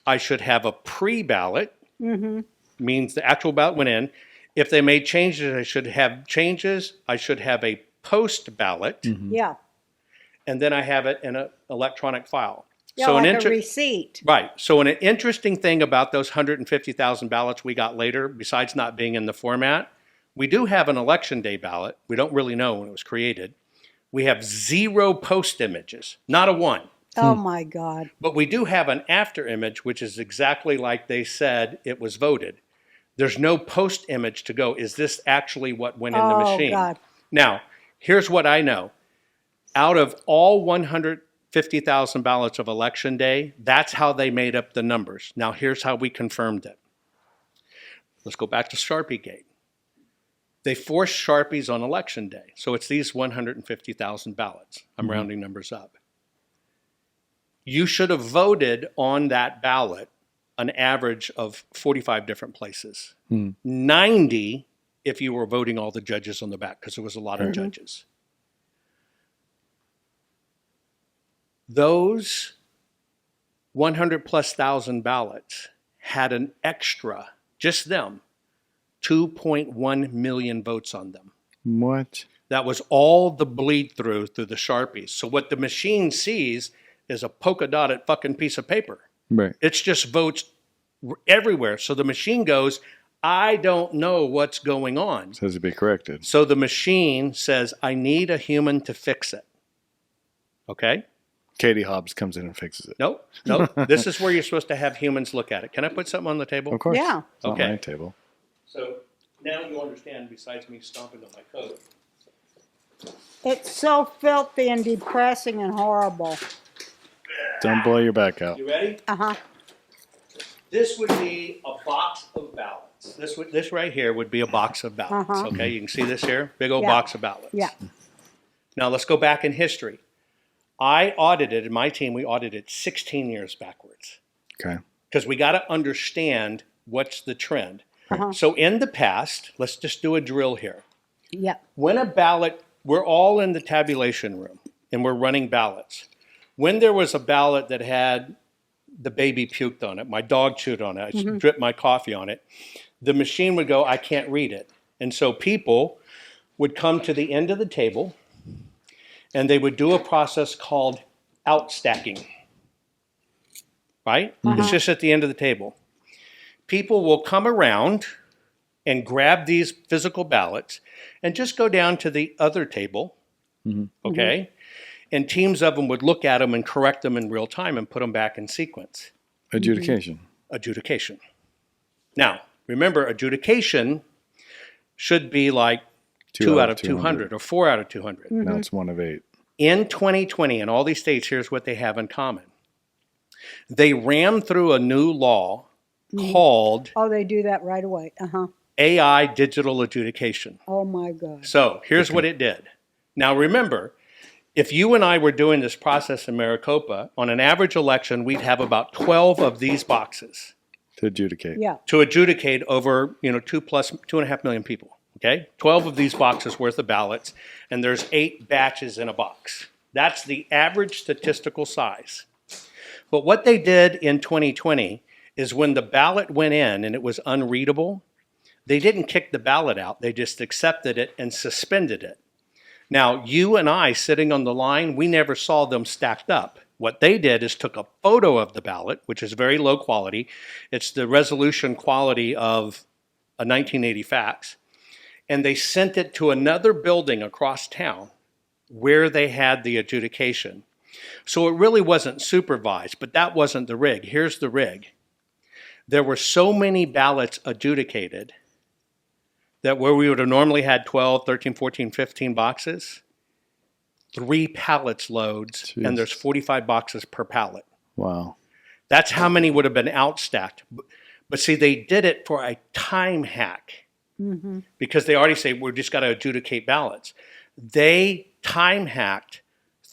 I should have a pre-ballot, means the actual ballot went in. If they made changes, I should have changes. I should have a post-ballot, Yeah. and then I have it in an electronic file. Yeah, so like an a receipt. Right. So an interesting thing about those 150,000 ballots we got later, besides not being in the format, we do have an election day ballot. We don't really know when it was created. We have 0 post images, not a 1. Oh my God. But we do have an after image, which is exactly like they said it was voted. There's no post image to go, is this actually what went in the machine? God. Now, here's what I know. Out of all 150,000 ballots of election day, that's how they made up the numbers. Now, here's how we confirmed it. Let's go back to Sharpie Gate. They forced Sharpies on election day. So it's these 150,000 ballots. I'm rounding numbers up. You should have voted on that ballot an average of 45 different places. 90 if you were voting all the judges on the back, because there was a lot of judges. Those 100 plus thousand ballots had an extra, just them, 2.1 million votes on them. What? That was all the bleed through the Sharpies. So what the machine sees is a polka dotted fucking piece of paper. Right. It's just votes everywhere. So the machine goes, I don't know what's going on. Says to be corrected. So the machine says, I need a human to fix it. Okay? Katie Hobbs comes in and fixes it. Nope. This is where you're supposed to have humans look at it. Can I put something on the table? Of course. Yeah. It's not Okay. my table. So now you understand, besides me stomping on my coat. It's so filthy and depressing and horrible. Don't blow your back out. You ready? Uh-huh. This would be a box of ballots. This right here would be a box of ballots. Uh-huh. Okay, you can see this here, big old Yeah. box of ballots. Yeah. Now let's go back in history. I audited, and my team, we audited 16 years backwards Okay. because we got to understand what's the trend. So in the past, let's just do a drill here. Yeah. When a ballot, we're all in the tabulation room and we're running ballots. When there was a ballot that had the baby puked on it, my dog chewed on it, I dripped my coffee on it, the machine would go, I can't read it. And so people would come to the end of the table and they would do a process called outstacking. Right? It's just at the end of the table. People will come around and grab these physical ballots and just go down to the other table, okay? And teams of them would look at them and correct them in real time and put them back in sequence. Adjudication. Adjudication. Now, remember, adjudication should be like 2 out of 200 or 4 out of 200. Now it's 1 of 8. In 2020, in all these states, here's what they have in common. They rammed through a new law called Oh, they do that right away. Uh-huh. AI digital adjudication. Oh my God. So here's what it did. Now remember, if you and I were doing this process in Maricopa, on an average election, we'd have about 12 of these boxes To adjudicate. Yeah. to adjudicate over, 2.5 million people. Okay? 12 of these boxes worth of ballots, and there's 8 batches in a box. That's the average statistical size. But what they did in 2020 is when the ballot went in and it was unreadable, they didn't kick the ballot out. They just accepted it and suspended it. Now, you and I sitting on the line, we never saw them stacked up. What they did is took a photo of the ballot, which is very low quality. It's the resolution quality of a 1980 fax. And they sent it to another building across town where they had the adjudication. So it really wasn't supervised, but that wasn't the rig. Here's the rig. There were so many ballots adjudicated that where we would have normally had 12, 13, 14, 15 boxes, 3 pallets loads, Jeez. and there's 45 boxes per pallet. Wow. That's how many would have been outstacked. But see, they did it for a time hack because they already say, we're just got to adjudicate ballots. They time hacked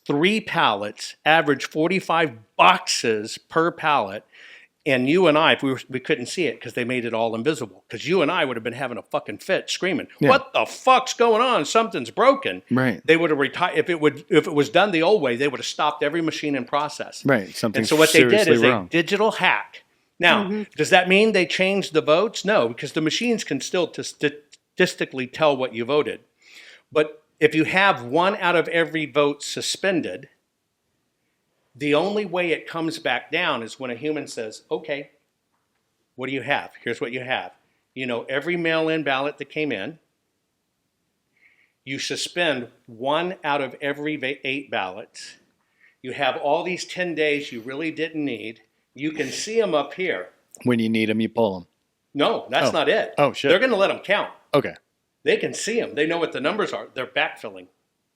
3 pallets, average 45 boxes per pallet, And you and I, if we couldn't see it because they made it all invisible. Because you and I would have been having a fucking fit, screaming, "What the fuck's going on? Something's broken!" Right. They would have retired if it was done the old way. They would have stopped every machine in process. Right. Something. And so what they did is seriously wrong. a digital hack. Now, does that mean they changed the votes? No, because the machines can still statistically tell what you voted. But if you have 1 out of every vote suspended, the only way it comes back down is when a human says, "Okay, what do you have? Here's what you have. You know, every mail-in ballot that came in, you suspend 1 out of every 8 ballots. You have all these 10 days you really didn't need. You can see them up here." When you need them, you pull them. No, that's not it. Oh, shit. They're going to let them count. Okay. They can see them. They know what the numbers are. They're backfilling,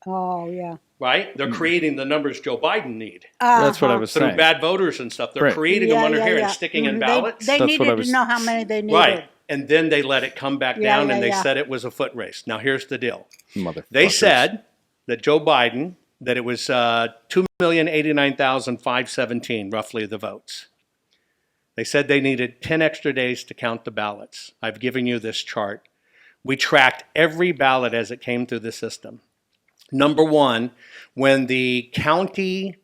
Oh, yeah. right? They're creating the numbers Joe Biden need. That's what I was Through saying. bad voters and stuff. They're Right. creating them under here and sticking in Mhm. ballots. They That's needed what I to was- know how many they needed. Right. And then they let it come back Yeah, down yeah, and they yeah. said it was a foot race. Now, here's the deal. Motherfuckers. They said that Joe Biden, that it was 2,089,517, roughly, the votes. They said they needed 10 extra days to count the ballots. I've given you this chart. We tracked every ballot as it came through the system. Number one, when the county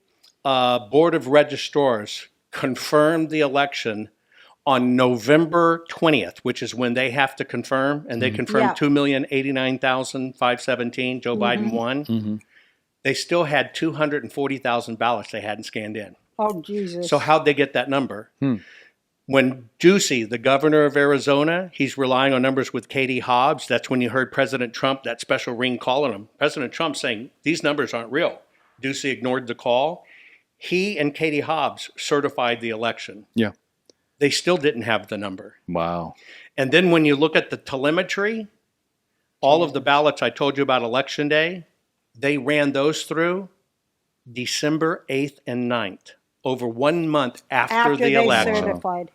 Board of Registrars confirmed the election on November 20th, which is when they have to confirm, and they confirmed Yeah. 2,089,517, Joe Biden won. They still had 240,000 ballots they hadn't scanned in. Oh, Jesus. So how'd they get that number? When Ducey, the governor of Arizona, he's relying on numbers with Katie Hobbs. That's when you heard President Trump, that special ring calling him. President Trump saying, these numbers aren't real. Ducey ignored the call. He and Katie Hobbs certified the election. Yeah. They still didn't have the number. Wow. And then when you look at the telemetry, all of the ballots I told you about Election Day, they ran those through December 8th and 9th, over 1 month after the they election. certified.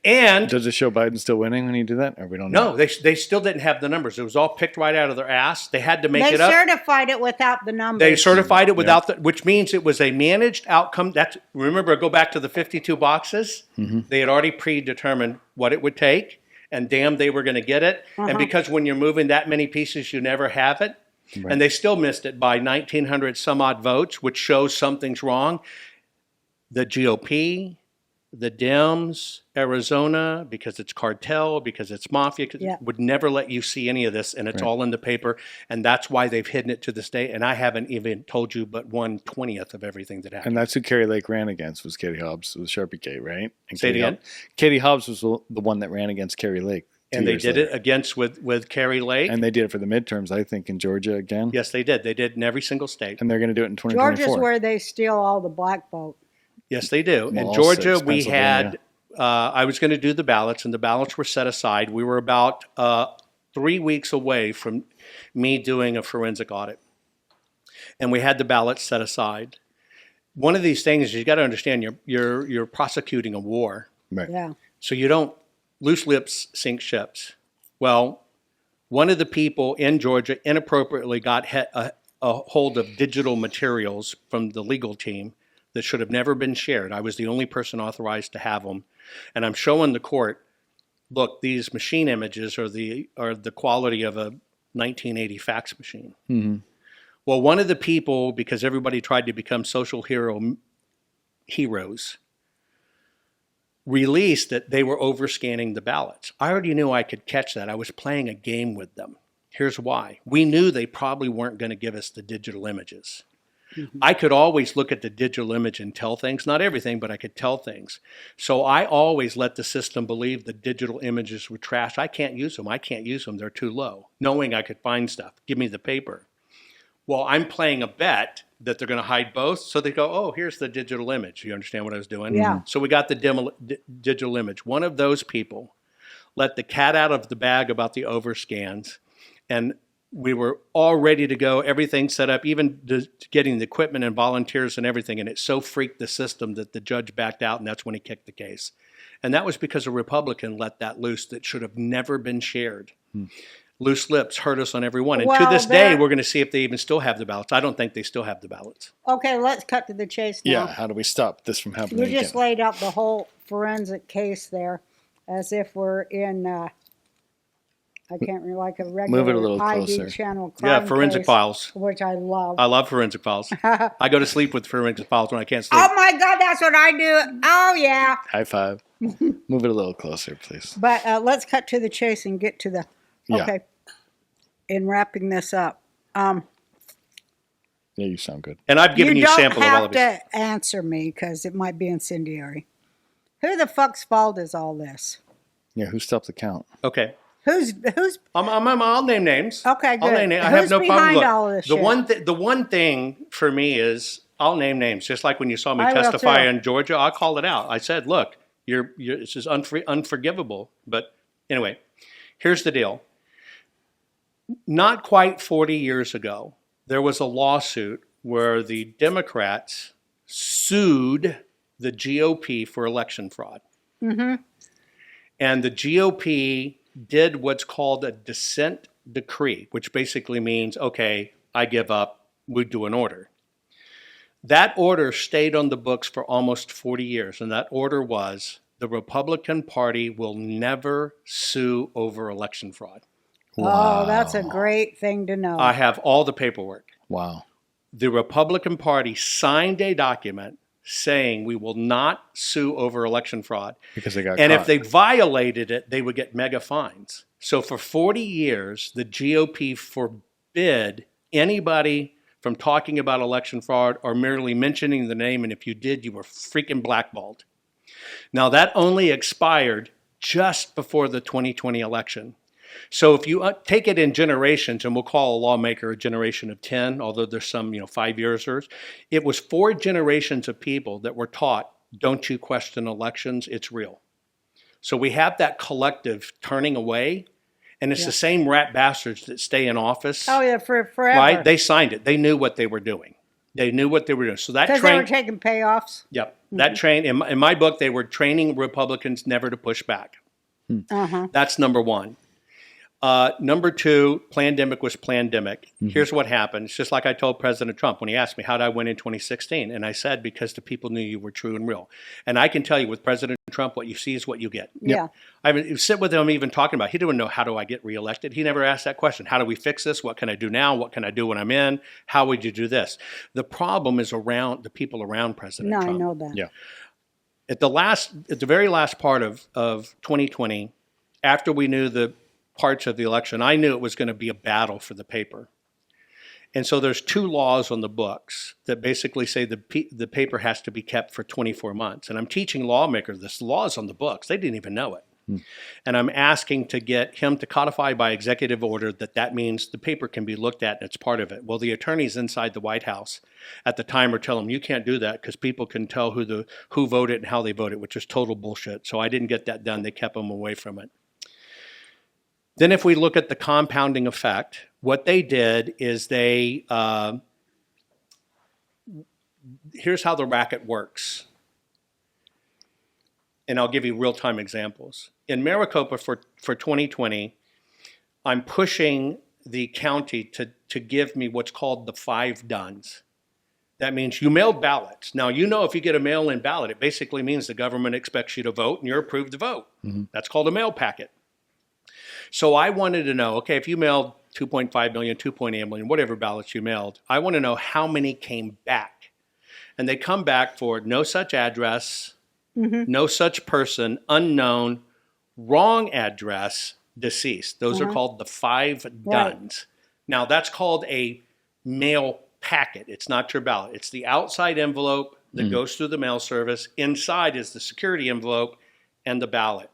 And Does it show Biden still winning when you do that? Or we don't know? no, they still didn't have the numbers. It was all picked right out of their ass. They had to make They it up. certified it without the numbers. They certified it without the, which means it was a managed outcome. That's, remember, go back to the 52 boxes. They had already predetermined what it would take, and damn, they were going to get it. And because when you're moving that many pieces, you never have it. Right. And they still missed it by 1,900 some odd votes, which shows something's wrong. The GOP, the Dems, Arizona, because it's cartel, because it's mafia, Yeah. would never let you see any of this, and it's all in the paper, and that's why they've hidden it to this day. And I haven't even told you but 1/20th of everything that happened. And that's who Carrie Lake ran against, was Katie Hobbs with Sharpie K, right? And Say it Katie again? Katie Hobbs was the one that ran against Carrie Lake. And they did it against with Carrie Lake. And they did it for the midterms, I think, in Georgia again. Yes, they did. They did in every single state. And they're going to do it in 2024. Georgia's where they steal all the black vote. Yes, they do. Well, In all Georgia, six, we had, Pennsylvania. I was going to do the ballots, and the ballots were set aside. We were about 3 weeks away from me doing a forensic audit. And we had the ballots set aside. One of these things is you got to understand you're prosecuting a war. Right. Yeah. So you don't, loose lips sink ships. Well, one of the people in Georgia inappropriately got a hold of digital materials from the legal team that should have never been shared. I was the only person authorized to have them. And I'm showing the court, look, these machine images are the quality of a 1980 fax machine. Well, one of the people, because everybody tried to become social heroes, released that they were overscanning the ballots. I already knew I could catch that. I was playing a game with them. Here's why. We knew they probably weren't going to give us the digital images. I could always look at the digital image and tell things, not everything, but I could tell things. So I always let the system believe the digital images were trash. I can't use them. They're too low, knowing I could find stuff. Give me the paper. Well, I'm playing a bet that they're going to hide both. So they go, oh, here's the digital image. You understand what I was doing? Yeah. So we got the digital image. One of those people let the cat out of the bag about the overscans, and we were all ready to go, everything set up, even getting the equipment and volunteers and everything. And it so freaked the system that the judge backed out, and that's when he kicked the case. And that was because a Republican let that loose that should have never been shared. Loose lips hurt us on every one. And to Well, this day, we're going to see if they even still have the ballots. I don't think they still have the ballots. Okay, let's cut to the chase now. Yeah. How do we stop this from happening You just again? laid out the whole forensic case there, as if we're in, I can't remember, like a regular little ID closer. channel Yeah, crime forensic case, files. which I love. I love forensic files. I go to sleep with forensic files when I can't sleep. Oh my God, that's what I do. Oh yeah. High five. Move it a little closer, please. But let's cut to the chase and get to the. Yeah. Okay. In wrapping this up, Yeah, you sound good. And I've given you a don't sample of all have of these. to answer me because it might be incendiary. Who the fuck's fault is all this? Yeah, who stopped the count? Okay. Who's I'll name names. Okay, I'll good. name names. I have Who's no problem. behind Look, all this the shit? one thing for me is I'll name names. Just like when you saw me I will testify too. in Georgia, I called it out. I said, "Look, this is unforgivable." But anyway, here's the deal. Not quite 40 years ago, there was a lawsuit where the Democrats sued the GOP for election fraud. Mm-hmm. And the GOP did what's called a dissent decree, which basically means, okay, I give up, we do an order. That order stayed on the books for almost 40 years, and that order was the Republican Party will never sue over election fraud. Oh, that's a great thing to know. I have all the paperwork. Wow. The Republican Party signed a document saying we will not sue over election fraud. Because they got And caught. if they violated it, they would get mega fines. So for 40 years, the GOP forbid anybody from talking about election fraud or merely mentioning the name. And if you did, you were freaking blackballed. Now, that only expired just before the 2020 election. So if you take it in generations, and we'll call a lawmaker a generation of 10, although there's some, 5-yearsers, it was 4 generations of people that were taught, don't you question elections, it's real. So we have that collective turning away, and it's the same rat bastards that stay in office. oh yeah, for forever. Right? They signed it. They knew what they were doing. So that Because they were train, taking payoffs. yep, that train, in my book, they were training Republicans never to push back. Uh-huh. That's number one. Number two, plandemic was plandemic. Here's what happened. It's just like I told President Trump when he asked me, how did I win in 2016? And I said, because the people knew you were true and real. And I can tell you with President Trump, what you see is what you get. Yeah. I mean, sit with him even talking about, he didn't know, how do I get reelected? He never asked that question. How do we fix this? What can I do now? What can I do when I'm in? How would you do this? The problem is around the people around President No, I Trump. know that. Yeah. At the very last part of 2020, after we knew the parts of the election, I knew it was going to be a battle for the paper. And so there's 2 laws on the books that basically say the paper has to be kept for 24 months. And I'm teaching lawmakers this. The law is on the books. They didn't even know it. And I'm asking to get him to codify by executive order that means the paper can be looked at and it's part of it. Well, the attorneys inside the White House at the time are telling him, you can't do that because people can tell who voted and how they voted, which is total bullshit. So I didn't get that done. They kept him away from it. Then if we look at the compounding effect, what they did is here's how the racket works. And I'll give you real-time examples. In Maricopa for 2020, I'm pushing the county to give me what's called the 5 dones. That means you mailed ballots. Now, if you get a mail-in ballot, it basically means the government expects you to vote and you're approved to vote. That's called a mail packet. So I wanted to know, okay, if you mailed 2.5 million, 2.8 million, whatever ballots you mailed, I want to know how many came back. And they come back for no such address, no such person, unknown, wrong address, deceased. Those are called the 5 dones. Now, that's called a mail packet. It's not your ballot. It's the outside envelope that goes through the mail service. Inside is the security envelope and the ballot.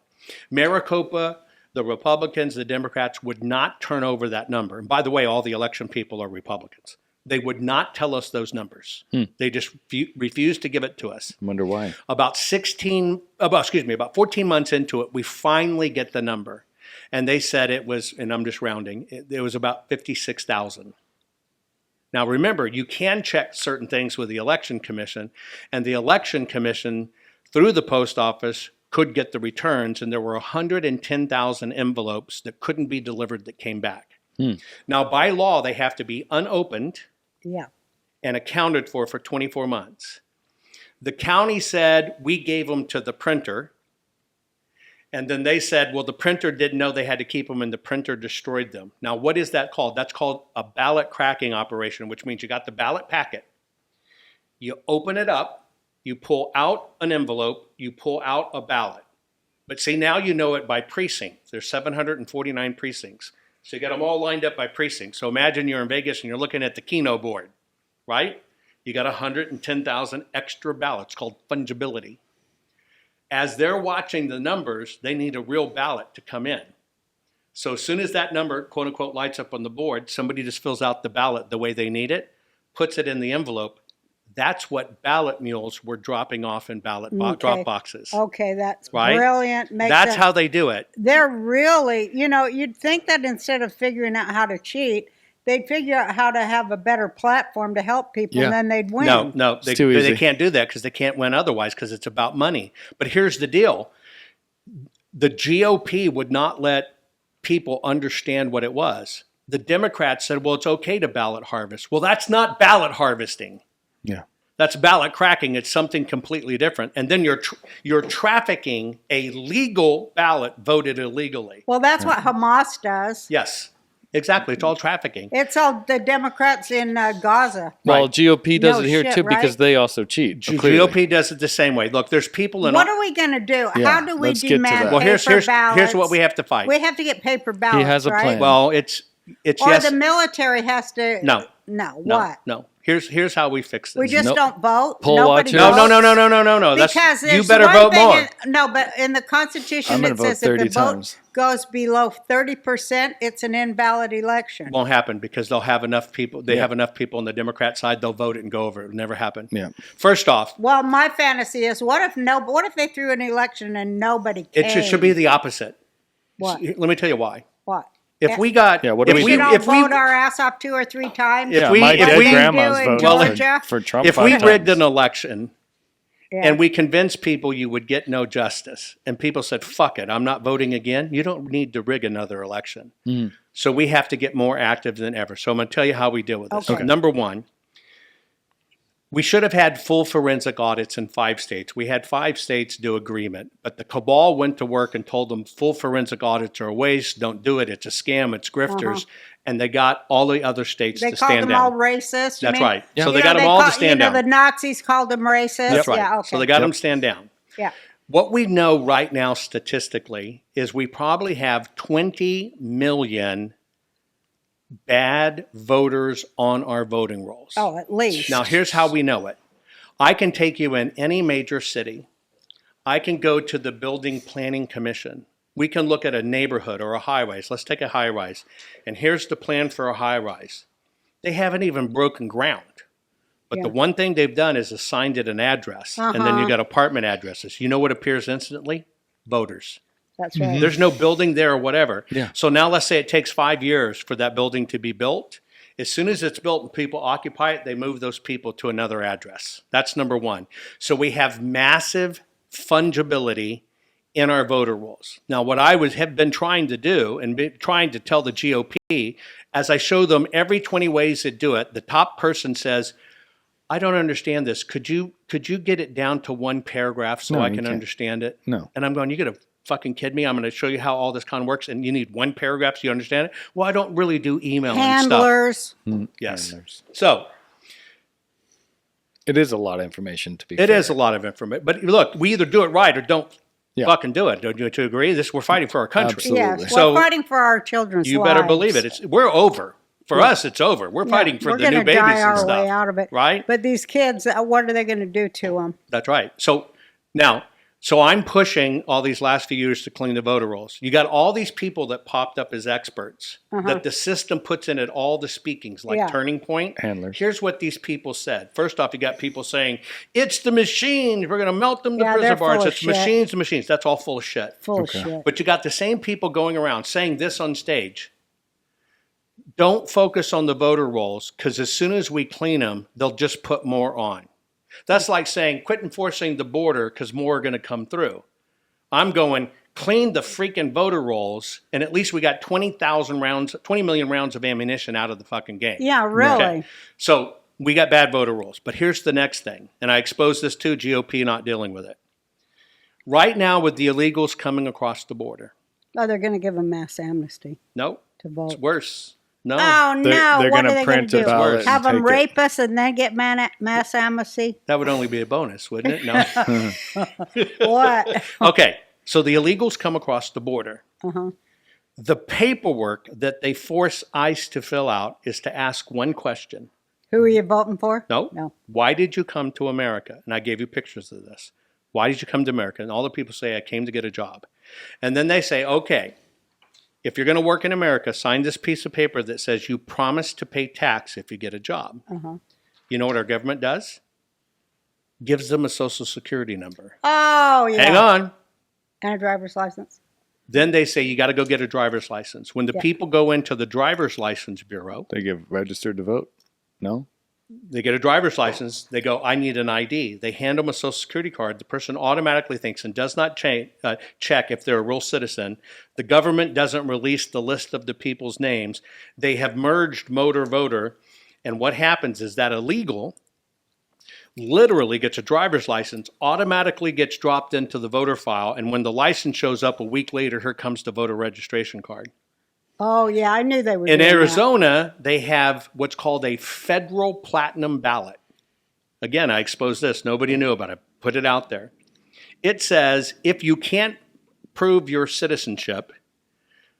Maricopa, the Republicans, the Democrats would not turn over that number. And by the way, all the election people are Republicans. They would not tell us those numbers. They just refused to give it to us. I wonder why. About 14 months into it, we finally get the number. And they said it was, and I'm just rounding, it was about 56,000. Now remember, you can check certain things with the Election Commission, and the Election Commission, through the post office, could get the returns, and there were 110,000 envelopes that couldn't be delivered that came back. Now, by law, they have to be unopened Yeah. and accounted for 24 months. The county said we gave them to the printer. And then they said, well, the printer didn't know they had to keep them and the printer destroyed them. Now, what is that called? That's called a ballot cracking operation, which means you got the ballot packet. You open it up, you pull out an envelope, you pull out a ballot. But see, now you know it by precinct. There's 749 precincts. So you got them all lined up by precinct. So imagine you're in Vegas and you're looking at the Keno board, right? You got 110,000 extra ballots called fungibility. As they're watching the numbers, they need a real ballot to come in. So as soon as that number, quote unquote, lights up on the board, somebody just fills out the ballot the way they need it, puts it in the envelope. That's what ballot mules were dropping off in ballot drop boxes. Okay, that's Right? brilliant. Makes That's sense. how they do it. They're really, you'd think that instead of figuring out how to cheat, they'd figure out how to have a better platform to help people, Yeah. and then they'd win. No, they too easy. can't do that because they can't win otherwise because it's about money. But here's the deal. The GOP would not let people understand what it was. The Democrats said, well, it's okay to ballot harvest. Well, that's not ballot harvesting. Yeah. That's ballot cracking. It's something completely different. And then you're trafficking a legal ballot voted illegally. Well, that's what Hamas does. Yes, exactly. It's all trafficking. It's all the Democrats in Gaza. Well, Right. GOP does No it here shit, too right? because they also cheat. Clearly. GOP does it the same way. Look, there's people in What are we going to do? Yeah, How do we let's get to demand that. Well, paper here's ballots? what we have to fight. We have to get paper ballots, has a right? plan. Well, it's Or yes. the military has to. No. No, No, what? no. Here's how we fix this. We just Nope. don't vote? Poll Nobody watchers. no, votes? no. Because you there's better one vote thing more. No, but in the Constitution I'm gonna it vote says if 30 the vote times. goes below 30%, it's an invalid election. Won't happen because they'll have enough people. They Yeah. have enough people on the Democrat side. They'll vote it and go over it. It'll never happen. Yeah. First off, Well, my fantasy is what if they threw an election and nobody came? it should be the opposite. What? Let me tell you why. What? If we got, Yeah, what do if we We do? don't if we, vote our ass off 2 or 3 times. If Yeah, we- my if dead we- grandma's in voted Georgia? for Trump. if 5 we times. rigged an election Yeah. and we convinced people you would get no justice, and people said, "Fuck it, I'm not voting again," you don't need to rig another election. So we have to get more active than ever. So I'm going to tell you how we deal with this. Okay. Number one, we should have had full forensic audits in 5 states. We had 5 states do agreement, but the cabal went to work and told them full forensic audits are a waste. Don't do it. It's a scam. It's grifters. And they got all the other states They to called stand them down. all racist. you That's mean? right. Yeah. So they You got know, them all to call- stand down. The Nazis called them racist. That's right. Yeah, okay. So they got them stand down. Yeah. What we know right now statistically is we probably have 20 million bad voters on our voting rolls. Oh, at least. Now, here's how we know it. I can take you in any major city. I can go to the Building Planning Commission. We can look at a neighborhood or a high-rise. Let's take a high-rise. And here's the plan for a high-rise. They haven't even broken ground. But the Yeah. one thing they've done is assigned it an address. And then you got apartment addresses. You know what appears instantly? Voters. That's right. There's no building there or whatever. Yeah. So now let's say it takes 5 years for that building to be built. As soon as it's built and people occupy it, they move those people to another address. That's number one. So we have massive fungibility in our voter rolls. Now, what I have been trying to do and trying to tell the GOP, as I show them every 20 ways to do it, the top person says, I don't understand this. Could you get it down to one paragraph so No, I you can can't. understand it? No. And I'm going, you got to fucking kid me? I'm going to show you how all this kind of works, and you need one paragraph so you understand it? Well, I don't really do email and stuff. Handlers. Yes. Handlers. So It is a lot of information to be it fair. is a lot of information. But look, we either do it right or don't fucking do it. Don't you two agree? We're fighting for our country. Absolutely. Yes. So we're fighting for our children's You lives. better believe it. We're over. For us, it's over. We're Yeah, fighting for we're the new gonna babies die and our stuff. way out of it. Right? But these kids, what are they going to do to them? That's right. So now, I'm pushing all these last few years to clean the voter rolls. You got all these people that popped up as experts that the system puts in at all the speakings, like Yeah. Turning Point. Handlers. Here's what these people said. First off, you got people saying, it's the machines. We're going to melt them to Yeah, prison they're full bars. of It's shit. machines. That's all full of shit. Full of shit. But you got the same people going around saying this on stage. Don't focus on the voter rolls, because as soon as we clean them, they'll just put more on. That's like saying, quit enforcing the border because more are going to come through. I'm going, clean the freaking voter rolls, and at least we got 20 million rounds of ammunition out of the fucking game. Yeah, really. Okay. So we got bad voter rolls. But here's the next thing, and I exposed this to GOP not dealing with it. Right now, with the illegals coming across the border, Oh, they're going to give them mass amnesty no, to vote. it's worse. No, Oh, no. they're What gonna are they going print to a do? ballot Have and them take it. rape us and then get mass amnesty? that would only be a bonus, wouldn't it? No. What? Okay, so the illegals come across the border. Uh-huh. The paperwork that they force ICE to fill out is to ask one question. Who are you voting for? No. No. Why did you come to America? And I gave you pictures of this. Why did you come to America? And all the people say, I came to get a job. And then they say, okay, if you're going to work in America, sign this piece of paper that says you promise to pay tax if you get a job. Uh-huh. You know what our government does? Gives them a social security number. Oh, yeah. Hang on. And a driver's license. Then they say you got to go get a driver's license. When the Yeah. people go into the driver's license bureau, They get registered to vote. No. they get a driver's license. They go, I need an ID. They hand them a social security card. The person automatically thinks and does not check if they're a real citizen. The government doesn't release the list of the people's names. They have merged motor voter. And what happens is that illegal literally gets a driver's license, automatically gets dropped into the voter file. And when the license shows up a week later, here comes the voter registration card. Oh, yeah. I knew they were In doing that. Arizona, they have what's called a federal platinum ballot. Again, I exposed this. Nobody knew about it. Put it out there. It says if you can't prove your citizenship,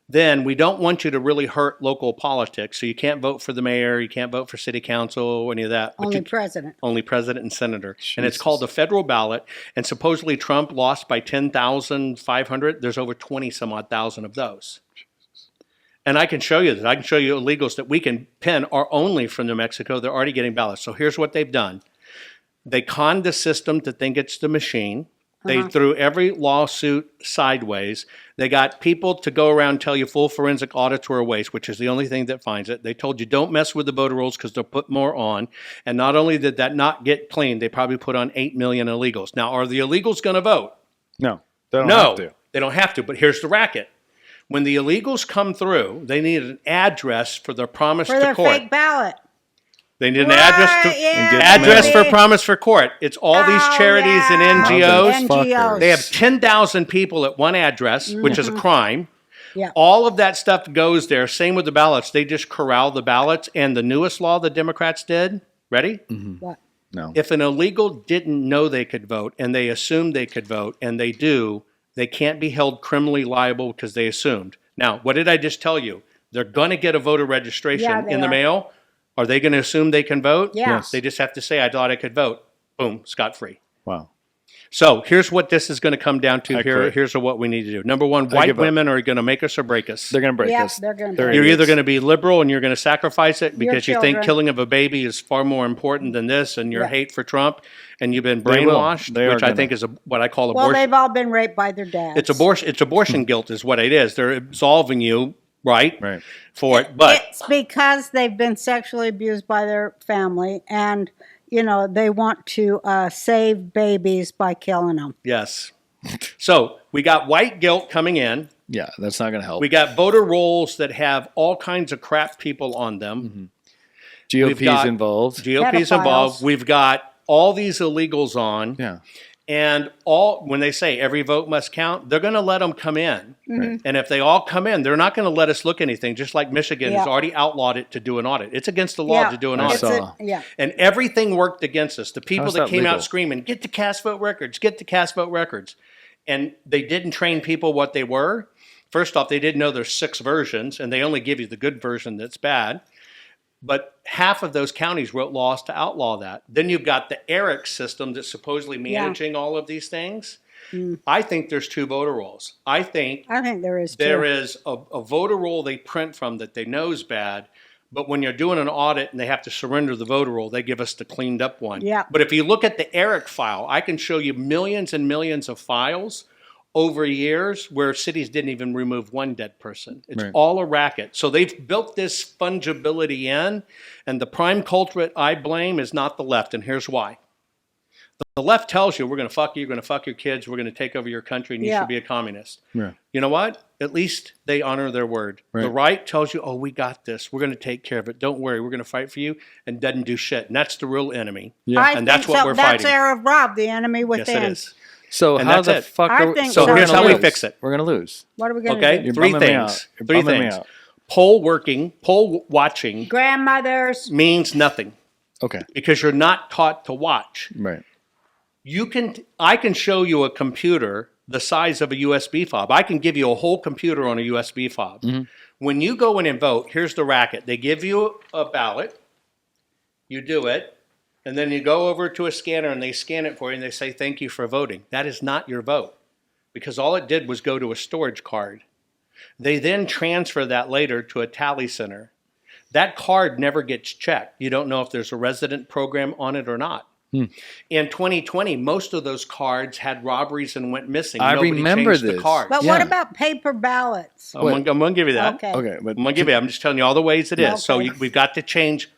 then we don't want you to really hurt local politics. So you can't vote for the mayor, you can't vote for city council, any of that. But Only you, president. only president and senator. And it's Jesus. called the federal ballot. And supposedly Trump lost by 10,500. There's over 20 some odd thousand of those. And I can show you that. I can show you illegals that we can pin are only from New Mexico. They're already getting ballots. So here's what they've done. They conned the system to think it's the machine. They threw every lawsuit sideways. They got people to go around and tell you full forensic audits were a waste, which is the only thing that finds it. They told you don't mess with the voter rolls because they'll put more on. And not only did that not get cleaned, they probably put on 8 million illegals. Now, are the illegals going to vote? No. They don't No, have to. they don't have to. But here's the racket. When the illegals come through, they need an address for their promise For to their court. fake ballot. They need an Right, yeah, address for baby. promise for court. It's all these Oh, charities and yeah. NGOs. NGOs. They have 10,000 people at one address, which is a crime. Yeah. All of that stuff goes there. Same with the ballots. They just corral the ballots. And the newest law the Democrats did, ready? What? No. If an illegal didn't know they could vote and they assumed they could vote and they do, they can't be held criminally liable because they assumed. Now, what did I just tell you? They're going to get a voter registration Yeah, they in the are. mail. Are they going to assume they can vote? Yeah. Yes. They just have to say, I thought I could vote. Boom, scot-free. Wow. So here's what this is going to come down to. I quit. Here's what we need to do. Number one, white give up. women are going to make us or break us. They're going to break Yeah, us. they're gonna They're break You're either idiots. going to be liberal and you're going to sacrifice it because you think children. killing of a baby is far more important than this and your Yeah. hate for Trump and you've been They will. brainwashed, They are which I gonna. think is what I call Well, abortion. they've all been raped by their dads. It's abortion guilt is what it is. They're absolving you, right? Right. For it. But It's because they've been sexually abused by their family, and they want to save babies by killing them. yes. So we got white guilt coming in. Yeah, that's not going to help. We got voter rolls that have all kinds of crap people on them. We've GOP's got- involved. GOP's Pedophiles. involved. We've got all these illegals on. Yeah. And when they say every vote must count, they're going to let them come in. Right. And if they all come in, they're not going to let us look anything, just like Michigan has Yeah. already outlawed it to do an audit. It's against the law Yeah. to do an I audit. It's saw. yeah. And everything worked against us. The people How's that that came legal? out screaming, get the cast vote records, get the cast vote records. And they didn't train people what they were. First off, they didn't know there's 6 versions, and they only give you the good version that's bad. But half of those counties wrote laws to outlaw that. Then you've got the ERIC system that's supposedly managing all of these things. I think there's 2 voter rolls. I think I think there is too. there is a voter roll they print from that they know is bad, but when you're doing an audit and they have to surrender the voter roll, they give us the cleaned up one. Yeah. But if you look at the ERIC file, I can show you millions and millions of files over years where cities didn't even remove one dead person. It's Right. all a racket. So they've built this fungibility in, and the prime culprit I blame is not the left, and here's why. The left tells you we're going to fuck you, you're going to fuck your kids, we're going to take over your country, and you Yeah. should be a communist. Yeah. You know what? At least they honor their word. Right. The right tells you, oh, we got this. We're going to take care of it. Don't worry. We're going to fight for you, and doesn't do shit. And that's the real enemy. Yeah. I And think that's what so. we're That's fighting. error of Rob, the enemy Yes, within. it is. So And how that's the it. fuck I are think so so. we're Here's gonna how we lose. fix it. We're gonna lose. What are we going to Okay? do? You're Three bumming me things. out. You're Three bumming me things. out. Poll watching Grandmothers. means nothing Okay. because you're not taught to watch. Right. I can show you a computer the size of a USB fob. I can give you a whole computer on a USB fob. When you go in and vote, here's the racket. They give you a ballot, you do it, and then you go over to a scanner and they scan it for you and they say, thank you for voting. That is not your vote because all it did was go to a storage card. They then transfer that later to a tally center. That card never gets checked. You don't know if there's a resident program on it or not. In 2020, most of those cards had robberies and went missing. I Nobody remember changed the this. card. But what Yeah. about paper ballots? I'm going to give you that. Okay. Okay. But I'm going to give you. I'm just telling you all the ways it is. So Okay. we've got to change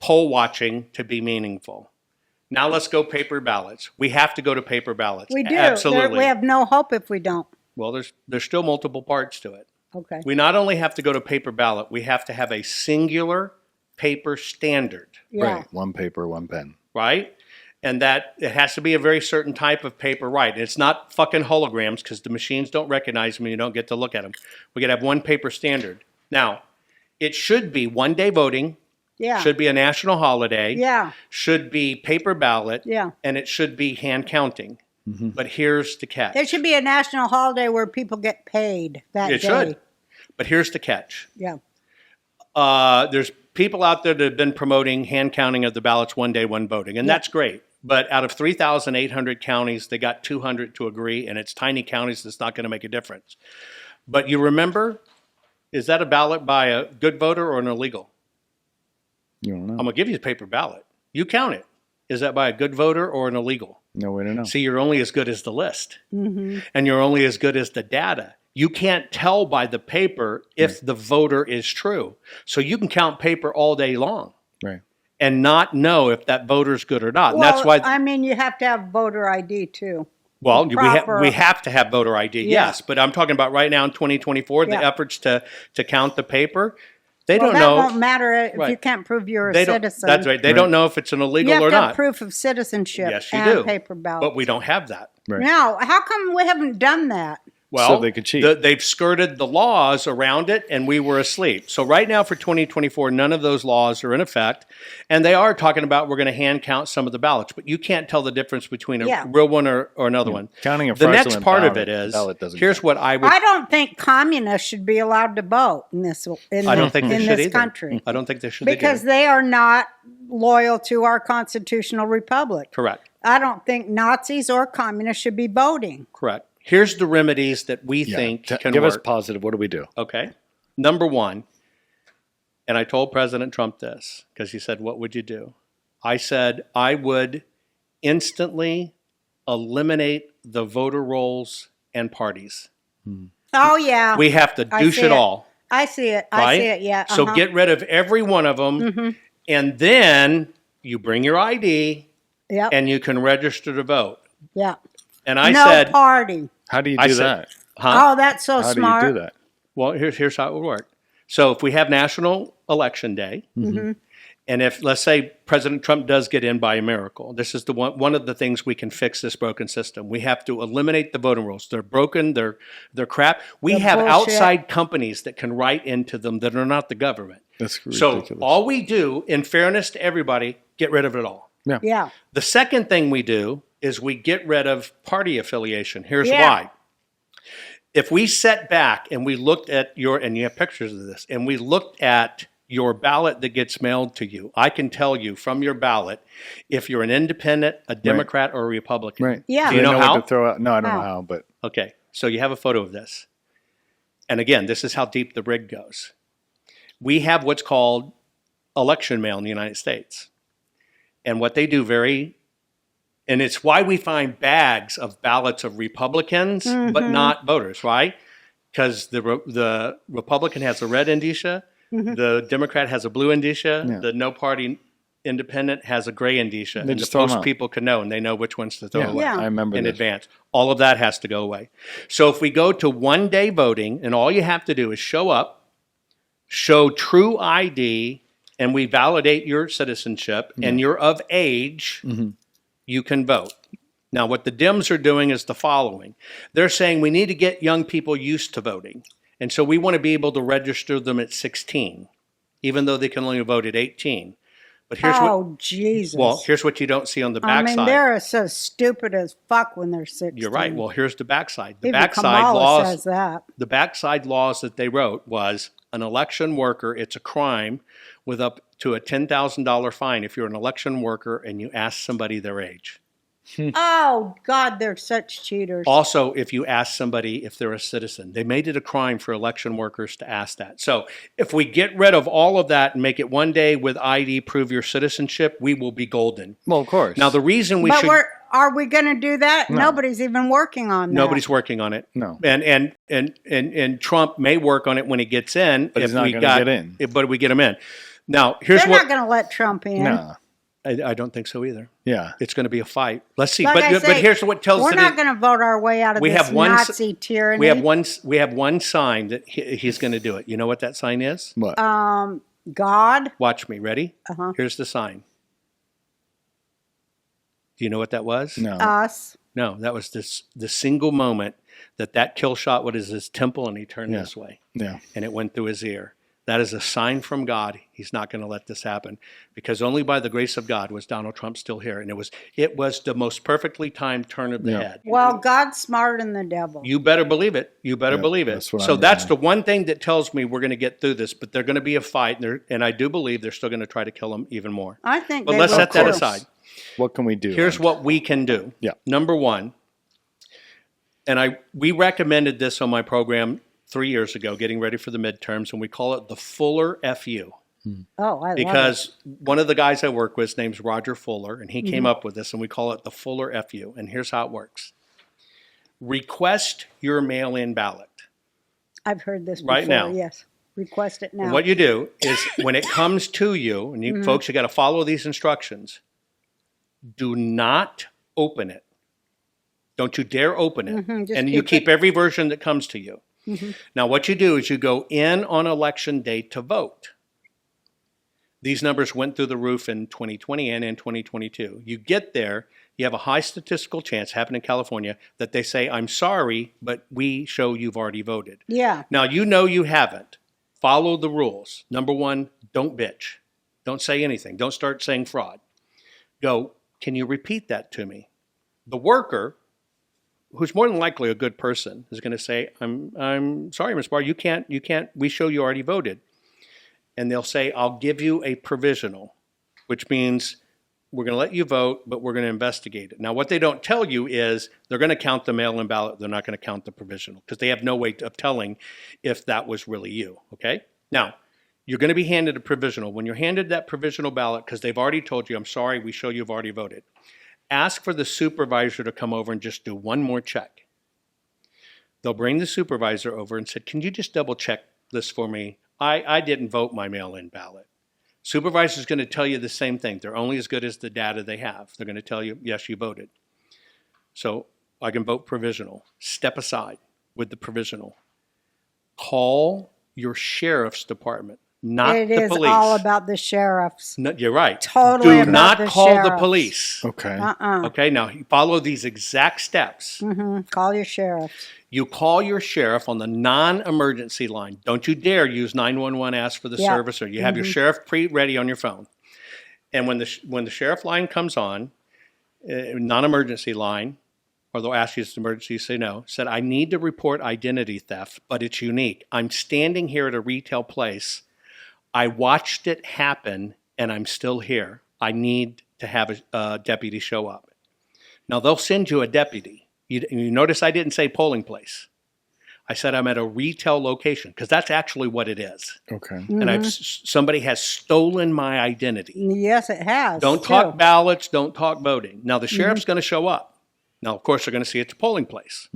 poll watching to be meaningful. Now let's go paper ballots. We have to go to paper ballots. We do. Absolutely. We have no hope if we don't. Well, there's still multiple parts to it. Okay. We not only have to go to paper ballot, we have to have a singular paper standard, Yeah. right. One paper, one pen. right? And that it has to be a very certain type of paper, right? It's not fucking holograms because the machines don't recognize them and you don't get to look at them. We got to have one paper standard. Now, it should be one-day voting, Yeah. should be a national holiday, Yeah. should be paper ballot, Yeah. and it should be hand counting. But here's the catch. There should be a national holiday where people get paid that It day. should. But here's the catch. Yeah. There's people out there that have been promoting hand counting of the ballots one day, one voting, and that's great. But out of 3,800 counties, they got 200 to agree, and it's tiny counties that's not going to make a difference. But you remember, is that a ballot by a good voter or an illegal? You don't know. I'm going to give you the paper ballot. You count it. Is that by a good voter or an illegal? No way to know. See, you're only as good as the list, and you're only as good as the data. You can't tell by the paper if the voter is true. So you can count paper all day long Right. and not know if that voter's good or not. And Well, that's why, I mean, you have to have voter ID too. well, proper- we have to have voter ID, Yeah. yes. But I'm talking about right now in 2024, the Yeah. efforts to count the paper. They Well, don't that know. won't matter if you Right. can't prove you're a They don't, citizen. that's right. They don't know if it's an You illegal have or to have not. proof of citizenship Yes, you and do. paper ballots. But we don't have that. Right. Now, how come we haven't done that? Well, they could cheat. They've skirted the laws around it, and we were asleep. So right now for 2024, none of those laws are in effect, and they are talking about we're going to hand count some of the ballots, but you can't tell the difference between a Yeah. real one or another one. Counting a The next fraudulent part of ballot- it is ballot doesn't here's count. what I would. I don't think communists should be allowed to vote in this I don't think they in should this either. country I don't think they should because either. they are not loyal to our constitutional republic. Correct. I don't think Nazis or communists should be voting. Correct. Here's the remedies that we Yeah. think can Give work. us positive. What do we do? Okay. Number one, and I told President Trump this because he said, what would you do? I said, I would instantly eliminate the voter rolls and parties. Oh yeah, We have to I douche see it it. all, I see it. I right? see it. Yeah. So uh-huh. get rid of every one of them, and then you bring your ID Yep. and you can register to vote. Yeah. And I no said, party. How do you I do said- that? huh? Oh, that's so How smart. do you do that? Well, here's how it would work. So if we have National Election Day, and if, let's say, President Trump does get in by a miracle, this is the one of the things we can fix this broken system. We have to eliminate the voting rolls. They're broken. They're crap. We They're have bullshit. outside companies that can write into them that are not the government. That's So ridiculous. all we do, in fairness to everybody, get rid of it all. Yeah. The second thing we do is we get rid of party affiliation. Here's Yeah. why. If we sat back and we looked at and you have pictures of this, and we looked at your ballot that gets mailed to you, I can tell you from your ballot if you're an independent, a Democrat, or a Republican. Right. Yeah. Do you They know what how? to throw out. No, I don't know How? how, but Okay, so you have a photo of this. And again, this is how deep the rig goes. We have what's called election mail in the United States. And what they do and it's why we find bags of ballots of Republicans, but not voters, right? Because the Republican has a red indicia, the Democrat has a blue indicia, Yeah. the no party independent has a gray indicia, They and the just throw 'em post out. people can know, and they know which ones to throw Yeah, away Yeah. I remember in this. advance. All of that has to go away. So if we go to 1 day voting, and all you have to do is show up, show true ID, and we validate your citizenship, and you're of age, you can vote. Now, what the Dems are doing is the following. They're saying we need to get young people used to voting. And so we want to be able to register them at 16, even though they can only vote at 18. But here's Jesus. here's what you don't see on the I backside. mean, they're so stupid as fuck when they're 16. You're right. Well, here's the backside. The Even backside Kamala laws. says that. The backside laws that they wrote was an election worker. It's a crime with up to a $10,000 fine if you're an election worker and you ask somebody their age. Oh, God, they're such cheaters. Also, if you ask somebody if they're a citizen, they made it a crime for election workers to ask that. So if we get rid of all of that and make it 1 day with ID, prove your citizenship, we will be golden. Well, of course. Now, the reason we but should... are we going to do that? No. Nobody's even working on that. Nobody's working on it. No. And Trump may work on it when he gets in. But he's not gonna get in. But we get him in. Now, here's They're what... not going to let Trump in. Nah. I don't think so either. Yeah. It's going to be a fight. Let's see. Like I But say, here's what tells we're us not going to vote our way out of we this have one Nazi tyranny. we have one sign that he's going to do it. You know what that sign is? What? God. Watch me. Ready? Uh-huh. Here's the sign. Do you know what that was? No. Us. No, that was the single moment that kill shot was his temple and he turned Yeah. this way Yeah. and it went through his ear. That is a sign from God. He's not going to let this happen because only by the grace of God was Donald Trump still here. And it was the most perfectly timed turn of the Yeah. head. Well, God's smarter than the devil. You better believe it. You better Yeah, believe it. that's what So I'm that's doing. the one thing that tells me we're going to get through this, but they're going to be a fight. And I do believe they're still going to try to kill him even more. I think But they let's will set that too. aside. What can we do? Here's what we can do. Yeah. Number one, and we recommended this on my program 3 years ago, getting ready for the midterms, and we call it the Fuller FU. Oh, I love Because one of the guys I work with, his name's Roger Fuller, and he came up with this, and we call it the Fuller FU. And here's how it works. Request your mail-in ballot. it. I've heard this before. Right now. Yes. Request it now. And what you do is when it comes to you, and you folks, you got to follow these instructions. Do not open it. Don't you dare open it. just And you keep keep every version that comes to you. Now, what you do is you go in on election day to vote. These numbers went through the roof in 2020 and in 2022. You get there, you have a high statistical chance, happened in California, that they say, I'm sorry, but we show you've already voted. Yeah. Now, you know you haven't. Follow the rules. Number one, don't bitch. Don't say anything. Don't start saying fraud. Go, can you repeat that to me? The worker, who's more than likely a good person, is going to say, I'm sorry, Ms. Barr, you can't, we show you already voted. And they'll say, I'll give you a provisional, which means we're going to let you vote, but we're going to investigate it. Now, what they don't tell you is they're going to count the mail-in ballot. They're not going to count the provisional because they have no way of telling if that was really you, okay? Now, you're going to be handed a provisional. When you're handed that provisional ballot, because they've already told you, I'm sorry, we show you've already voted, ask for the supervisor to come over and just do one more check. They'll bring the supervisor over and say, can you just double check this for me? I didn't vote my mail-in ballot. Supervisor's going to tell you the same thing. They're only as good as the data they have. They're going to tell you, yes, you voted. So I can vote provisional. Step aside with the provisional. Call your sheriff's department, not It the is police. all about the sheriffs. No, you're right. Totally Do about not the call the sheriffs. police. Okay. Okay, now follow these exact steps. Call your sheriffs. You call your sheriff on the non-emergency line. Don't you dare use 911, ask for the Yeah. service, or you have your sheriff pre-ready on your phone. And when the sheriff line comes on, non-emergency line, or they'll ask you if it's emergency, you say no, said, I need to report identity theft, but it's unique. I'm standing here at a retail place. I watched it happen, and I'm still here. I need to have a deputy show up. Now, they'll send you a deputy. You notice I didn't say polling place. I said I'm at a retail location because that's actually what it is. Okay. And somebody has stolen my identity. Yes, it has. Don't too. talk ballots. Don't talk voting. Now, the sheriff's going to show up. Now, of course, they're going to see it's a polling place.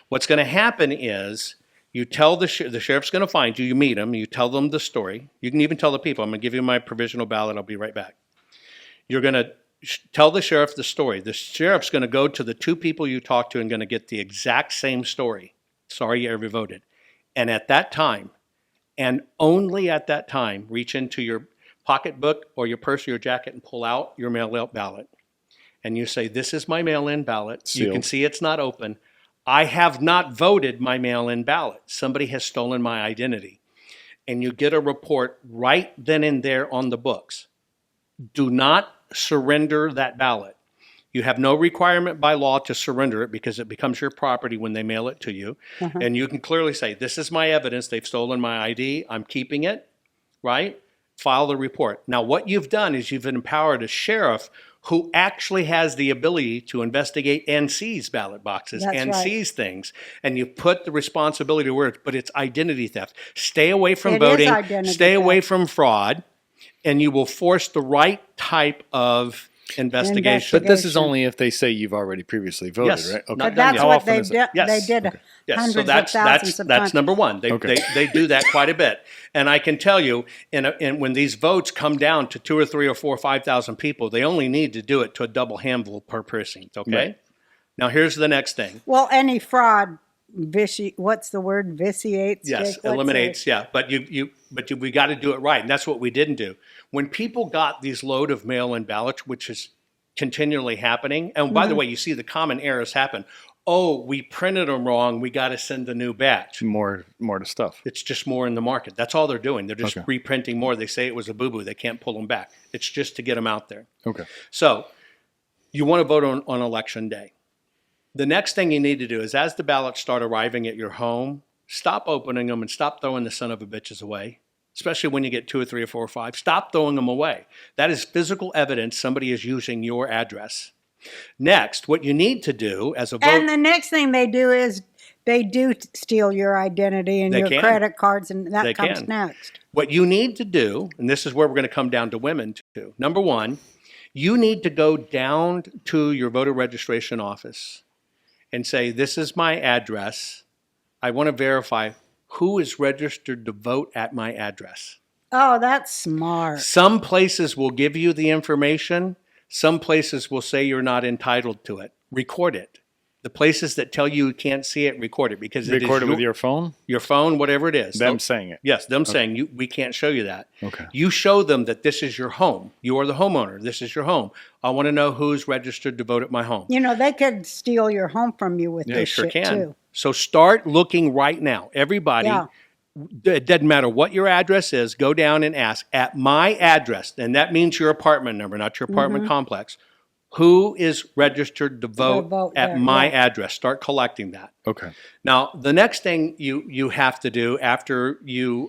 What's going to happen is you tell the sheriff's going to find you. You meet him. You tell them the story. You can even tell the people, I'm going to give you my provisional ballot. I'll be right back. You're going to tell the sheriff the story. The sheriff's going to go to the two people you talked to and going to get the exact same story. Sorry you ever voted. And at that time, and only at that time, reach into your pocketbook or your purse or your jacket and pull out your mail-out ballot. And you say, this is my mail-in ballot. Sealed. You can see it's not open. I have not voted my mail-in ballot. Somebody has stolen my identity. And you get a report right then and there on the books. Do not surrender that ballot. You have no requirement by law to surrender it because it becomes your property when they mail it to you. And you can clearly say, this is my evidence. They've stolen my ID. I'm keeping it, right? File the report. Now, what you've done is you've empowered a sheriff who actually has the ability to investigate and seize ballot boxes That's and right. seize things. And you put the responsibility where it's, but it's identity theft. Stay away from It is voting. identity Stay away theft. from fraud. And you will force the right type of investigation. But this is Investigation. only if they say you've already previously voted, Yes. right? Okay. Not But that's How what often they is it? did. Yes. They did Yes, hundreds so of that's thousands of that's times. number one. They, Okay. they do that quite a bit, and I can tell you, in when these votes come down to 2 or 3 or 4 or 5,000 people, they only need to do it to a double handful per precinct. Okay. Right. Now here's the next thing. Well, any fraud, what's the word? Vitiates. Yes, Jake? What's eliminates. Yeah, but we got to do it right, and that's what we didn't do. When people got these load of mail-in ballots, which is continually happening, and by the way, you see the common errors happen. Oh, we printed them wrong. We got to send a new batch. More to stuff. It's just more in the market. That's all they're doing. They're just Okay. reprinting more. They say it was a boo-boo. They can't pull them back. It's just to get them out there. Okay. So you want to vote on election day. The next thing you need to do is as the ballots start arriving at your home, stop opening them and stop throwing the son of a bitches away, especially when you get 2 or 3 or 4 or 5. Stop throwing them away. That is physical evidence somebody is using your address. Next, what you need to do as a vote... And the next thing they do is they do steal your identity and They your can. credit cards, and that They comes can. next. What you need to do, and this is where we're going to come down to women too. Number one, you need to go down to your voter registration office and say, this is my address. I want to verify who is registered to vote at my address. Oh, that's smart. Some places will give you the information. Some places will say you're not entitled to it. Record it. The places that tell you can't see it, record it because it Record is it with your phone? your phone, whatever it is. Them They'll- saying it. Yes, them saying we can't show you that. Okay. You show them that this is your home. You are the homeowner. This is your home. I want to know who's registered to vote at my home. You know, they could steal your home from you with They this sure shit can. too. So start looking right now. Everybody, Yeah. it doesn't matter what your address is, go down and ask at my address, and that means your apartment number, not your apartment Mm-hmm. complex. Who is registered to vote vote at there, my yeah. address? Start collecting that. Okay. Now, the next thing you have to do after you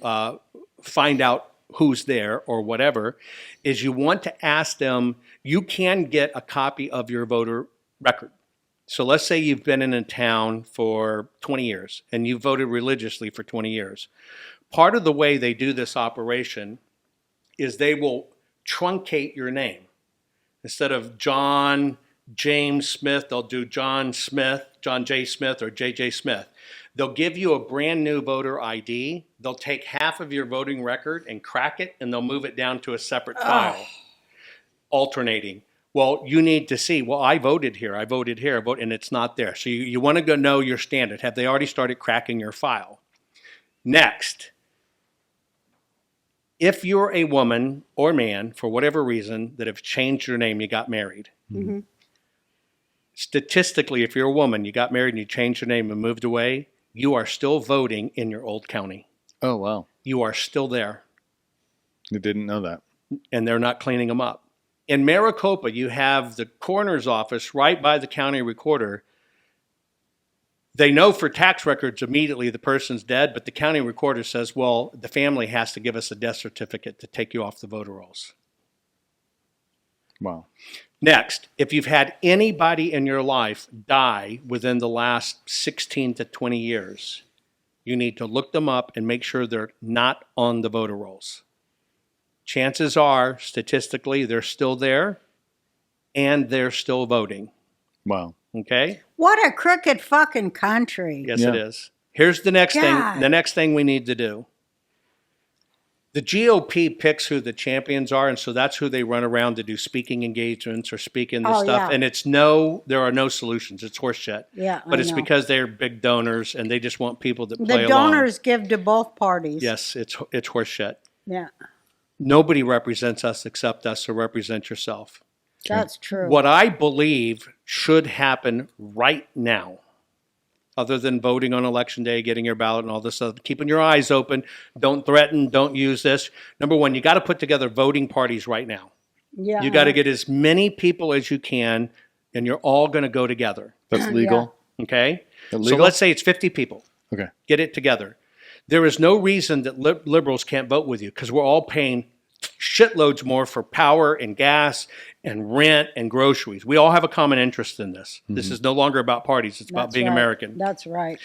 find out who's there or whatever is you want to ask them, you can get a copy of your voter record. So let's say you've been in a town for 20 years and you voted religiously for 20 years. Part of the way they do this operation is they will truncate your name. Instead of John James Smith, they'll do John Smith, John J. Smith, or J.J. Smith. They'll give you a brand new voter ID. They'll take half of your voting record and crack it, and they'll move it down to a separate file, alternating. Well, you need to see, well, I voted here, and it's not there. So you want to go know your standard. Have they already started cracking your file? Next, if you're a woman or man, for whatever reason, that have changed your name, you got married. Mm-hmm. Statistically, if you're a woman, you got married and you changed your name and moved away, you are still voting in your old county. Oh, wow. You are still there, You didn't know that. and they're not cleaning them up. In Maricopa, you have the coroner's office right by the county recorder. They know for tax records immediately the person's dead, but the county recorder says, well, the family has to give us a death certificate to take you off the voter rolls. Wow. Next, if you've had anybody in your life die within the last 16 to 20 years, you need to look them up and make sure they're not on the voter rolls. Chances are, statistically, they're still there and they're still voting. Wow. Okay? What a crooked fucking country. Yes, Yeah. it is. Here's the next God. thing. The next thing we need to do. The GOP picks who the champions are, and so that's who they run around to do speaking engagements or speaking this Oh, stuff. yeah. And there are no solutions. It's horseshit. Yeah, But I it's know. because they're big donors and they just want people that play The along. donors give to both parties. Yes, it's horseshit. Yeah, Nobody represents us except us, so represent yourself. that's true. What I believe should happen right now, other than voting on election day, getting your ballot and all this stuff, keeping your eyes open, don't threaten, don't use this. Number one, you got to put together voting parties right now. Yeah, You got to get as many people as you can, and you're all going to go together. That's legal. Okay? So Illegal? let's say it's 50 people. Okay. Get it together. There is no reason that liberals can't vote with you because we're all paying shitloads more for power and gas and rent and groceries. We all have a common interest in this. This is no longer about parties. It's about That's being right. American. That's right.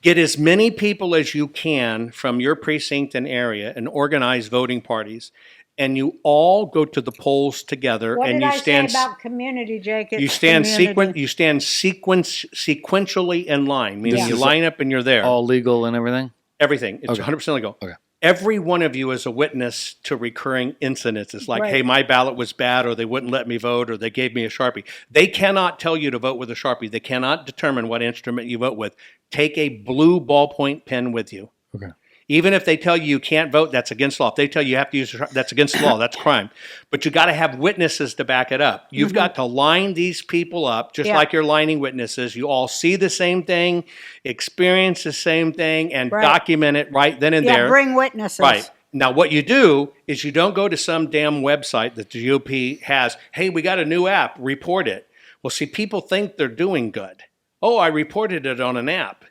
Get as many people as you can from your precinct and area and organize voting parties. And you all go to the polls together What and did you I stand say about community, Jake? It's you stand community. sequentially in line, meaning Yeah. you line up and you're there. All legal and everything? Everything. It's Okay. 100% legal. Okay. Every one of you is a witness to recurring incidents. It's like, Right. hey, my ballot was bad, or they wouldn't let me vote, or they gave me a Sharpie. They cannot tell you to vote with a Sharpie. They cannot determine what instrument you vote with. Take a blue ballpoint pen with you. Okay. Even if they tell you can't vote, that's against law. If they tell you have to use, that's against the law. That's crime. But you got to have witnesses to back it up. You've got to line these people up just Yeah. like you're lining witnesses. You all see the same thing, experience the same thing, and Right. document it right then and Yeah, there. bring witnesses. Right. Now, what you do is you don't go to some damn website that the GOP has. Hey, we got a new app. Report it. Well, see, people think they're doing good. Oh, I reported it on an app.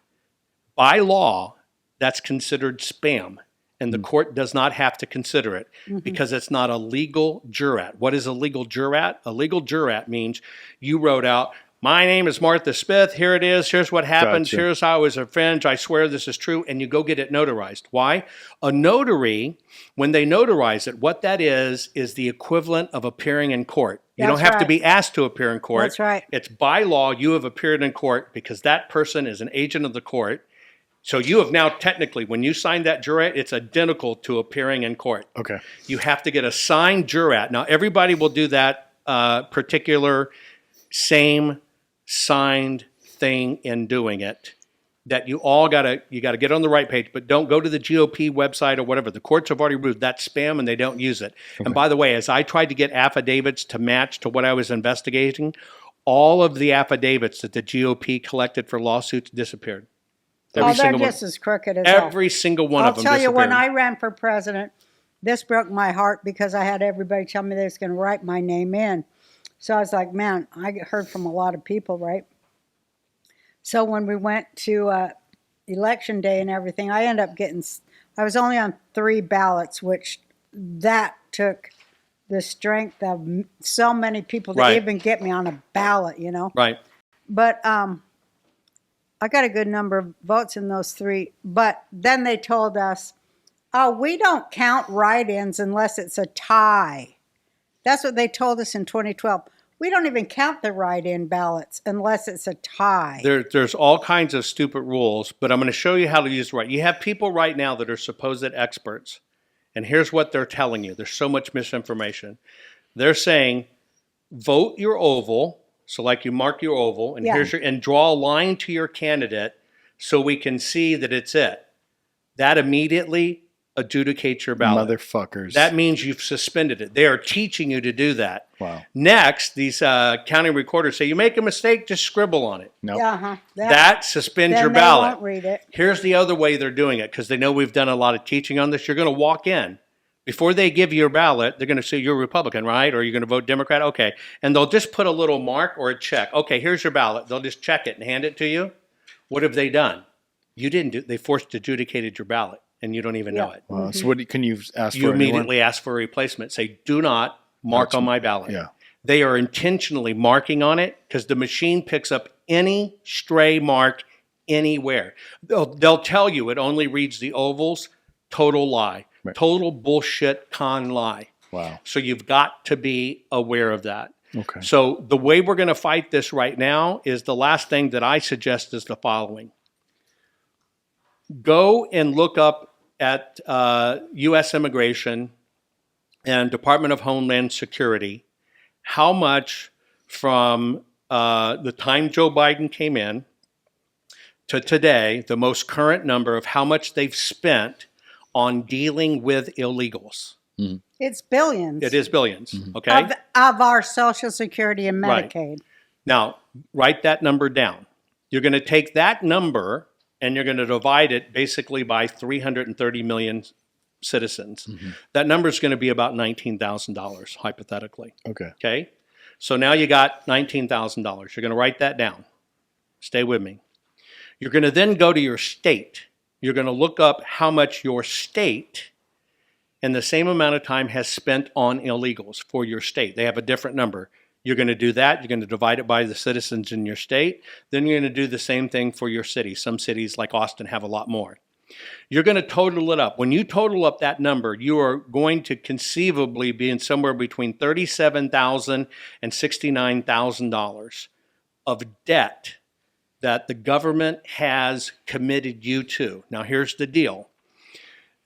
By law, that's considered spam. And the court does not have to consider it because it's not a legal jurat. What is a legal jurat? A legal jurat means you wrote out, my name is Martha Smith. Here it is. Here's what happened. Gotcha. Here's how I was offended. I swear this is true. And you go get it notarized. Why? A notary, when they notarize it, what that is the equivalent of appearing in court. You don't That's have to right. be asked to appear in court. That's right. It's by law you have appeared in court because that person is an agent of the court. So you have now technically, when you sign that jurat, it's identical to appearing in court. Okay. You have to get a signed jurat. Now, everybody will do that particular same signed thing in doing it. That you all you gotta get on the right page, but don't go to the GOP website or whatever. The courts have already ruled that's spam and they don't use it. And by the way, as I tried to get affidavits to match to what I was investigating, all of the affidavits that the GOP collected for lawsuits disappeared. Oh, they're single one. just as crooked as hell. Every single one I'll of them tell you, when disappeared. I ran for president, this broke my heart because I had everybody tell me they was going to write my name in. So I was like, man, I heard from a lot of people, right? So when we went to election day and everything, I ended up I was only on 3 ballots, which that took the strength of so many people to Right. even get me on a ballot, you know? Right. But I got a good number of votes in those 3. But then they told us, oh, we don't count write-ins unless it's a tie. That's what they told us in 2012. We don't even count the write-in ballots unless it's a tie. There's all kinds of stupid rules, but I'm going to show you how to use it right. You have people right now that are supposed experts, and here's what they're telling you. There's so much misinformation. They're saying, vote your oval. So like you mark your oval, and Yeah. and draw a line to your candidate so we can see that it's it. That immediately adjudicates your ballot. Motherfuckers. That means you've suspended it. They are teaching you to do that. Wow. Next, these county recorders say, you make a mistake, just scribble on it. Nope. Uh-huh. That suspends then your they ballot. won't read it. Here's the other way they're doing it, because they know we've done a lot of teaching on this. You're going to walk in. Before they give you your ballot, they're going to say you're a Republican, right? Or you're going to vote Democrat? Okay. And they'll just put a little mark or a check. Okay, here's your ballot. They'll just check it and hand it to you. What have they done? You didn't do. They forced adjudicated your ballot, and you don't even know it. Wow. So what can you ask You for? a new one? immediately ask for a replacement. Say, do not mark on my ballot. Yeah. They are intentionally marking on it because the machine picks up any stray mark anywhere. They'll tell you it only reads the ovals. Total lie. Right. Total bullshit con lie. Wow. So you've got to be aware of that. Okay. So the way we're going to fight this right now is the last thing that I suggest is the following. Go and look up at U.S. Immigration and Department of Homeland Security how much from the time Joe Biden came in to today, the most current number of how much they've spent on dealing with illegals. It's billions. It is billions, okay? Of our Social Security and Right. Medicaid. Now, write that number down. You're going to take that number and you're going to divide it basically by 330 million citizens. That number is going to be about $19,000, hypothetically. Okay. Okay? So now you got $19,000. You're going to write that down. Stay with me. You're going to then go to your state. You're going to look up how much your state in the same amount of time has spent on illegals for your state. They have a different number. You're going to do that. You're going to divide it by the citizens in your state. Then you're going to do the same thing for your city. Some cities like Austin have a lot more. You're going to total it up. When you total up that number, you are going to conceivably be in somewhere between $37,000 and $69,000 of debt that the government has committed you to. Now, here's the deal.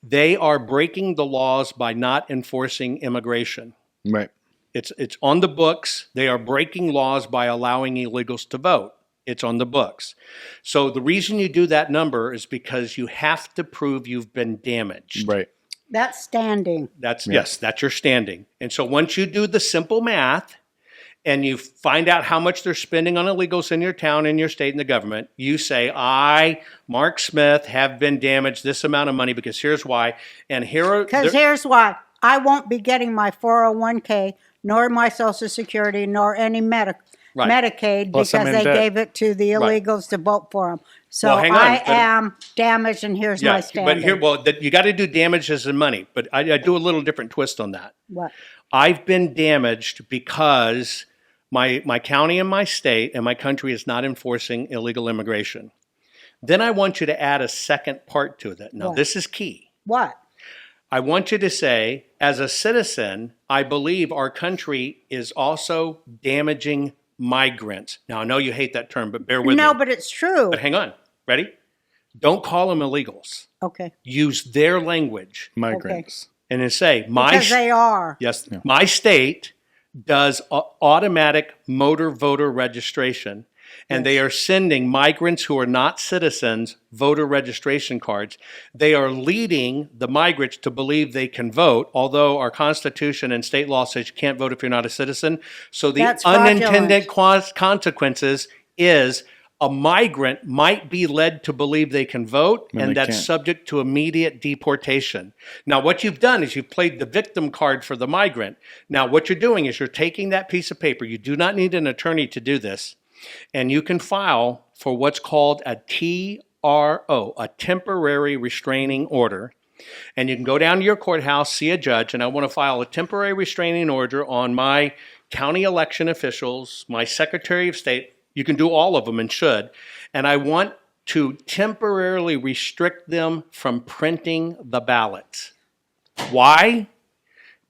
They are breaking the laws by not enforcing immigration. Right. It's on the books. They are breaking laws by allowing illegals to vote. It's on the books. So the reason you do that number is because you have to prove you've been damaged. Right. That's standing. Yes, that's your standing. And so once you do the simple math and you find out how much they're spending on illegals in your town, in your state, and the government, you say, I, Mark Smith, have been damaged this amount of money because here's why. And Because here's why. I won't be getting my 401k, nor my Social Security, nor any Medicaid Plus I'm because in they debt. gave it to the Right. illegals to vote for them. So Well, hang on, I but- am damaged, and here's my standing. but you got to do damages in money. But I do a little different twist on that. What? I've been damaged because my county and my state and my country is not enforcing illegal immigration. Then I want you to add a second part to that. Now, What? this is key. What? I want you to say, as a citizen, I believe our country is also damaging migrants. Now, I know you hate that term, but bear with me. No, but it's true. But hang on. Ready? Don't call them illegals. Okay. Use their language Migrants. and then say, Because they are. yes, my state does automatic motor voter registration. And they are sending migrants who are not citizens voter registration cards. They are leading the migrants to believe they can vote, although our Constitution and state law says you can't vote if you're not a citizen. So the That's unintended consequences is a migrant might be led to believe they can vote, When and they that's can't. subject to immediate deportation. Now, what you've done is you've played the victim card for the migrant. Now, what you're doing is you're taking that piece of paper. You do not need an attorney to do this. And you can file for what's called a TRO, a temporary restraining order. And you can go down to your courthouse, see a judge, and I want to file a temporary restraining order on my county election officials, my Secretary of State. You can do all of them and should. And I want to temporarily restrict them from printing the ballots. Why?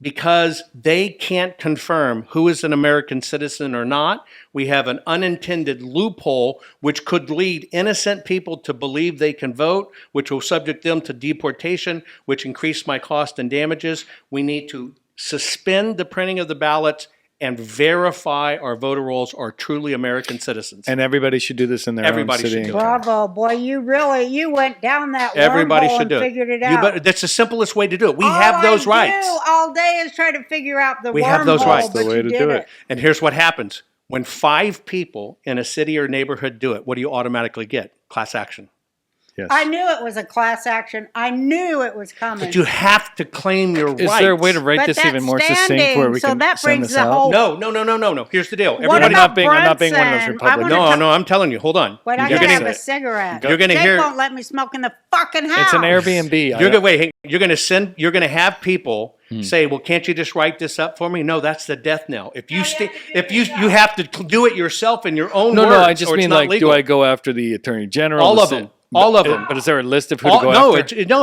Because they can't confirm who is an American citizen or not. We have an unintended loophole which could lead innocent people to believe they can vote, which will subject them to deportation, which increase my cost and damages. We need to suspend the printing of the ballots and verify our voter rolls are truly American citizens. And everybody should do this in their Everybody own city. should do and it. county. Bravo, boy! You went down that Everybody wormhole should and do it. figured it out. That's the simplest way to do it. We All have those I rights. do all day is try to figure out the We wormhole, have those rights. but That's the way you to did do it. And here's what happens. When 5 people in a city or neighborhood do it, what do you automatically get? Class action. Yes. I knew it was a class action. I knew it was coming. But you have to claim your rights. Is there a way to write But this that's even more standing, succinct where we so can that send brings this the out? whole- No. Here's the deal. What Everybody, about I'm not being one of those Brunson? Republicans. I wanna no, I'm telling you. Hold on. But I You're gotta gonna have a cigarette. You're gonna they hear- won't let me smoke in the fucking house. It's an Airbnb. You're gonna wait. You're gonna have people say, "Well, can't you just write this up for me?" No, that's the death knell. If you you have to do it yourself in your own No, words. I just or it's mean not like, legal. do I go after the Attorney General? All the of ci- them. All of them. But is there a list of who to go no,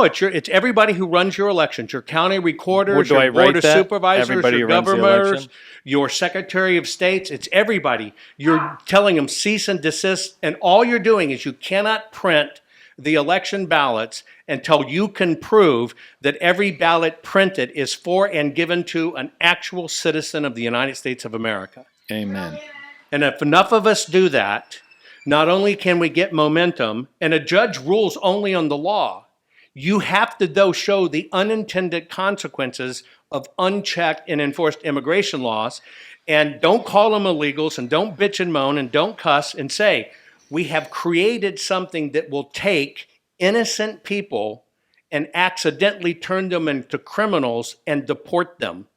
after? it's everybody who runs your elections, your county recorders, Where do your I board write of that? supervisors, Everybody your who runs the governors, election? your Secretary of States. It's everybody. You're telling them cease and desist, and all you're doing is you cannot print the election ballots until you can prove that every ballot printed is for and given to an actual citizen of the United States of America. Amen. And if enough of us do that, not only can we get momentum, and a judge rules only on the law, you have to, though, show the unintended consequences of unchecked and enforced immigration laws. And don't call them illegals, and don't bitch and moan, and don't cuss, and say, we have created something that will take innocent people and accidentally turn them into criminals and deport them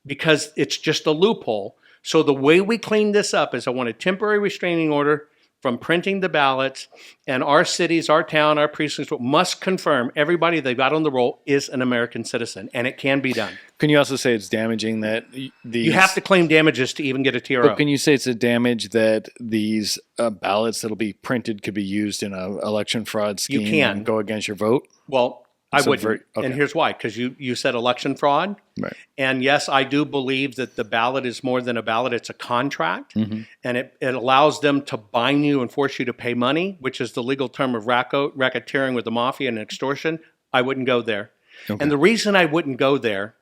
because it's just a loophole. So the way we clean this up is I want a temporary restraining order from printing the ballots, and our cities, our town, our precincts must confirm everybody they've got on the roll is an American citizen, and it can be done. Can you also say it's damaging that these... You have to claim damages to even get a TRO. But can you say it's a damage that these ballots that'll be printed could be used in an election fraud scheme You can. and go against your vote? Well, I wouldn't. Okay. And here's why. Because you said election fraud. Right. And yes, I do believe that the ballot is more than a ballot. It's a contract. Mm-hmm. And it allows them to bind you and force you to pay money, which is the legal term of racketeering with the mafia and extortion. I wouldn't go there. Okay. And the reason I wouldn't go there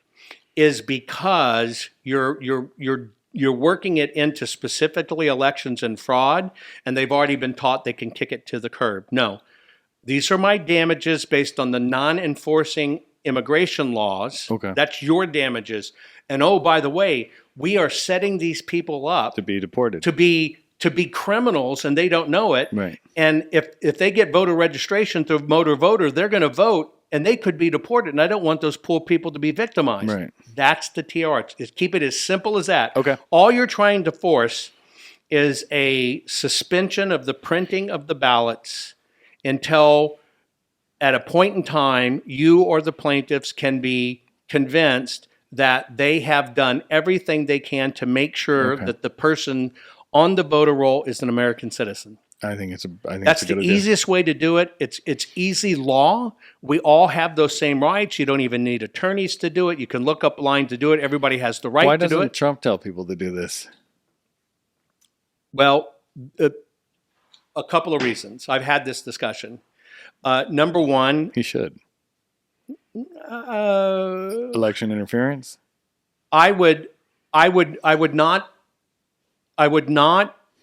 is because you're working it into specifically elections and fraud, and they've already been taught they can kick it to the curb. No. These are my damages based on the non-enforcing immigration laws. Okay. That's your damages. And oh, by the way, we are setting these people up To be deported. to be criminals, and they don't know it. Right. And if they get voter registration through motor voter, they're going to vote, and they could be deported. And I don't want those poor people to be victimized. Right. That's the TR. Keep it as simple as that. Okay. All you're trying to force is a suspension of the printing of the ballots until at a point in time, you or the plaintiffs can be convinced that they have done everything they can to make sure Okay. that the person on the voter roll is an American citizen. I think it's a That's good the idea. easiest way to do it. It's easy law. We all have those same rights. You don't even need attorneys to do it. You can look up line to do it. Everybody has the right Why to do doesn't it. Trump tell people to do this? Well, a couple of reasons. I've had this discussion. Number one, He should. Election interference? I would not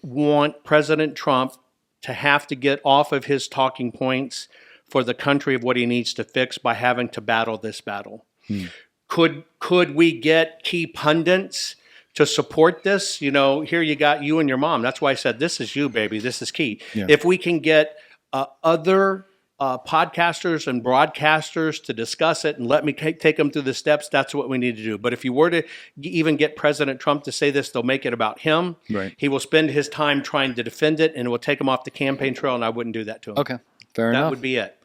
want President Trump to have to get off of his talking points for the country of what he needs to fix by having to battle this battle. Could we get key pundits to support this? You know, here you got you and your mom. That's why I said this is you, baby. This is key. Yeah. If we can get other podcasters and broadcasters to discuss it and let me take them through the steps, that's what we need to do. But if you were to even get President Trump to say this, they'll make it about him. Right. He will spend his time trying to defend it, and it will take him off the campaign trail, and I wouldn't do that to him. Okay. Fair That enough. would be it.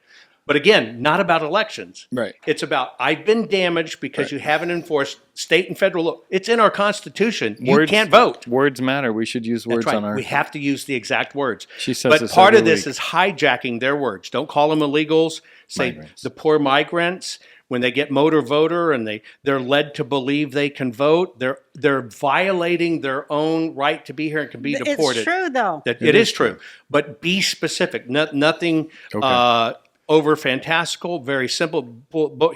But again, not about elections. Right. It's about I've been damaged because you haven't enforced state and federal law. It's in our Constitution. You can't vote. Words matter. We should use words That's right. on our... We have to use the exact words. She says but this part every of this week. is hijacking their words. Don't call them illegals. Say Migrants. the poor migrants, when they get motor voter and they're led to believe they can vote, they're violating their own right to be here and can be deported. It's true, though. It is true. But be specific. Nothing over fantastical, very simple.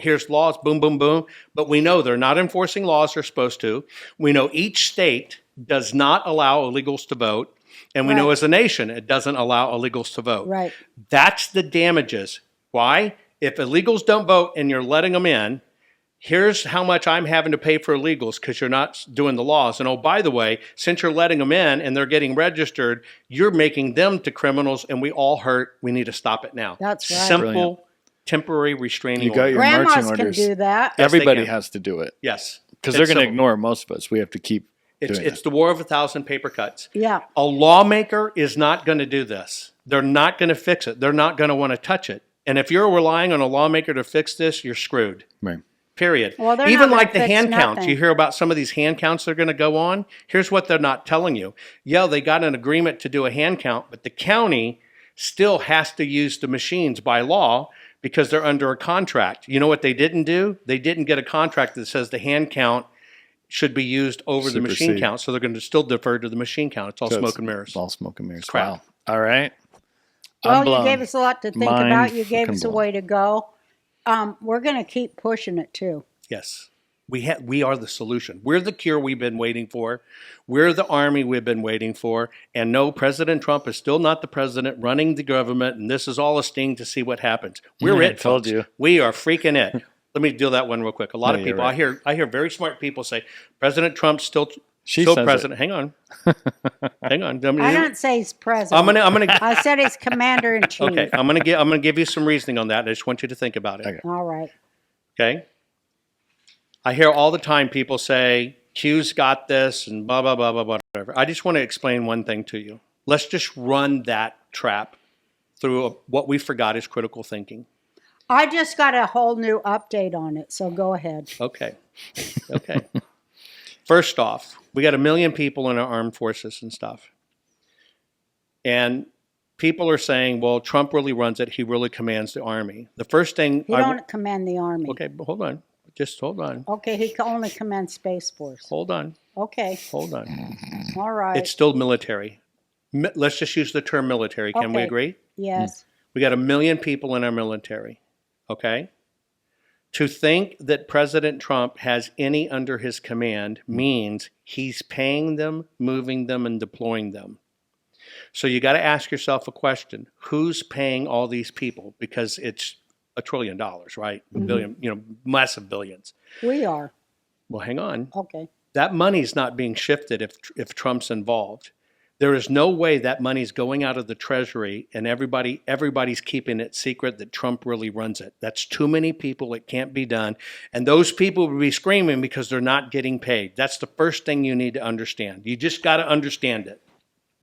Here's laws, boom, boom, boom. But we know they're not enforcing laws they're supposed to. We know each state does not allow illegals to vote. And we know Right. as a nation, it doesn't allow illegals to vote. Right. That's the damages. Why? If illegals don't vote and you're letting them in, here's how much I'm having to pay for illegals because you're not doing the laws. And oh, by the way, since you're letting them in and they're getting registered, you're making them to criminals and we all hurt. We need to stop it now. That's right. Simple, Brilliant. temporary restraining You got order. your marching Grandmas can orders. do that. Yes, they Everybody can. has to do it. Yes. Because they're It's going to simple. ignore most of us. We have to keep It's doing the war of 1,000 paper cuts. Yeah. A lawmaker is not going to do this. They're not going to fix it. They're not going to want to touch it. And if you're relying on a lawmaker to fix this, you're screwed. Right. Period. Well, they're Even not like gonna the fix hand counts. nothing. You hear about some of these hand counts they're going to go on. Here's what they're not telling you. Yeah, they got an agreement to do a hand count, but the county still has to use the machines by law because they're under a contract. You know what they didn't do? They didn't get a contract that says the hand count should be used over the machine Supersede. count. So they're going to still defer to the machine count. It's all So smoke and mirrors. It's all smoke and mirrors. crap. Wow. All right. Well, you blown. gave us a lot to think Mind about. You gave fucking us a blown. way to go. We're going to keep pushing it too. Yes. We are the solution. We're the cure we've been waiting for. We're the army we've been waiting for. And no, President Trump is still not the president running the government, and this is all a sting to see what happens. We're I it, told folks. you. We are freaking it. Let me do that one real quick. A lot No, of you're people, right. I hear very smart people say, President Trump's still She says it. president. Hang on. Hang on. I don't say he's president. I'm gonna I said he's commander in chief. okay, I'm gonna give you some reasoning on that. I just want you to think about it. Okay. All right. Okay. I hear all the time people say, Q's got this and blah, blah, blah, blah, blah, whatever. I just want to explain one thing to you. Let's just run that trap through what we forgot is critical thinking. I just got a whole new update on it, so go ahead. Okay. Okay. First off, we got 1 million people in our armed forces and stuff. And people are saying, well, Trump really runs it. He really commands the army. The first thing He don't command the army. okay, but hold on. Just hold on. Okay, he can only command Space Force. Hold on. Okay, Hold on. all right. It's still military. Let's just use the term military. Can we Okay. agree? Yes. We got 1 million people in our military. Okay? To think that President Trump has any under his command means he's paying them, moving them, and deploying them. So you got to ask yourself a question. Who's paying all these people? Because it's $1 trillion, right? A billion, massive billions. We are. Well, hang on. Okay. That money's not being shifted if Trump's involved. There is no way that money's going out of the Treasury and everybody's keeping it secret that Trump really runs it. That's too many people. It can't be done. And those people will be screaming because they're not getting paid. That's the first thing you need to understand. You just got to understand it.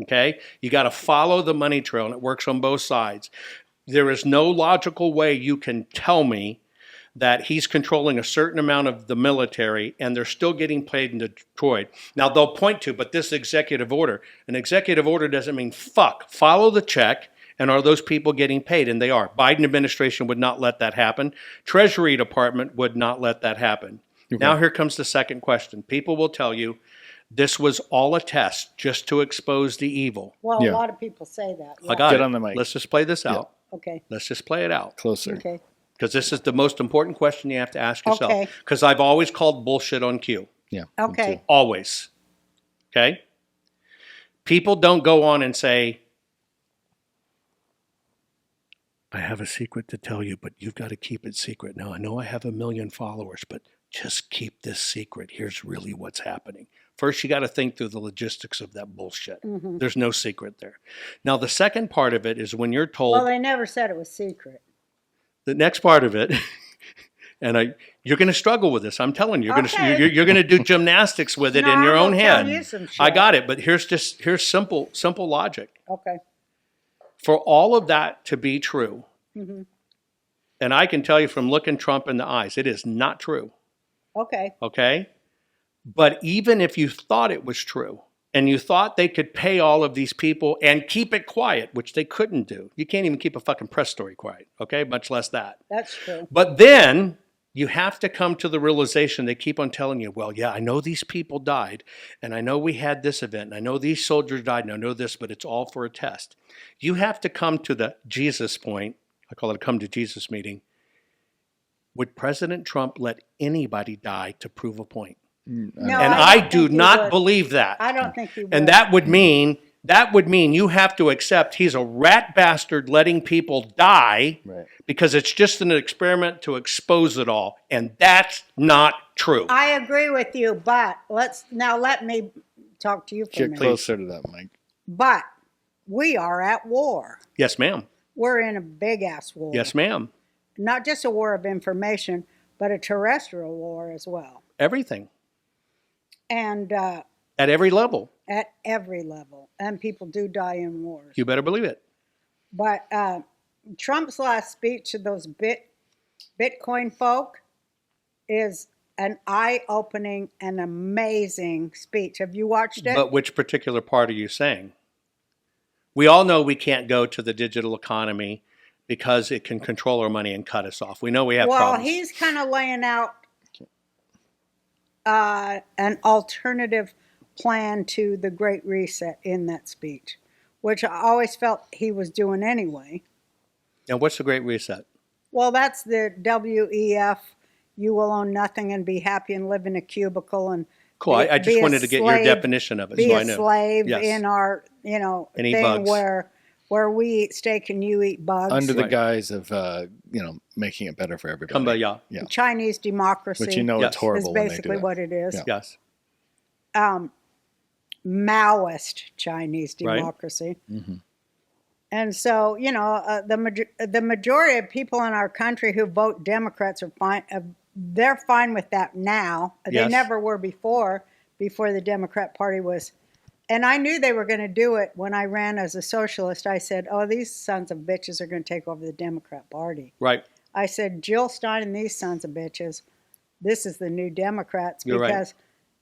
Okay? You got to follow the money trail, and it works on both sides. There is no logical way you can tell me that he's controlling a certain amount of the military and they're still getting paid in Detroit. Now they'll point to, but this executive order. An executive order doesn't mean fuck. Follow the check, and are those people getting paid? And they are. Biden administration would not let that happen. Treasury Department would not let that happen. Okay. Now here comes the second question. People will tell you this was all a test just to expose the evil. Well, Yeah. a lot of people say that. I got Get it. on the mic. Let's just play this out. Okay. Let's just play it out. Closer. Okay. Because this is the most important question you have to ask yourself. Okay. Because I've always called bullshit on Q. Yeah. me Okay. too. Always. Okay? People don't go on and say, I have a secret to tell you, but you've got to keep it secret. Now, I know I have 1 million followers, but just keep this secret. Here's really what's happening. First, you got to think through the logistics of that bullshit. Mm-hmm. There's no secret there. Now, the second part of it is when you're told, Well, they never said it was secret. the next part of it, and you're going to struggle with this. I'm telling you, Okay. you're going to do gymnastics with it No, in your I'm own gonna tell head. you some shit. I got it, but here's simple logic. Okay. For all of that to be true, Mm-hmm. and I can tell you from looking Trump in the eyes, it is not true. Okay. Okay, but even if you thought it was true, and you thought they could pay all of these people and keep it quiet, which they couldn't do. You can't even keep a fucking press story quiet, okay? Much less that. That's true. But then you have to come to the realization they keep on telling you, well, yeah, I know these people died, and I know we had this event, and I know these soldiers died, and I know this, but it's all for a test. You have to come to the Jesus point. I call it a come to Jesus meeting. Would President Trump let anybody die to prove a point? No, And I don't do think he not would. believe that. I don't think he would. And that would mean you have to accept he's a rat bastard letting people die Right. because it's just an experiment to expose it all. And that's not true. I agree with you, but let me talk to you for a Get minute. closer to that mic. But we are at war. Yes, ma'am. We're in a big ass war. Yes, ma'am. Not just a war of information, but a terrestrial war as well. Everything. And At every level. at every level. And people do die in wars. You better believe it. But Trump's last speech to those Bitcoin folk is an eye-opening and amazing speech. Have you watched it? But which particular part are you saying? We all know we can't go to the digital economy because it can control our money and cut us off. We know we have well, problems. he's kind of laying out an alternative plan to the Great Reset in that speech, which I always felt he was doing anyway. And what's the Great Reset? Well, that's the WEF. You will own nothing and be happy and live in a cubicle and Cool. I just be a wanted to get your slave- definition of it, Be so a I know. slave Yes. in our, And eat thing bugs. where we eat steak and you eat bugs. Under the Right. guise of making it better for everybody. Kumbaya. Yeah. Chinese democracy. But you know Yes. it's is horrible when they do basically that. what it is. Yeah. Yes. Maoist Chinese Right. democracy. And so, the majority of people in our country who vote Democrats are fine. They're fine with that now. They Yes. never were before the Democrat Party was. And I knew they were going to do it when I ran as a socialist. I said, oh, these sons of bitches are going to take over the Democrat Party. Right. I said, Jill Stein and these sons of bitches, this is the new Democrats. You're right.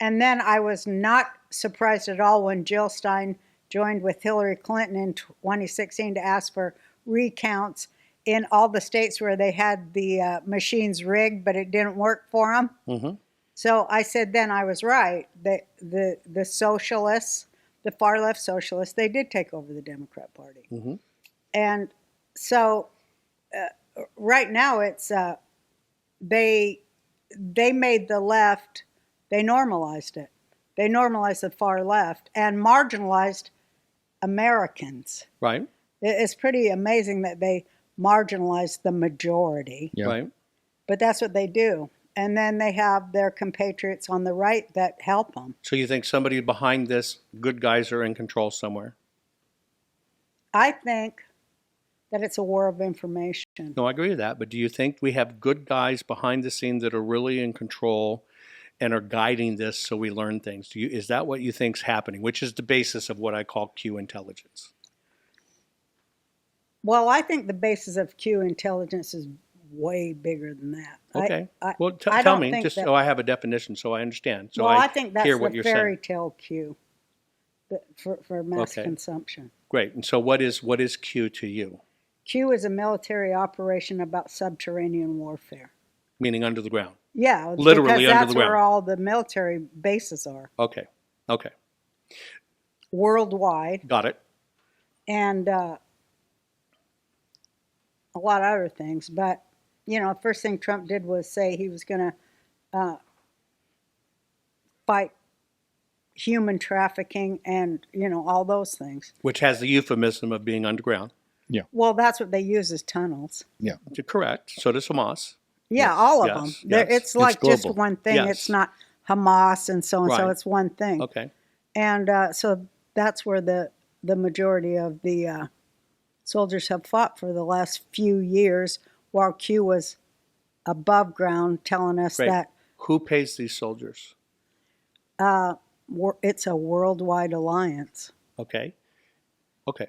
And then I was not surprised at all when Jill Stein joined with Hillary Clinton in 2016 to ask for recounts in all the states where they had the machines rigged, but it didn't work for them. Mm-hmm. So I said then I was right. The socialists, the far left socialists, they did take over the Democrat Party. Mhm. And so right now it's they made the left, they normalized it. They normalized the far left and marginalized Americans. Right. It's pretty amazing that they marginalized the majority, Yeah. Right. but that's what they do. And then they have their compatriots on the right that help them. So you think somebody behind this, good guys are in control somewhere? I think that it's a war of information. No, I agree with that. But do you think we have good guys behind the scene that are really in control and are guiding this so we learn things? Is that what you think's happening? Which is the basis of what I call Q intelligence. Well, I think the basis of Q intelligence is way bigger than that. Okay. I Tell don't me, think just that- so I have a definition, so I understand. So I think that's hear what the you're fairy saying. tale Q for mass Okay. consumption. Great. And so what is Q to you? Q is a military operation about subterranean warfare. Meaning under the ground. Yeah, Literally because under that's the where ground. all the military bases are Okay. Okay. worldwide, Got it. and a lot of other things. But first thing Trump did was say he was going to fight human trafficking and all those things. Which has the euphemism of being underground. Well, that's what they use as tunnels. Correct. So does Hamas. Yeah, Yes, all of yes, them. yes. It's like just global. one thing. Yes. It's not Hamas and so. Right. It's one thing. Okay. And so that's where the majority of the soldiers have fought for the last few years, while Q was above ground telling us Great. that Who pays these soldiers? it's a worldwide alliance. Okay. Okay.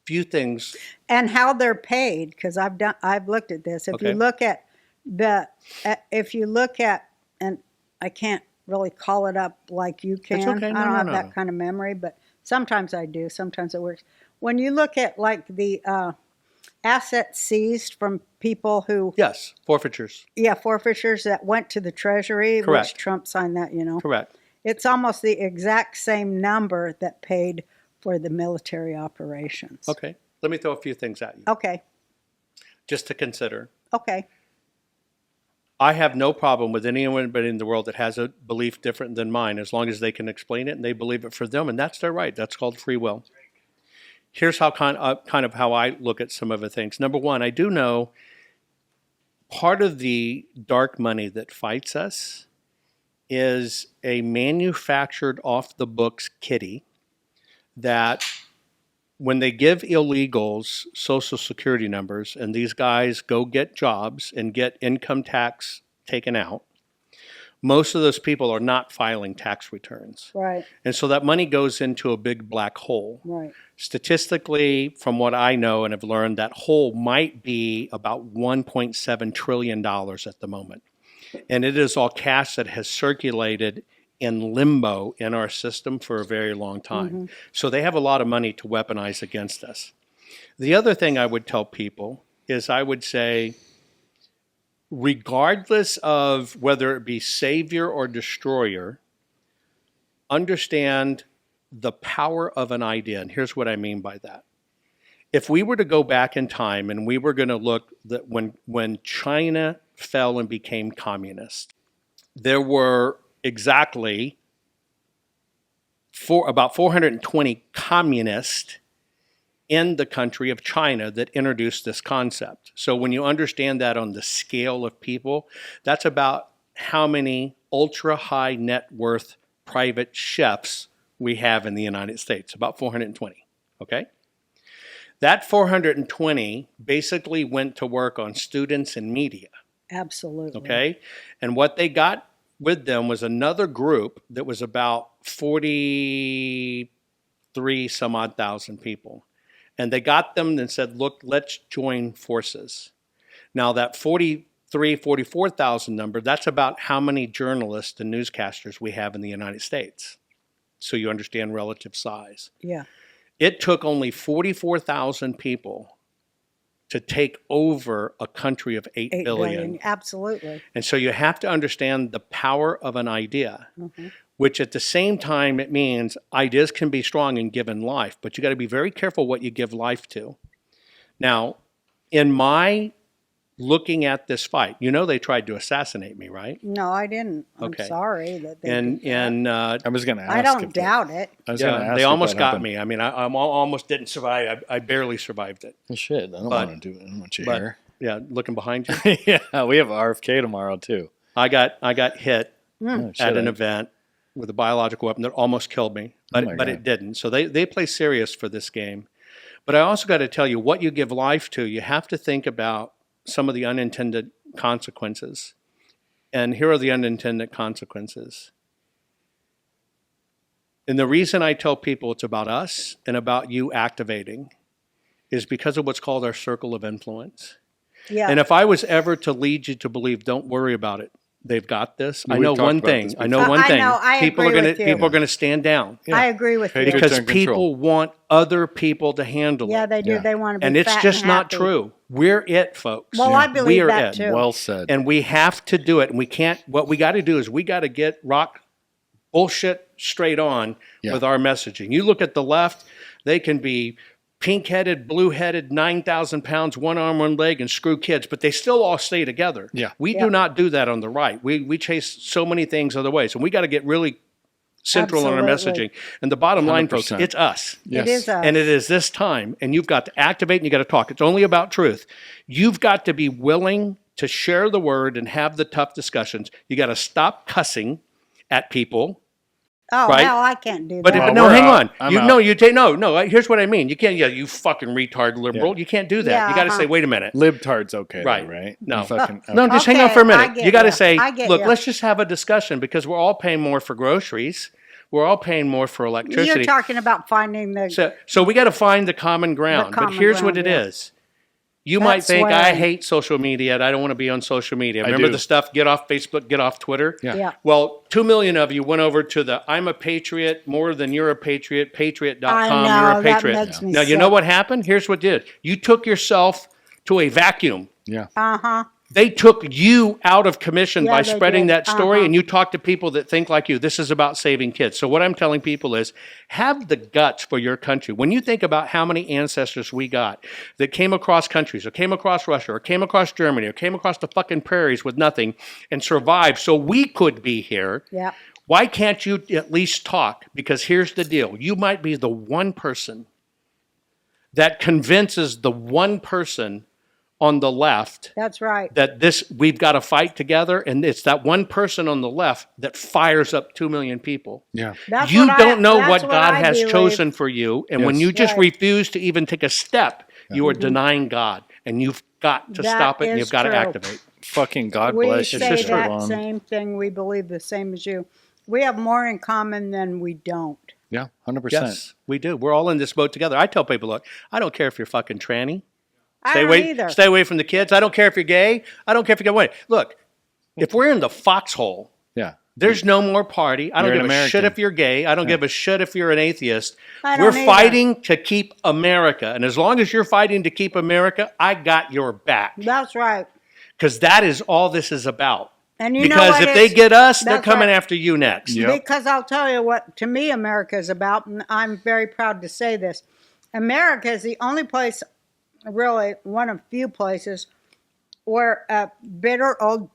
Few things. And how they're paid, because I've looked at this. If Okay. you look at, and I can't really call it up like you can. okay. No, I don't no, have no, that no. kind of memory, but sometimes I do. Sometimes it works. When you look at like the assets seized from people who, Yes. Forfeitures. forfeitures that went to the Treasury, Correct. which Trump signed that, Correct. It's almost the exact same number that paid for the military operations. Okay. Let me throw a few things at you Okay. just to consider. Okay. I have no problem with anyone but in the world that has a belief different than mine, as long as they can explain it and they believe it for them, and that's their right. That's called free will. Here's how kind of how I look at some of the things. Number one, I do know part of the dark money that fights us is a manufactured off the books kitty that when they give illegals social security numbers and these guys go get jobs and get income tax taken out, most of those people are not filing tax returns. Right. And so that money goes into a big black hole. Right. Statistically, from what I know and have learned, that hole might be about $1.7 trillion at the moment. And it is all cash that has circulated in limbo in our system for a very long time. So they have a lot of money to weaponize against us. The other thing I would tell people is I would say, regardless of whether it be savior or destroyer, understand the power of an idea. And here's what I mean by that. If we were to go back in time and we were going to look that when China fell and became communist, there were exactly about 420 communists in the country of China that introduced this concept. So when you understand that on the scale of people, that's about how many ultra high net worth private chefs we have in the United States, about 420, okay? That 420 basically went to work on students and media, Absolutely. okay? And what they got with them was another group that was about 43 some odd thousand people. And they got them and said, look, let's join forces. Now that 44,000 number, that's about how many journalists and newscasters we have in the United States. So you understand relative size. Yeah. It took only 44,000 people to take over a country of 8 billion. Absolutely. And so you have to understand the power of an idea, which at the same time, it means ideas can be strong and given life, but you got to be very careful what you give life to. Now, in my looking at this fight, you know they tried to assassinate me, right? No, I didn't. I'm Okay. sorry that they And did that. I was going to ask. I don't if doubt it. I was going to yeah, ask they if almost that got happened. me. I mean, I almost didn't survive. I barely survived it. Well, shit, I don't But- want to do it. I don't want you But here. yeah, looking behind you, Yeah, we have RFK tomorrow too. I got hit Oh, shit, at an I- event with a biological weapon that almost killed me, but Oh my but God. it didn't. So they play serious for this game. But I also got to tell you, what you give life to, you have to think about some of the unintended consequences. And here are the unintended consequences. And the reason I tell people it's about us and about you activating is because of what's called our circle of influence. Yeah. And if I was ever to lead you to believe, don't worry about it, they've got this. Yeah, I we've know talked one about thing. this I know before. one I thing. know, I people agree are with you. people are going to stand down I agree with you. Hatred because and control. people want other people to handle Yeah, it. they do. Yeah. They want to be And it's fat just and not happy. true. We're it, folks. Well, I believe we are that it. too. Well said. And we have to do it. And we can't, what we got to do is we got to get rock bullshit straight on Yeah. with our messaging. You look at the left, they can be pink-headed, blue-headed, 9,000 pounds, one arm, one leg, and screw kids, but they still all stay together. Yeah. We Yep. do not do that on the right. We chase so many things other ways. And we got to get really central in our Absolutely. messaging. And the bottom line, folks, 100%. it's us. Yes. It is us. And it is this time, and you've got to activate and you got to talk. It's only about truth. You've got to be willing to share the word and have the tough discussions. You got to stop cussing at people. Oh, Right? hell, I can't do But, that. Well, no, we're hang out. on. I'm You out. no, you take no. Here's what I mean. You can't. Yeah, you fucking retard liberal. Yeah. You can't do that. Yeah, you got to uh-huh. say, wait a minute. Libtard's okay, Right. though, right? No. You fucking, No, just hang on Okay, for a I minute. get You got to ya. say, I get look, ya. let's just have a discussion because we're all paying more for groceries. We're all paying more for electricity. You're talking about finding the. So we got to find the common ground. But common here's ground, what it yeah. is. You might That's think I swearing. hate social media and I don't want to be on social media. I Remember do. the stuff, get off Facebook, get off Twitter? Yeah. Yeah. Well, 2 million of you went over to the I'm a patriot more than you're a patriot, patriot.com, I you're know, a that patriot. makes me Now, you know sick. what happened? Here's what did. You took yourself to a vacuum. Yeah. Uh-huh. They took you out of commission Yeah, by they spreading did. that story, Uh-huh. and you talk to people that think like you. This is about saving kids. So what I'm telling people is have the guts for your country. When you think about how many ancestors we got that came across countries or came across Russia or came across Germany or came across the fucking prairies with nothing and survived so we could be here, Yeah. why can't you at least talk? Because here's the deal. You might be the one person that convinces the one person on the left That's right. that we've got to fight together, and it's that one person on the left that fires up 2 million people. Yeah. That's You what don't know that's what God I has believe. chosen for you, and when Yes. you just Right. refuse to even take a step, you are denying God, and you've got to That stop it, and is you've got to true. activate. Fucking God We bless you, say just true. that Jovan. same thing. We believe the same as you. We have more in common than we don't. Yeah, 100%. Yes, we do. We're all in this boat together. I tell people, look, I don't care if you're fucking tranny. I Stay don't away, either. stay away from the kids. I don't care if you're gay. I don't care if you get away. Look, if we're in the foxhole, Yeah. there's no more party. I don't You're give an a shit American. if you're gay. I don't give a shit if you're an atheist. I We're don't either. fighting to keep America. And as long as you're fighting to keep America, I got your back. That's right. Because that is all this is about. And you know Because what if they it's- get us, they're that's coming right. after you next. Yep. Because I'll tell you what, to me, America is about, and I'm very proud to say this. America is the only place, really, one of few places, where a bitter old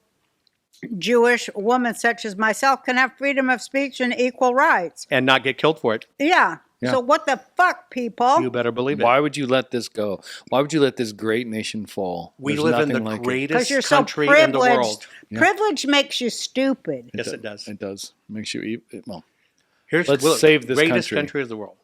Jewish woman such as myself can have freedom of speech and equal rights. And not get killed for it. Yeah. Yeah. So what the fuck, people? You better believe it. Why would you let this go? Why would you let this great nation fall? We There's live in the nothing like it. Because greatest you're so country in the privileged. world. Privilege makes you stupid. Yes, it does. It does. Makes you eat. Well, Here's Let's look, save this greatest country. of the world.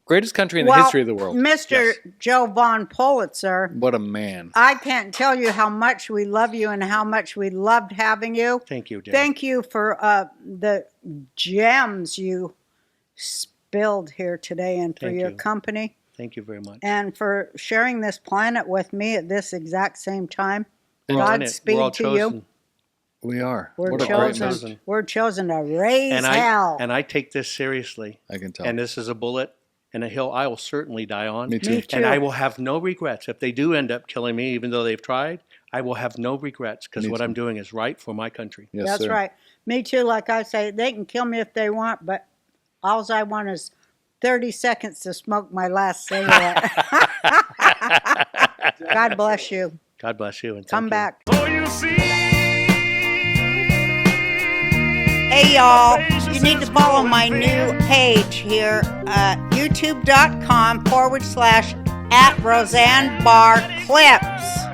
greatest country in the history of the world. Mr. Yes. Jovan Pulitzer, What a man. I can't tell you how much we love you and how much we loved having you. Thank you, dear. Thank you for the gems you spilled here today and for Thank your you. company Thank you very much. and for sharing this planet with me at this exact same time. We're on it. Godspeed We're all to chosen. you. We are. We're what a great chosen. message. We're chosen to raise And hell. I take this seriously. I can tell. And this is a bullet and a hill I will certainly die on. Me too. Me too. And I will have no regrets. If they do end up killing me, even though they've tried, I will have no regrets because Me what too. I'm doing is right for my country. Yes, That's sir. right. Me too. Like I say, they can kill me if they want, but all I want is 30 seconds to smoke my last cigarette. God bless you. God bless you. And thank Come you. back. So you see, Hey y'all, you need to follow my new page here, youtube.com/@Roseanne Barr Clips.